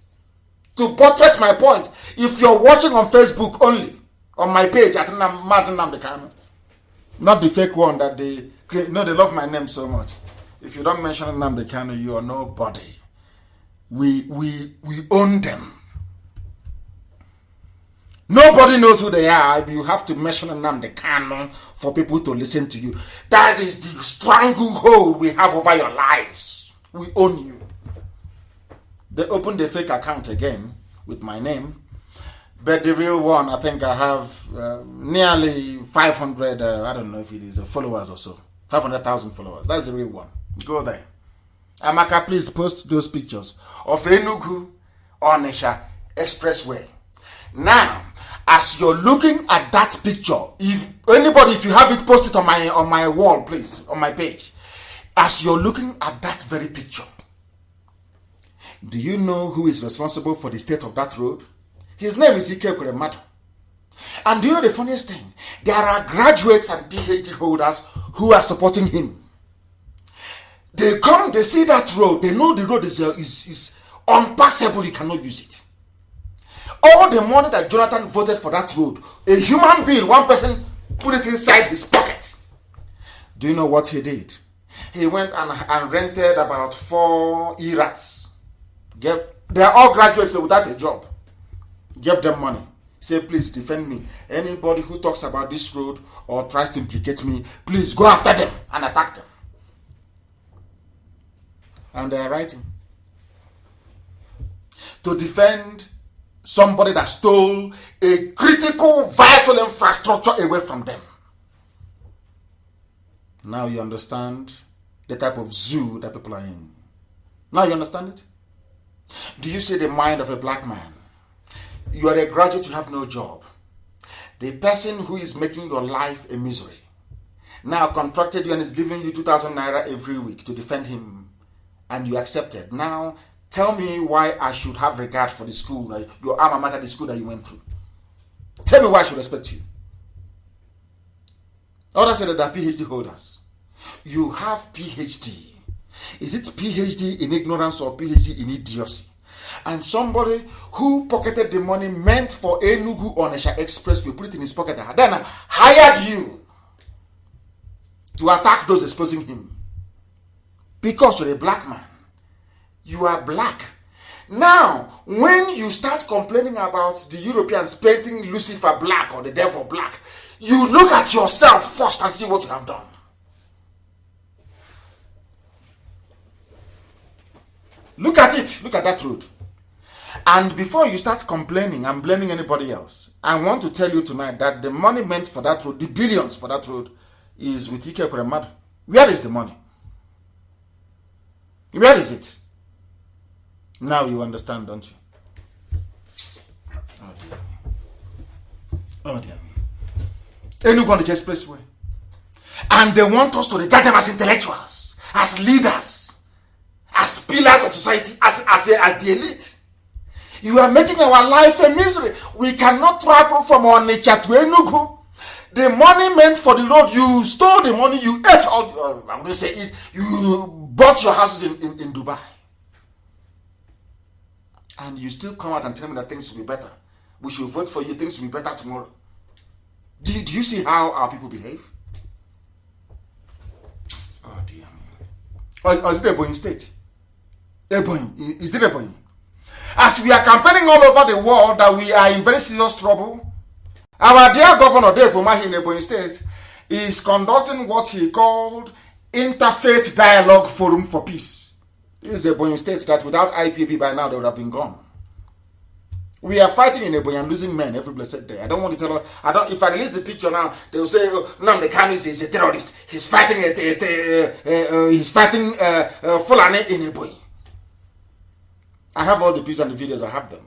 To buttress my point, if you're watching on Facebook only, on my page, at Mazen Namdekano, not the fake one that they create. No, they love my name so much. If you don't mention Namdekano, you are nobody. We own them. Nobody knows who they are. You have to mention Nnamdi Kanu for people to listen to you. That is the stranglehold we have over your lives. We own you. They opened a fake account again with my name. But the real one, I think I have nearly 500, I don't know if it is followers or so. 500,000 followers. That's the real one. Go there. Amaka, please post those pictures of Enugu Onitsha Expressway. Now, as you're looking at that picture, if you have it, post it on my wall, please, on my page. As you're looking at that very picture, do you know who is responsible for the state of that road? His name is Ike Ekweremadu. And do you know the funniest thing? There are graduates and PhD holders who are supporting him. They come, they see that road, they know the road is unpassable, you cannot use it. All the money that Jonathan voted for that road, a human being, one person put it inside his pocket. Do you know what he did? He went and rented about 4 E-rats. They're all graduates without a job. Gave them money. Say, please defend me. Anybody who talks about this road or tries to implicate me, please go after them and attack them. And they are writing to defend somebody that stole a critical, vital infrastructure away from them. Now you understand the type of zoo that people are in. Now you understand it? Do you see the mind of a black man? You are a graduate, you have no job. The person who is making your life a misery now contracted you and is giving you 2,000 naira every week to defend him, and you accepted. Now tell me why I should have regard for the school, your alma mater, the school that you went through. Tell me why I should respect you. Others say that they are PhD holders. You have PhD. Is it PhD in ignorance or PhD in idiocy? And somebody who pocketed the money meant for Enugu Onitsha Express will put it in his pocket, then hired you to attack those exposing him. Because you're a black man. You are black. Now, when you start complaining about the Europeans painting Lucifer black or the devil black, you look at yourself first and see what you have done. Look at it. Look at that road. And before you start complaining and blaming anybody else, I want to tell you tonight that the money meant for that road, the billions for that road, is with Ike Ekweremadu. Where is the money? Where is it? Now you understand, don't you? Oh dear me. Oh dear me. Enugu on the expressway. And they want us to regard them as intellectuals, as leaders, as pillars of society, as the elite. You are making our life a misery. We cannot travel from Onitsha to Enugu. The money meant for the road, you stole the money, you ate all, I'm going to say it, you bought your houses in Dubai. And you still come out and tell me that things will be better. We should vote for you, things will be better tomorrow. Do you see how our people behave? Oh dear me. Or is it Ebonyi State? Ebonyi. Is it Ebonyi? As we are campaigning all over the world that we are in very serious trouble, our dear Governor Dave Umahi in Ebonyi State is conducting what he called Interfaith Dialogue Forum for Peace. This is Ebonyi State that without IPP by now they would have been gone. We are fighting in Ebonyi and losing men every blessed day. I don't want to tell her. If I release the picture now, they will say, oh, Nnamdi Kanu is a terrorist. He's fighting Fulani in Ebonyi. I have all the pictures and the videos. I have them.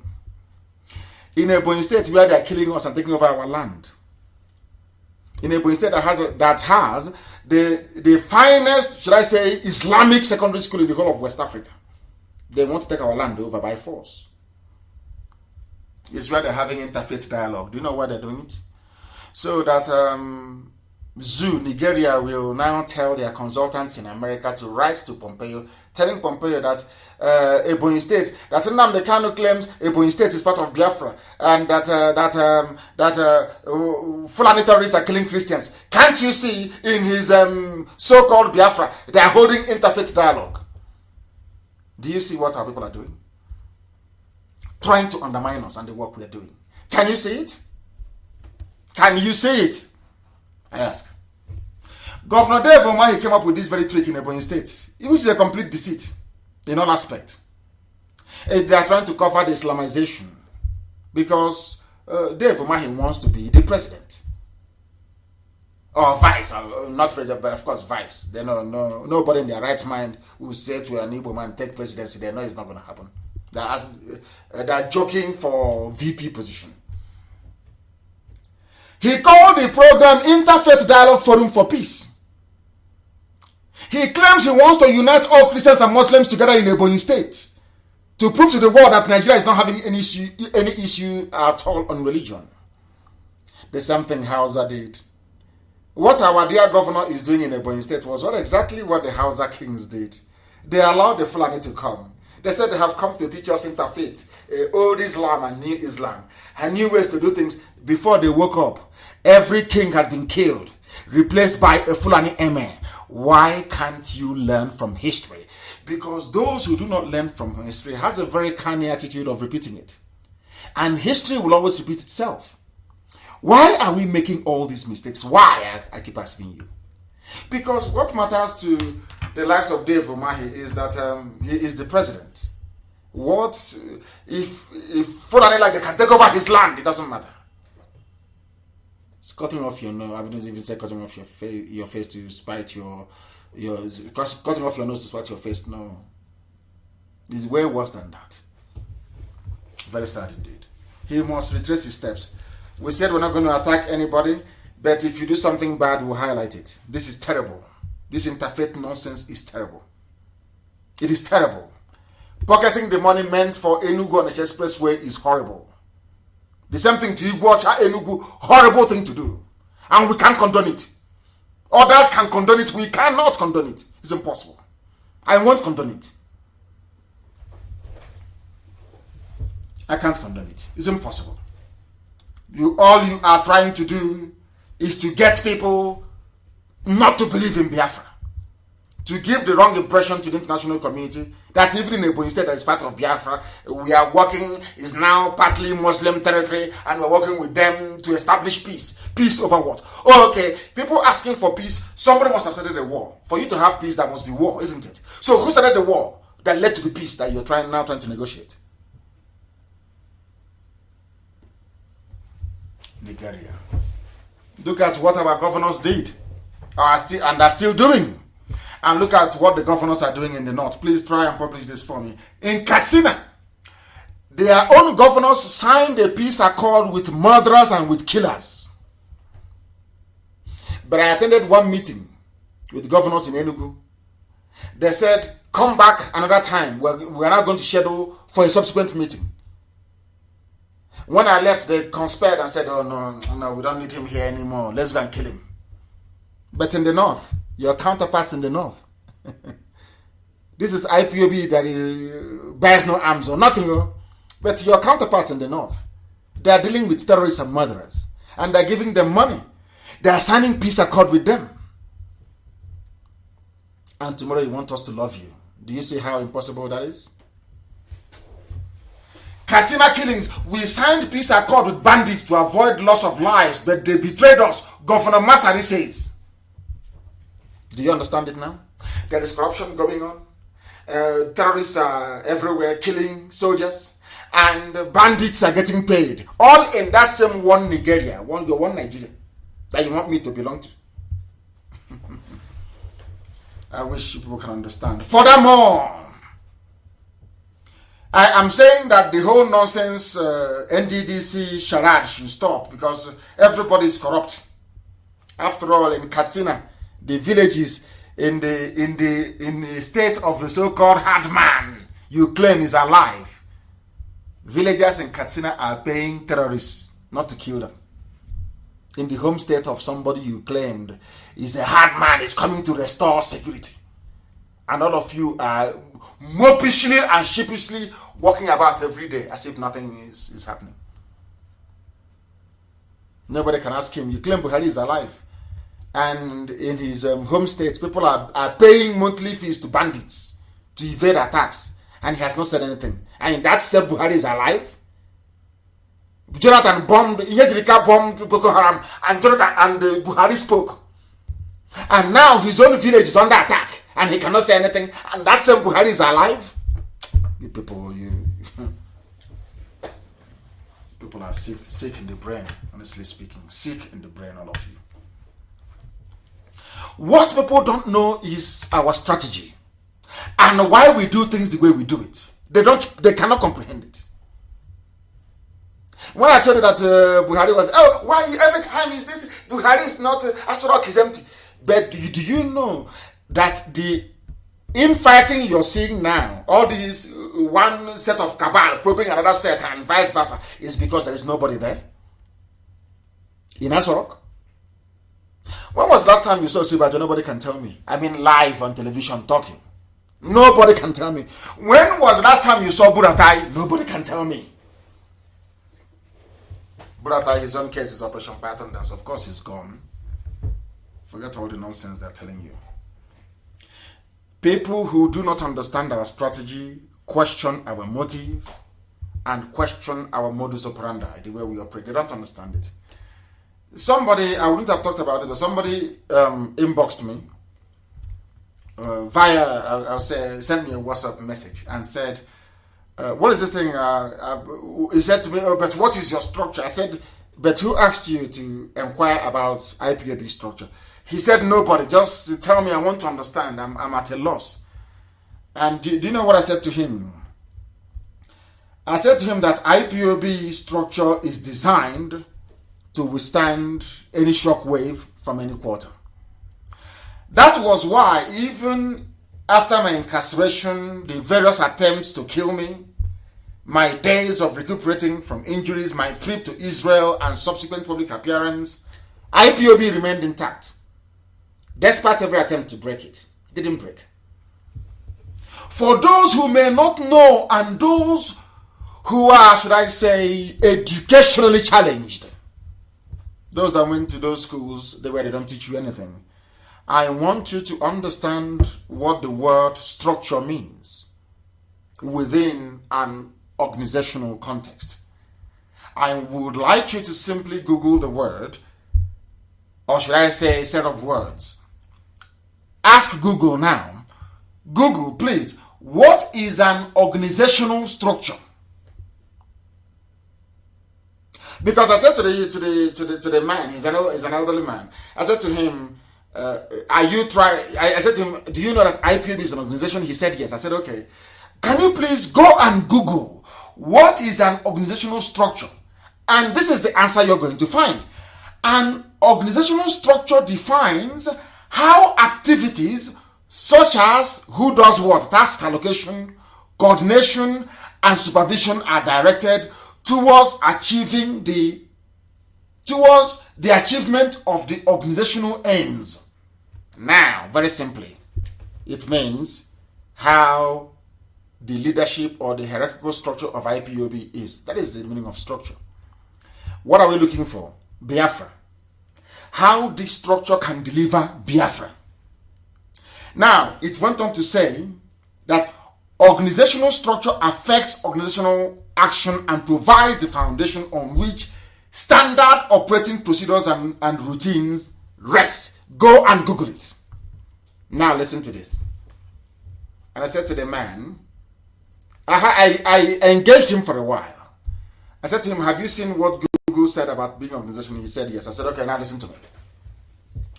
In Ebonyi State, where they are killing us and taking over our land. In Ebonyi State that has the finest, should I say, Islamic secondary school in the whole of West Africa. They want to take our land over by force. It's where they're having interfaith dialogue. Do you know why they're doing it? So that Zoo, Nigeria, will now tell their consultants in America to write to Pompeo, telling Pompeo that Ebonyi State, that Nnamdi Kanu claims Ebonyi State is part of Biafra, and that Fulani terrorists are killing Christians. Can't you see in his so-called Biafra, they are holding interfaith dialogue? Do you see what our people are doing? Trying to undermine us and the work we are doing. Can you see it? Can you see it? I ask. Governor Dave Umahi came up with this very trick in Ebonyi State, which is a complete deceit in all aspects. They are trying to cover the Islamization because Dave Umahi wants to be the president. Or vice, not president, but of course vice. They know nobody in their right mind will say to an Igbo man, take presidency. They know it's not going to happen. They're joking for VP position. He called the program Interfaith Dialogue Forum for Peace. He claims he wants to unite all Christians and Muslims together in Ebonyi State to prove to the world that Nigeria is not having any issue at all on religion. The same thing Hausa did. What our dear governor is doing in Ebonyi State was not exactly what the Hausa kings did. They allowed the Fulani to come. They said they have come to teach us interfaith, old Islam and new Islam, and new ways to do things. Before they woke up, every king has been killed, replaced by a Fulani emir. Why can't you learn from history? Because those who do not learn from history has a very canny attitude of repeating it. And history will always repeat itself. Why are we making all these mistakes? Why? I keep asking you. Because what matters to the likes of Dave Umahi is that he is the president. What if Fulani like they can take over his land? It doesn't matter. It's cutting off your nose. I wouldn't even say cutting off your face to spite your cutting off your nose to spite your face. No, it's way worse than that. Very sad indeed. He must retrace his steps. We said we're not going to attack anybody, but if you do something bad, we'll highlight it. This is terrible. This interfaith nonsense is terrible. It is terrible. Pocketing the money meant for Enugu on the expressway is horrible. The same thing to Iguacha, Enugu, horrible thing to do. And we can't condone it. Others can condone it. We cannot condone it. It's impossible. I won't condone it. I can't condone it. It's impossible. All you are trying to do is to get people not to believe in Biafra. to give the wrong impression to the international community that even in Ebonyi State that is part of Biafra, we are working, is now partly Muslim territory, and we're working with them to establish peace. Peace over what? Oh, okay, people asking for peace, somebody must have started a war. For you to have peace, there must be war, isn't it? So who started the war that led to the peace that you're trying to negotiate? Nigeria. Look at what our governors did, and are still doing. And look at what the governors are doing in the north. Please try and publish this for me. In Katsina, their own governors signed a peace accord with murderers and with killers. But I attended one meeting with governors in Enugu. They said, come back another time. We're not going to schedule for a subsequent meeting. When I left, they conspired and said, oh, no, we don't need him here anymore. Let's go and kill him. But in the north, your counterparts in the north, this is IPOB that bears no arms or nothing, but your counterparts in the north, they are dealing with terrorists and murderers, and they're giving them money. They are signing peace accord with them. And tomorrow you want us to love you. Do you see how impossible that is? Katsina killings, we signed peace accord with bandits to avoid loss of lives, but they betrayed us, Governor Masari says. Do you understand it now? There is corruption going on. Terrorists are everywhere killing soldiers. And bandits are getting paid. All in that same one Nigeria, your one Nigeria, that you want me to belong to. I wish people can understand. Furthermore, I am saying that the whole nonsense NDDC charade should stop because everybody is corrupt. After all, in Katsina, the villages in the state of the so-called hard man you claim is alive. Villagers in Katsina are paying terrorists not to kill them. In the home state of somebody you claimed is a hard man, is coming to restore security. And all of you are mopishly and sheepishly walking about every day as if nothing is happening. Nobody can ask him, you claim Buhari is alive. And in his home state, people are paying monthly fees to bandits to evade attacks. And he has not said anything. And that said Buhari is alive. Jonathan Yejirika bombed Boko Haram, and Jonathan and Buhari spoke. And now his own village is under attack, and he cannot say anything. And that same Buhari is alive. You people, people are sick in the brain, honestly speaking. Sick in the brain, all of you. What people don't know is our strategy and why we do things the way we do it. They cannot comprehend it. When I told you that Buhari was, why every time is this? Buhari is not, Asorok is empty. But do you know that the infighting you're seeing now, all these one set of cabal probing another set and vice versa, is because there is nobody there? In Asorok? When was the last time you saw Sibajo? Nobody can tell me. I mean live on television talking. Nobody can tell me. When was the last time you saw Buratai? Nobody can tell me. Buratai, his own case is Operation Python Dance. Of course he's gone. Forget all the nonsense they're telling you. People who do not understand our strategy question our motive and question our modus operandi, the way we operate. They don't understand it. Somebody, I wouldn't have talked about it, but somebody inboxed me I'll say, sent me a WhatsApp message and said, what is this thing? He said to me, but what is your structure? I said, but who asked you to inquire about IPOB structure? He said, nobody, just tell me, I want to understand. I'm at a loss. And do you know what I said to him? I said to him that IPOB structure is designed to withstand any shock wave from any quarter. That was why even after my incarceration, the various attempts to kill me, my days of recuperating from injuries, my trip to Israel and subsequent public appearance, IPOB remained intact. Despite every attempt to break it, it didn't break. For those who may not know and those who are, should I say, educationally challenged, those that went to those schools where they don't teach you anything, I want you to understand what the word structure means within an organizational context. I would like you to simply Google the word, or should I say a set of words. Ask Google now. Google, please, what is an organizational structure? Because I said to the man, he's an elderly man. I said to him, I said to him, do you know that IPOB is an organization? He said yes. I said, okay. Can you please go and Google what is an organizational structure? And this is the answer you're going to find. An organizational structure defines how activities such as who does what, task allocation, coordination, and supervision are directed towards the achievement of the organizational aims. Now, very simply, it means how the leadership or the hierarchical structure of IPOB is. That is the meaning of structure. What are we looking for? Biafra. How this structure can deliver Biafra. Now, it went on to say that organizational structure affects organizational action and provides the foundation on which standard operating procedures and routines rest. Go and Google it. Now listen to this. And I said to the man, I engaged him for a while. I said to him, have you seen what Google said about being an organization? He said yes. I said, okay, now listen to me.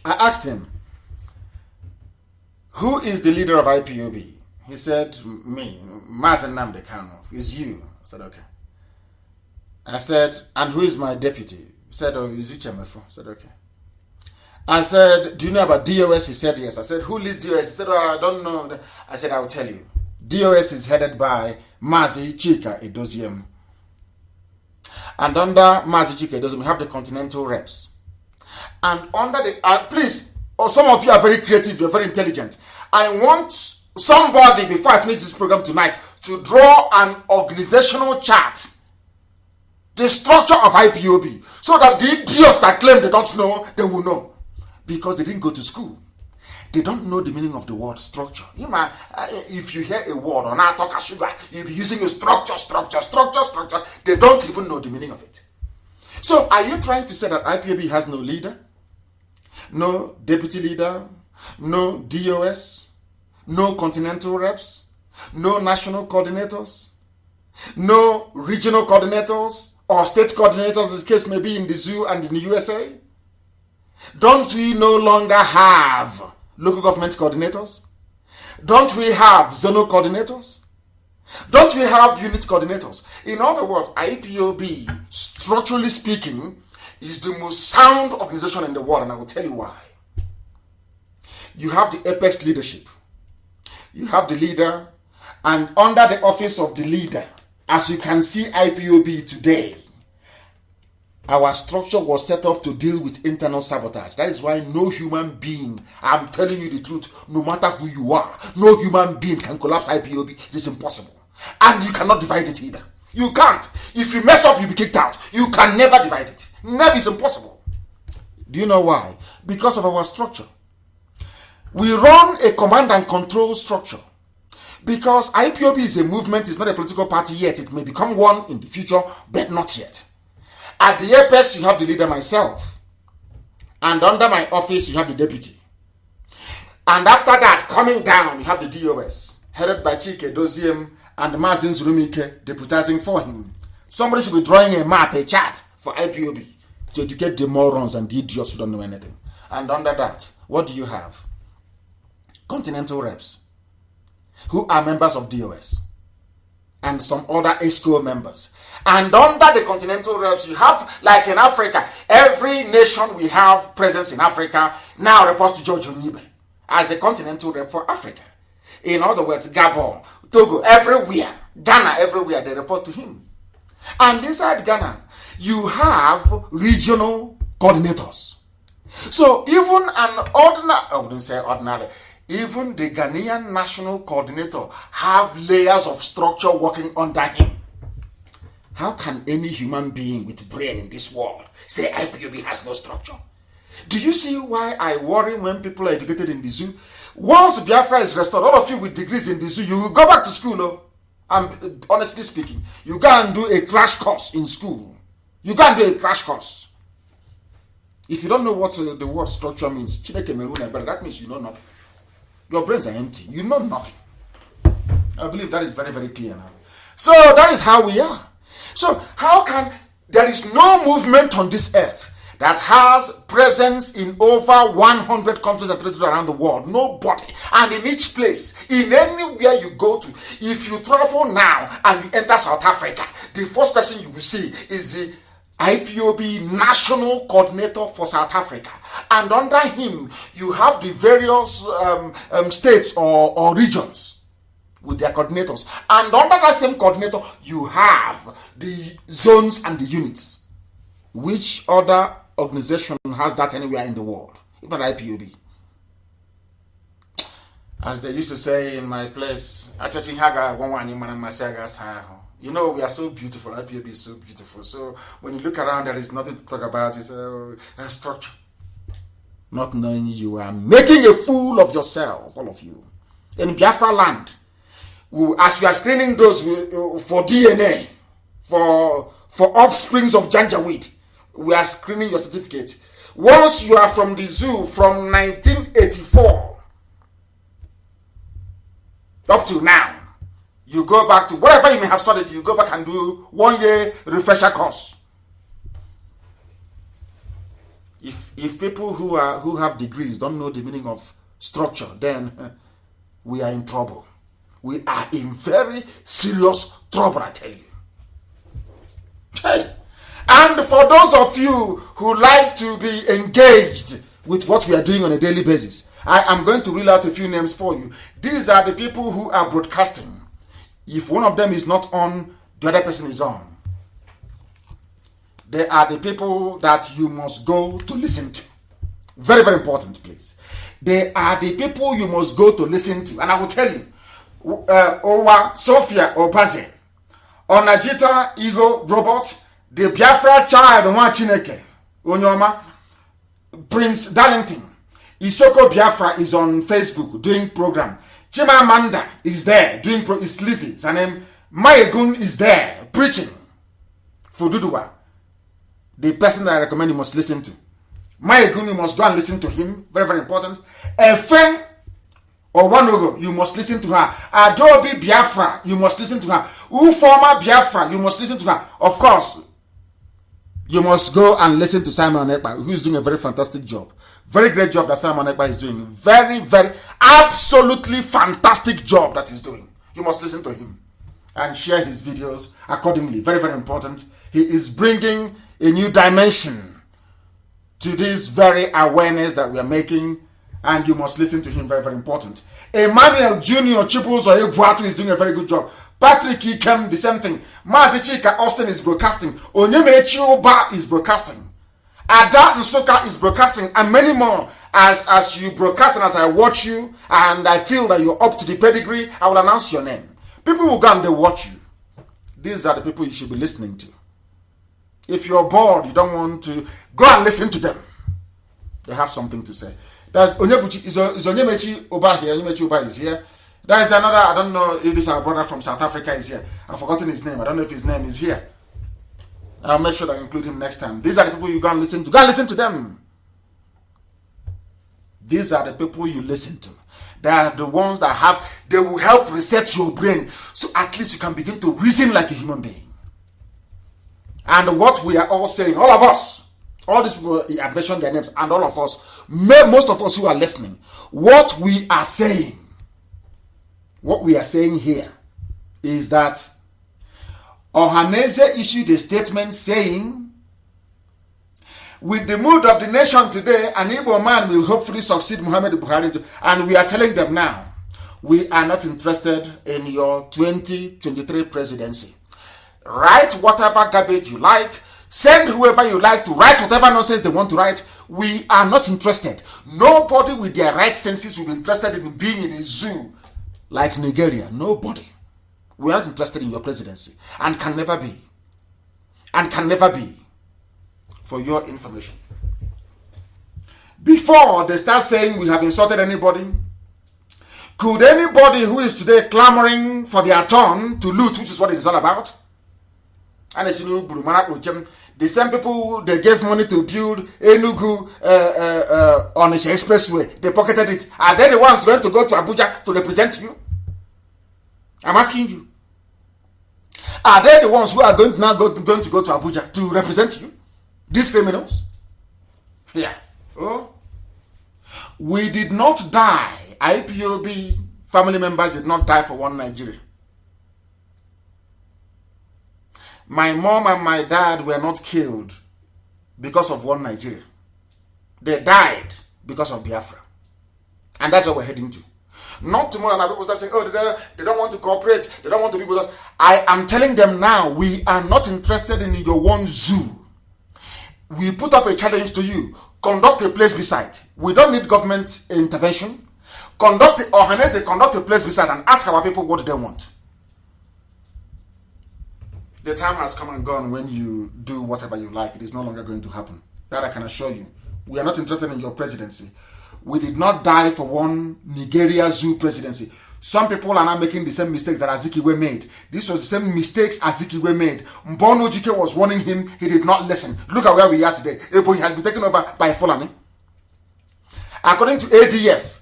I asked him, who is the leader of IPOB? He said, me, Mazen Nnamdi Kanu. It's you. I said, okay. I said, and who is my deputy? He said, oh, it's Uchemefo. I said, okay. I said, do you know about DOS? He said, yes. I said, who leads DOS? He said, oh, I don't know. I said, I'll tell you. DOS is headed by Mazi Chika Edoziem. And under Mazi Chika Edoziem, we have the continental reps. And under the, please, some of you are very creative, you're very intelligent. I want somebody, before I finish this program tonight, to draw an organizational chart, the structure of IPOB, so that the idiots that claim they don't know, they will know. Because they didn't go to school. They don't know the meaning of the word structure. If you hear a word on our talk sugar, you'll be using a structure. They don't even know the meaning of it. So are you trying to say that IPOB has no leader? No deputy leader? No DOS? No continental reps? No national coordinators? No regional coordinators or state coordinators, as the case may be in the zoo and in the USA? Don't we no longer have local government coordinators? Don't we have zonal coordinators? Don't we have unit coordinators? In other words, IPOB, structurally speaking, is the most sound organization in the world, and I will tell you why. You have the apex leadership. You have the leader, and under the office of the leader, as you can see IPOB today, our structure was set up to deal with internal sabotage. That is why no human being, I'm telling you the truth, no matter who you are, no human being can collapse IPOB. It is impossible. And you cannot divide it either. You can't. If you mess up, you'll be kicked out. You can never divide it. Never is impossible. Do you know why? Because of our structure. We run a command and control structure. Because IPOB is a movement, it's not a political party yet. It may become one in the future, but not yet. At the apex, you have the leader, myself. And under my office, you have the deputy. And after that, coming down, you have the DOS, headed by Chike Edoziem and Mazin Zurumike, deputizing for him. Somebody should be drawing a map, a chart for IPOB to educate the morons and the idiots who don't know anything. And under that, what do you have? Continental reps, who are members of DOS, and some other ESCO members. And under the continental reps, you have, like in Africa, every nation we have presence in Africa now reports to George Onibe as the continental rep for Africa. In other words, Gabon, Togo, everywhere, Ghana, everywhere, they report to him. And inside Ghana, you have regional coordinators. So even an ordinary, I wouldn't say ordinary, even the Ghanaian national coordinator have layers of structure working under him. How can any human being with brain in this world say IPOB has no structure? Do you see why I worry when people are educated in the zoo? Once Biafra is restored, all of you with degrees in the zoo, you will go back to school. Oh? I'm honestly speaking, you go and do a crash course in school. You go and do a crash course. If you don't know what the word structure means, that means you know nothing. Your brains are empty. You know nothing. I believe that is very, very clear now. So that is how we are. So how can there is no movement on this earth that has presence in over 100 countries and territories around the world? Nobody. And in each place, in anywhere you go to, if you travel now and you enter South Africa, the first person you will see is the IPOB National Coordinator for South Africa. And under him, you have the various states or regions with their coordinators. And under that same coordinator, you have the zones and the units. Which other organization has that anywhere in the world? If not IPOB. As they used to say in my place, you know, we are so beautiful. IPOB is so beautiful. So when you look around, there is nothing to talk about. It's a structure. Not knowing you are making a fool of yourself, all of you. In Biafra land, as you are screening those for DNA, for offsprings of Janjaweed, we are screening your certificate. Once you are from the zoo from 1984 up to now, you go back to whatever you may have studied, you go back and do 1 year refresher course. If people who have degrees don't know the meaning of structure, then we are in trouble. We are in very serious trouble, I tell you. Hey. And for those of you who like to be engaged with what we are doing on a daily basis, I am going to reel out a few names for you. These are the people who are broadcasting. If one of them is not on, the other person is on. They are the people that you must go to listen to. Very, very important, please. They are the people you must go to listen to. And I will tell you, Owa Sophia Obaze, Onajita Ego Robot, the Biafra child, Chineke, Onyoma, Prince Darlington, Isoko Biafra is on Facebook doing program. Chimamanda is there doing is Lizzie. Her name Mayegun is there preaching for Duduwa. The person that I recommend you must listen to. Mayegun, you must go and listen to him. Very, very important. Efe or Wanogo, you must listen to her. Adobe Biafra, you must listen to her. Uforma Biafra, you must listen to her. Of course, you must go and listen to Simon Ekpa, who is doing a very fantastic job. Very great job that Simon Ekpa is doing. Very, very, absolutely fantastic job that he's doing. You must listen to him and share his videos accordingly. Very, very important. He is bringing a new dimension to this very awareness that we are making, and you must listen to him. Very, very important. Emmanuel Jr. Chibuzo Egwatu is doing a very good job. Patrick Ikem, the same thing. Mazichika Austin is broadcasting. Onyemechi Oba is broadcasting. Ada Nsoka is broadcasting, and many more. As you broadcast and as I watch you, and I feel that you're up to the pedigree, I will announce your name. People will go and they watch you. These are the people you should be listening to. If you're bored, you don't want to, go and listen to them. They have something to say. There's Onyebuchi, is Onyemechi Oba here? Onyemechi Oba is here. There is another, I don't know if this our brother from South Africa is here. I've forgotten his name. I don't know if his name is here. I'll make sure that I include him next time. These are the people you go and listen to. Go and listen to them. These are the people you listen to. They are the ones that they will help reset your brain, so at least you can begin to reason like a human being. And what we are all saying, all of us, all these people, I mentioned their names, and all of us, most of us who are listening, what we are saying here is that Ohaneze issued a statement saying, with the mood of the nation today, an Igbo man will hopefully succeed Muhammadu Buhari. And we are telling them now, we are not interested in your 2023 presidency. Write whatever garbage you like. Send whoever you like to write whatever nonsense they want to write. We are not interested. Nobody with their right senses will be interested in being in a zoo like Nigeria. Nobody. We are not interested in your presidency. And can never be. And can never be. For your information. before they start saying we have insulted anybody, could anybody who is today clamoring for their turn to loot, which is what it is all about, and as you know, the same people they gave money to build Enugu on the expressway, they pocketed it. Are they the ones going to go to Abuja to represent you? I'm asking you. Are they the ones who are going to go to Abuja to represent you? These criminals? Yeah. Oh. We did not die. IPOB family members did not die for one Nigeria. My mom and my dad were not killed because of one Nigeria. They died because of Biafra. And that's what we're heading to. Not tomorrow and people start saying, oh, they don't want to cooperate. They don't want to be with us. I am telling them now, we are not interested in your one zoo. We put up a challenge to you. Conduct a place beside. We don't need government intervention. Conduct a place beside and ask our people what they want. The time has come and gone when you do whatever you like. It is no longer going to happen. That I can assure you. We are not interested in your presidency. We did not die for one Nigeria zoo presidency. Some people are now making the same mistakes that Azikiwe made. This was the same mistakes Azikiwe made. Mbono Jike was warning him. He did not listen. Look at where we are today. Ebonyi has been taken over by Fulani. According to ADF,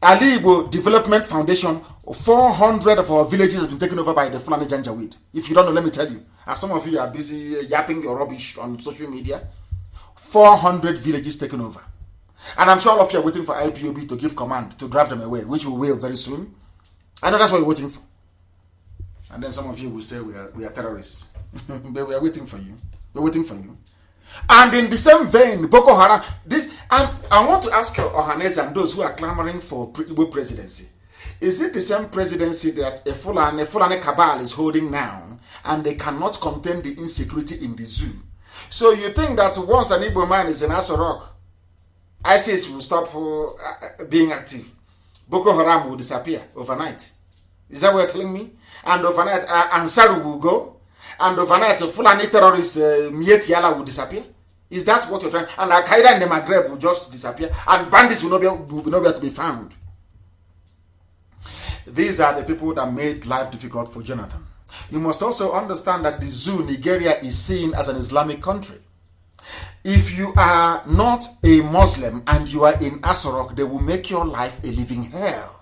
Ali Igbo Development Foundation, 400 of our villages have been taken over by the Fulani Janjaweed. If you don't know, let me tell you. And some of you are busy yapping your rubbish on social media. 400 villages taken over. And I'm sure all of you are waiting for IPOB to give command to drive them away, which we will very soon. I know that's what you're waiting for. And then some of you will say we are terrorists. But we are waiting for you. We're waiting for you. And in the same vein, Boko Haram, I want to ask Ohanese and those who are clamoring for Igbo presidency. Is it the same presidency that a Fulani cabal is holding now, and they cannot contain the insecurity in the zoo? So you think that once an Igbo man is in Aso Rock, ISIS will stop being active? Boko Haram will disappear overnight. Is that what you're telling me? And overnight, Ansaru will go. And overnight, Fulani terrorists, Miet Yala will disappear. Is that what you're trying? And Al Qaeda in the Maghreb will just disappear. And bandits will not be able to be found. These are the people that made life difficult for Jonathan. You must also understand that the zoo, Nigeria, is seen as an Islamic country. If you are not a Muslim and you are in Aso Rock, they will make your life a living hell.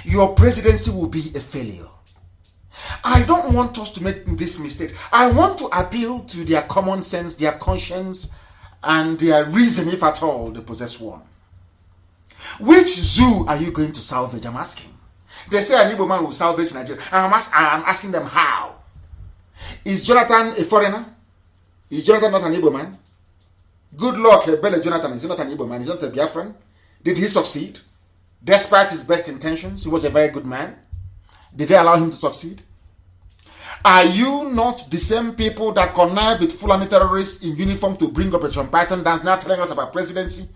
Your presidency will be a failure. I don't want us to make this mistake. I want to appeal to their common sense, their conscience, and their reason, if at all, they possess one. Which zoo are you going to salvage? I'm asking. They say an Igbo man will salvage Nigeria. I'm asking them how. Is Jonathan a foreigner? Is Jonathan not an Igbo man? Good luck, Bele Jonathan. Is he not an Igbo man? Is he not a Biafran? Did he succeed? Despite his best intentions, he was a very good man. Did they allow him to succeed? Are you not the same people that connive with Fulani terrorists in uniform to bring Operation Python dance now telling us about presidency?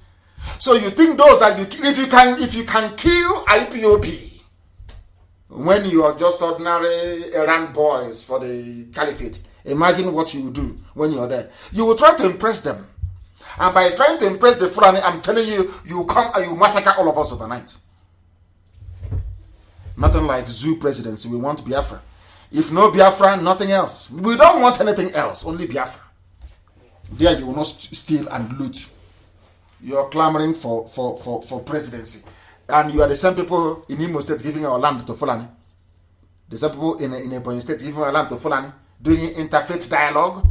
So you think those that if you can kill IPOB when you are just ordinary errand boys for the caliphate, imagine what you will do when you are there. You will try to impress them. And by trying to impress the Fulani, I'm telling you, you come and you massacre all of us overnight. Nothing like zoo presidency. We want Biafra. If no Biafra, nothing else. We don't want anything else, only Biafra. There you will not steal and loot. You are clamoring for presidency. And you are the same people in Imo State giving our land to Fulani. The same people in Ebonyi State giving our land to Fulani, doing interfaith dialogue.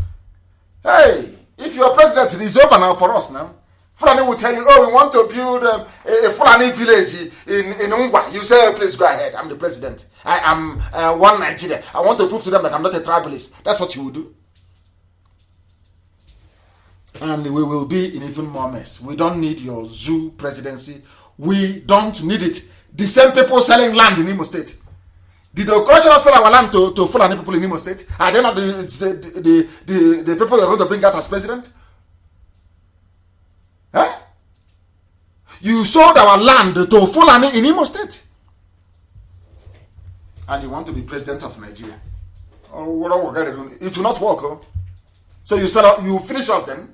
Hey, if your president is over now for us now, Fulani will tell you, oh, we want to build a Fulani village in Ungwa. You say, oh, please go ahead. I'm the president. I am one Nigeria. I want to prove to them that I'm not a tribalist. That's what you will do. And we will be in even more mess. We don't need your zoo presidency. We don't need it. The same people selling land in Imo State. Did the Okorocha sell our land to Fulani people in Imo State? Are they not the people you're going to bring out as president? Huh? You sold our land to Fulani in Imo State. And you want to be president of Nigeria. Oh, it will not work. Oh? So you finish us then.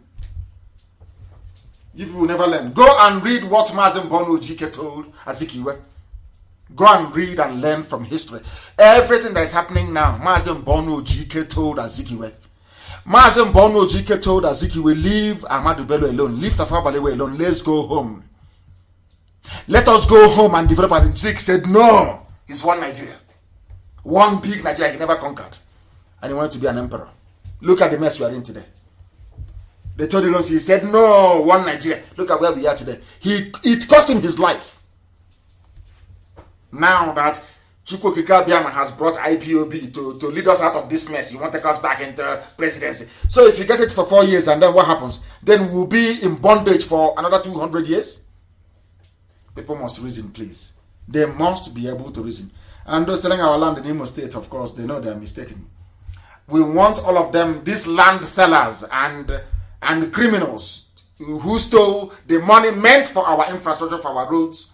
You will never learn. Go and read what Mazen Bono Ojike told Azikiwe. Go and read and learn from history. Everything that is happening now, Mazen Bono Ojike told Azikiwe. Mazen Bono Ojike told Azikiwe, leave Ahmadu Bello alone, leave Tafawa Balewa alone, let's go home. Let us go home and develop. And Zik said, no, he's one Nigeria. One big Nigeria he never conquered. And he wanted to be an emperor. Look at the mess we are in today. They told him, he said, no, one Nigeria. Look at where we are today. It cost him his life. Now that Chukwuka Biama has brought IPOB to lead us out of this mess, you want to take us back into presidency. So if you get it for 4 years and then what happens? Then we'll be in bondage for another 200 years? People must reason, please. They must be able to reason. And those selling our land in Imo State, of course, they know they're mistaken. We want all of them, these land sellers and criminals who stole the money meant for our infrastructure, for our roads.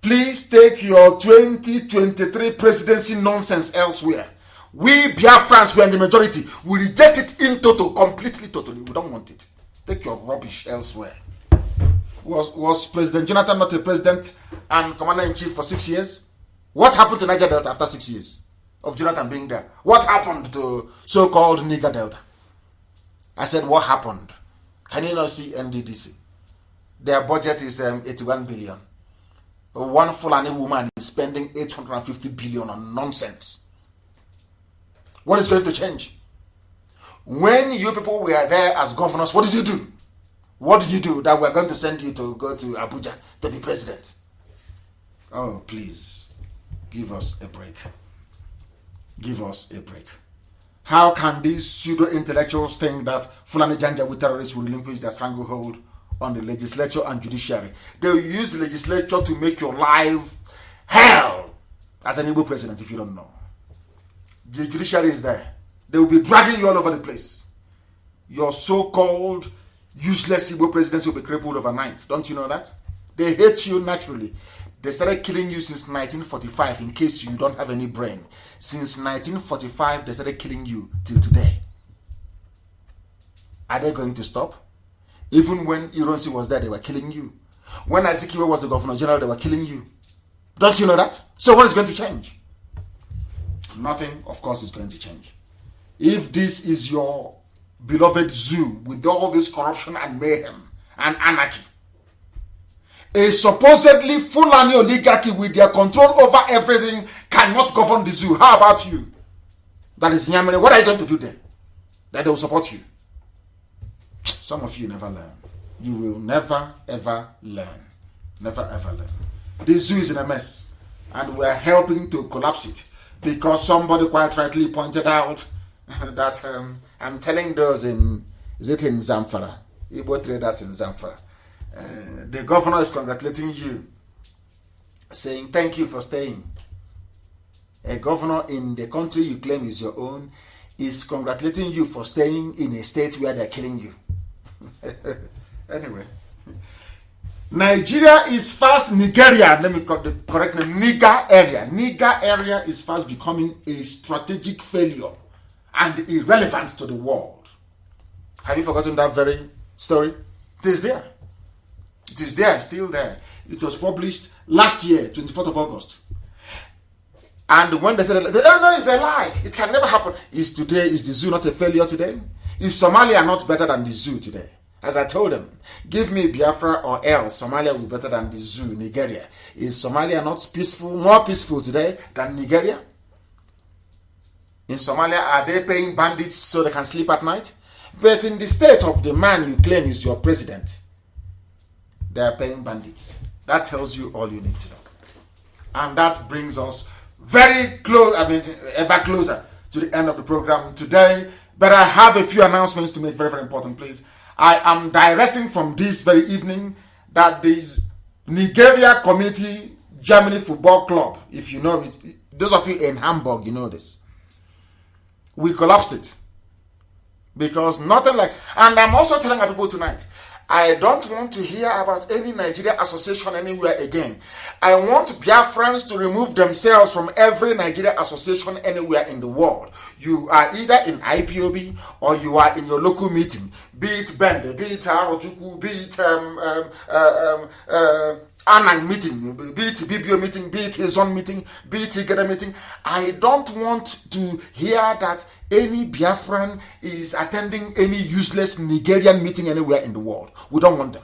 Please take your 2023 presidency nonsense elsewhere. We Biafrans, we are in the majority. We reject it in total, completely, totally. We don't want it. Take your rubbish elsewhere. Was President Jonathan not a president and commander-in-chief for 6 years? What happened to Niger Delta after 6 years of Jonathan being there? What happened to so-called Niger Delta? I said, what happened? Can you not see NDDC? Their budget is 81 billion. One Fulani woman is spending 850 billion on nonsense. What is going to change? When you people were there as governors, what did you do? What did you do that we're going to send you to go to Abuja to be president? Oh, please, give us a break. Give us a break. How can these pseudo-intellectuals think that Fulani Janjaweed terrorists will relinquish their stranglehold on the legislature and judiciary? They will use the legislature to make your life hell as an Igbo president if you don't know. The judiciary is there. They will be dragging you all over the place. Your so-called useless Igbo presidency will be crippled overnight. Don't you know that? They hate you naturally. They started killing you since 1945, in case you don't have any brain. Since 1945, they started killing you till today. Are they going to stop? Even when Ironsi was there, they were killing you. When Azikiwe was the governor general, they were killing you. Don't you know that? So what is going to change? Nothing, of course, is going to change. If this is your beloved zoo with all this corruption and mayhem and anarchy, a supposedly Fulani oligarchy with their control over everything cannot govern the zoo. How about you? That is Nyamere. What are you going to do there? That they will support you. Some of you never learn. You will never ever learn. Never ever learn. The zoo is in a mess. And we are helping to collapse it. Because somebody quite rightly pointed out that I'm telling those in Zamfara, Igbo traders in Zamfara, the governor is congratulating you, saying thank you for staying. A governor in the country you claim is your own is congratulating you for staying in a state where they're killing you. Anyway, Nigeria is fast, Nigeria, let me correct name, Niger area. Niger area is fast becoming a strategic failure and irrelevant to the world. Have you forgotten that very story? It is there. It is there, still there. It was published last year, 24th of August. And when they said, oh no, it's a lie. It can never happen. Is the zoo not a failure today? Is Somalia not better than the zoo today? As I told them, give me Biafra or else Somalia will be better than the zoo, Nigeria. Is Somalia not peaceful, more peaceful today than Nigeria? In Somalia, are they paying bandits so they can sleep at night? But in the state of the man you claim is your president, they are paying bandits. That tells you all you need to know. And that brings us very close, ever closer to the end of the program today. But I have a few announcements to make, very, very important, please. I am directing from this very evening that the Nigeria Community Germany Football Club, if you know it, those of you in Hamburg, you know this. We collapsed it. Because nothing like, and I'm also telling my people tonight, I don't want to hear about any Nigeria association anywhere again. I want Biafrans to remove themselves from every Nigeria association anywhere in the world. You are either in IPOB or you are in your local meeting. Be it Bende, be it Arochukwu, be it Anang meeting, be it BBO meeting, be it his own meeting, be it Igede meeting. I don't want to hear that any Biafran is attending any useless Nigerian meeting anywhere in the world. We don't want them.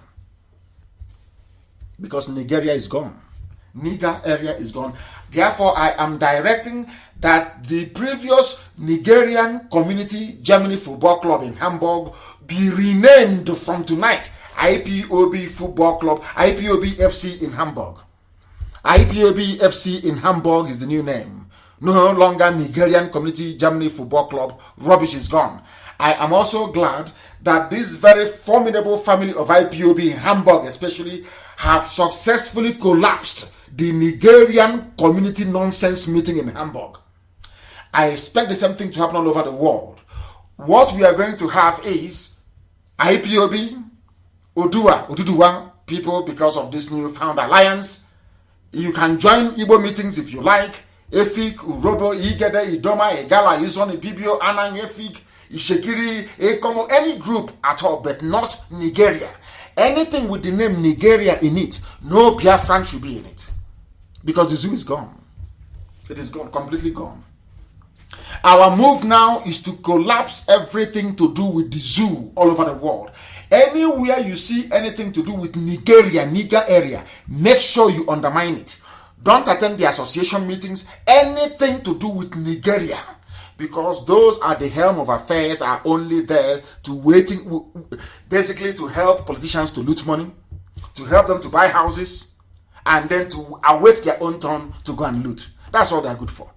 Because Nigeria is gone. Niger area is gone. Therefore, I am directing that the previous Nigerian Community Germany Football Club in Hamburg be renamed from tonight IPOB Football Club, IPOB FC in Hamburg. IPOB FC in Hamburg is the new name. No longer Nigerian Community Germany Football Club. Rubbish is gone. I am also glad that this very formidable family of IPOB in Hamburg especially have successfully collapsed the Nigerian community nonsense meeting in Hamburg. I expect the same thing to happen all over the world. What we are going to have is IPOB, Oduduwa people, because of this new found alliance. You can join Igbo meetings if you like. Efik, Urobo, Igede, Idoma, Egala, Izon, Ibibio, Anang, Efik, Ishekiri, Ekomo, any group at all, but not Nigeria. Anything with the name Nigeria in it, no Biafran should be in it. Because the zoo is gone. It is gone, completely gone. Our move now is to collapse everything to do with the zoo all over the world. Anywhere you see anything to do with Nigeria, Niger area, make sure you undermine it. Don't attend the association meetings, anything to do with Nigeria. Because those are the helm of affairs, are only there to basically to help politicians to loot money, to help them to buy houses, and then to await their own turn to go and loot. That's all they're good for.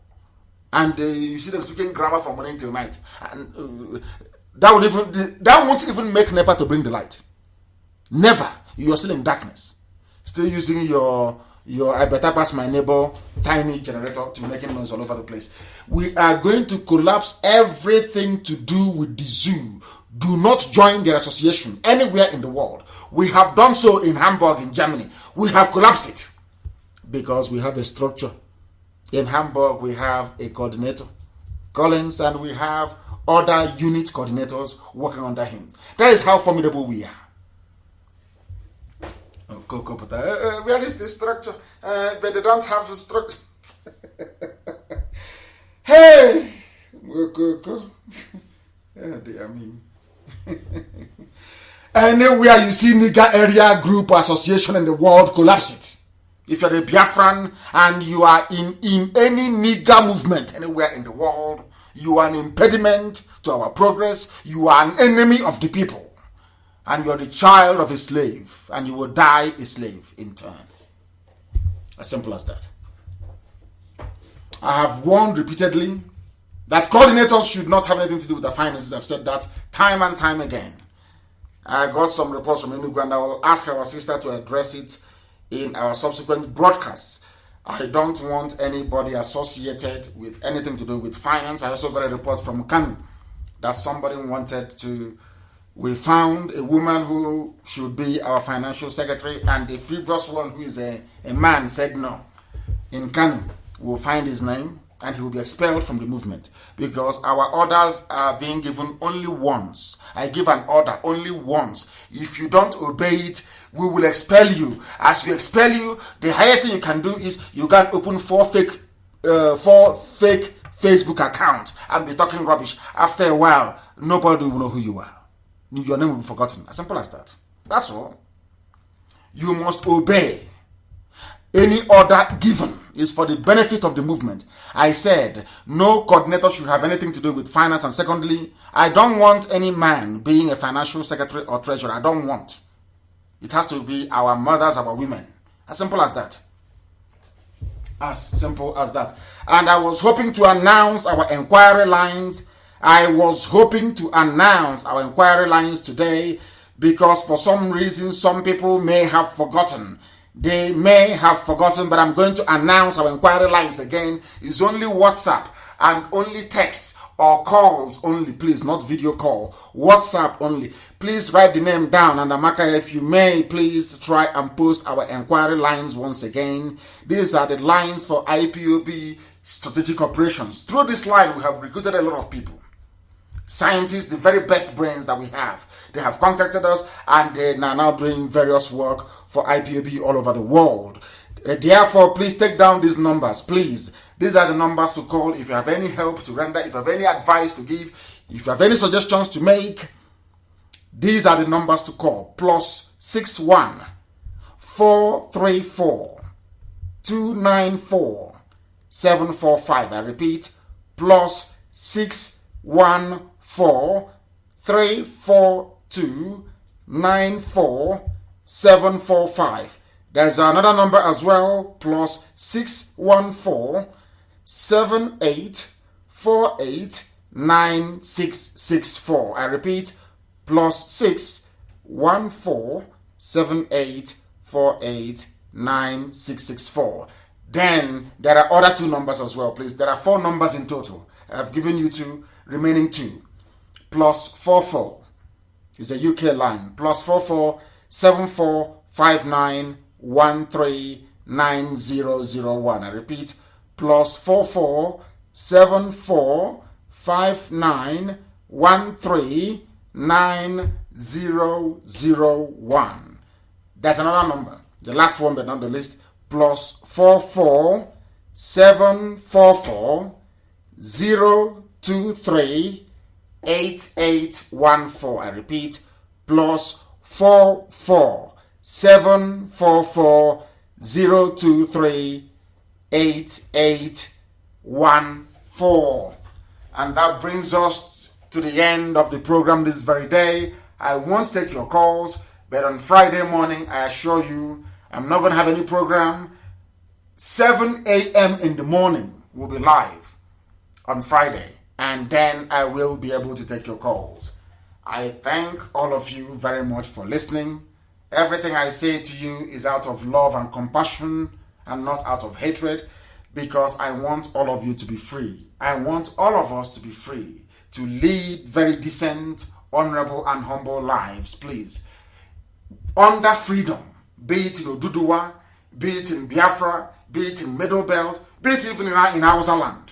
And you see them speaking grammar from morning till night. And that won't even make NEPA to bring the light. Never. You're still in darkness. Still using your I better pass my neighbor tiny generator to making noise all over the place. We are going to collapse everything to do with the zoo. Do not join their association anywhere in the world. We have done so in Hamburg, in Germany. We have collapsed it because we have a structure. In Hamburg, we have a coordinator, Collins, and we have other unit coordinators working under him. That is how formidable we are. Where is the structure? But they don't have a structure. Hey! Oh, dear me. Anywhere you see Niger area group or association in the world, collapse it. If you're a Biafran and you are in any Niger movement anywhere in the world, you are an impediment to our progress. You are an enemy of the people. And you're the child of a slave. And you will die a slave in turn. As simple as that. I have warned repeatedly that coordinators should not have anything to do with the finances. I've said that time and time again. I got some reports from Enugu and I will ask our sister to address it in our subsequent broadcasts. I don't want anybody associated with anything to do with finance. I also got a report from Kanu that somebody wanted to... We found a woman who should be our financial secretary, and the previous one, who is a man, said no. In Kanu, we'll find his name, and he will be expelled from the movement because our orders are being given only once. I give an order only once. If you don't obey it, we will expel you. As we expel you, the highest thing you can do is you can open four fake Facebook accounts and be talking rubbish. After a while, nobody will know who you are. Your name will be forgotten. As simple as that. That's all. You must obey. Any order given is for the benefit of the movement. I said no coordinator should have anything to do with finance. And secondly, I don't want any man being a financial secretary or treasurer. I don't want. It has to be our mothers, our women. As simple as that. As simple as that. And I was hoping to announce our inquiry lines. I was hoping to announce our inquiry lines today because for some reason some people may have forgotten. They may have forgotten, but I'm going to announce our inquiry lines again. It's only WhatsApp and only text or calls only, please, not video call, WhatsApp only. Please write the name down, and Amaka, if you may, please try and post our inquiry lines once again. These are the lines for IPOB strategic operations. Through this line, we have recruited a lot of people. Scientists, the very best brains that we have. They have contacted us, and they are now doing various work for IPOB all over the world. Therefore, please take down these numbers, please. These are the numbers to call if you have any help to render, if you have any advice to give, if you have any suggestions to make. These are the numbers to call. +61 434 294 745. I repeat, +614 342 94 745. There's another number as well, +614 7848 9664. I repeat, +614 7848 9664. Then there are other two numbers as well, please. There are 4 numbers in total. I've given you 2, remaining 2. +44 is a UK line. +44 7459 139001. I repeat, +44 7459 139001. That's another number, the last one but not the least, +44 744 023 8814. I repeat, +44 744 023 8814. And that brings us to the end of the program this very day. I won't take your calls, but on Friday morning, I assure you, I'm not going to have any program. 7 a.m. in the morning will be live on Friday, and then I will be able to take your calls. I thank all of you very much for listening. Everything I say to you is out of love and compassion and not out of hatred, because I want all of you to be free. I want all of us to be free, to lead very decent, honorable, and humble lives, please. Under freedom, be it in Oduduwa, be it in Biafra, be it in Middle Belt, be it even in Hausa land.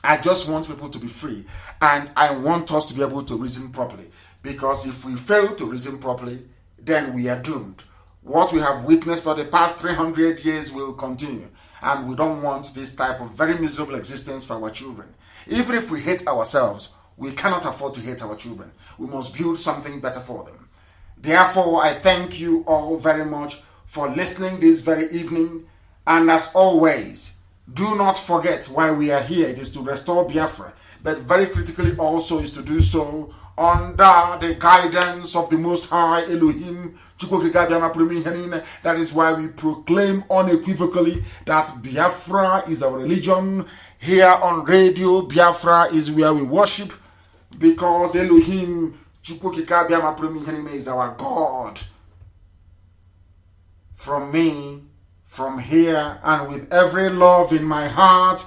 I just want people to be free, and I want us to be able to reason properly, because if we fail to reason properly, then we are doomed. What we have witnessed for the past 300 years will continue, and we don't want this type of very miserable existence for our children. Even if we hate ourselves, we cannot afford to hate our children. We must build something better for them. Therefore, I thank you all very much for listening this very evening, and as always, do not forget why we are here. It is to restore Biafra, but very critically also is to do so under the guidance of the Most High Elohim. That is why we proclaim unequivocally that Biafra is our religion. Here on radio, Biafra is where we worship, because Elohim is our God. From me, from here, and with every love in my heart,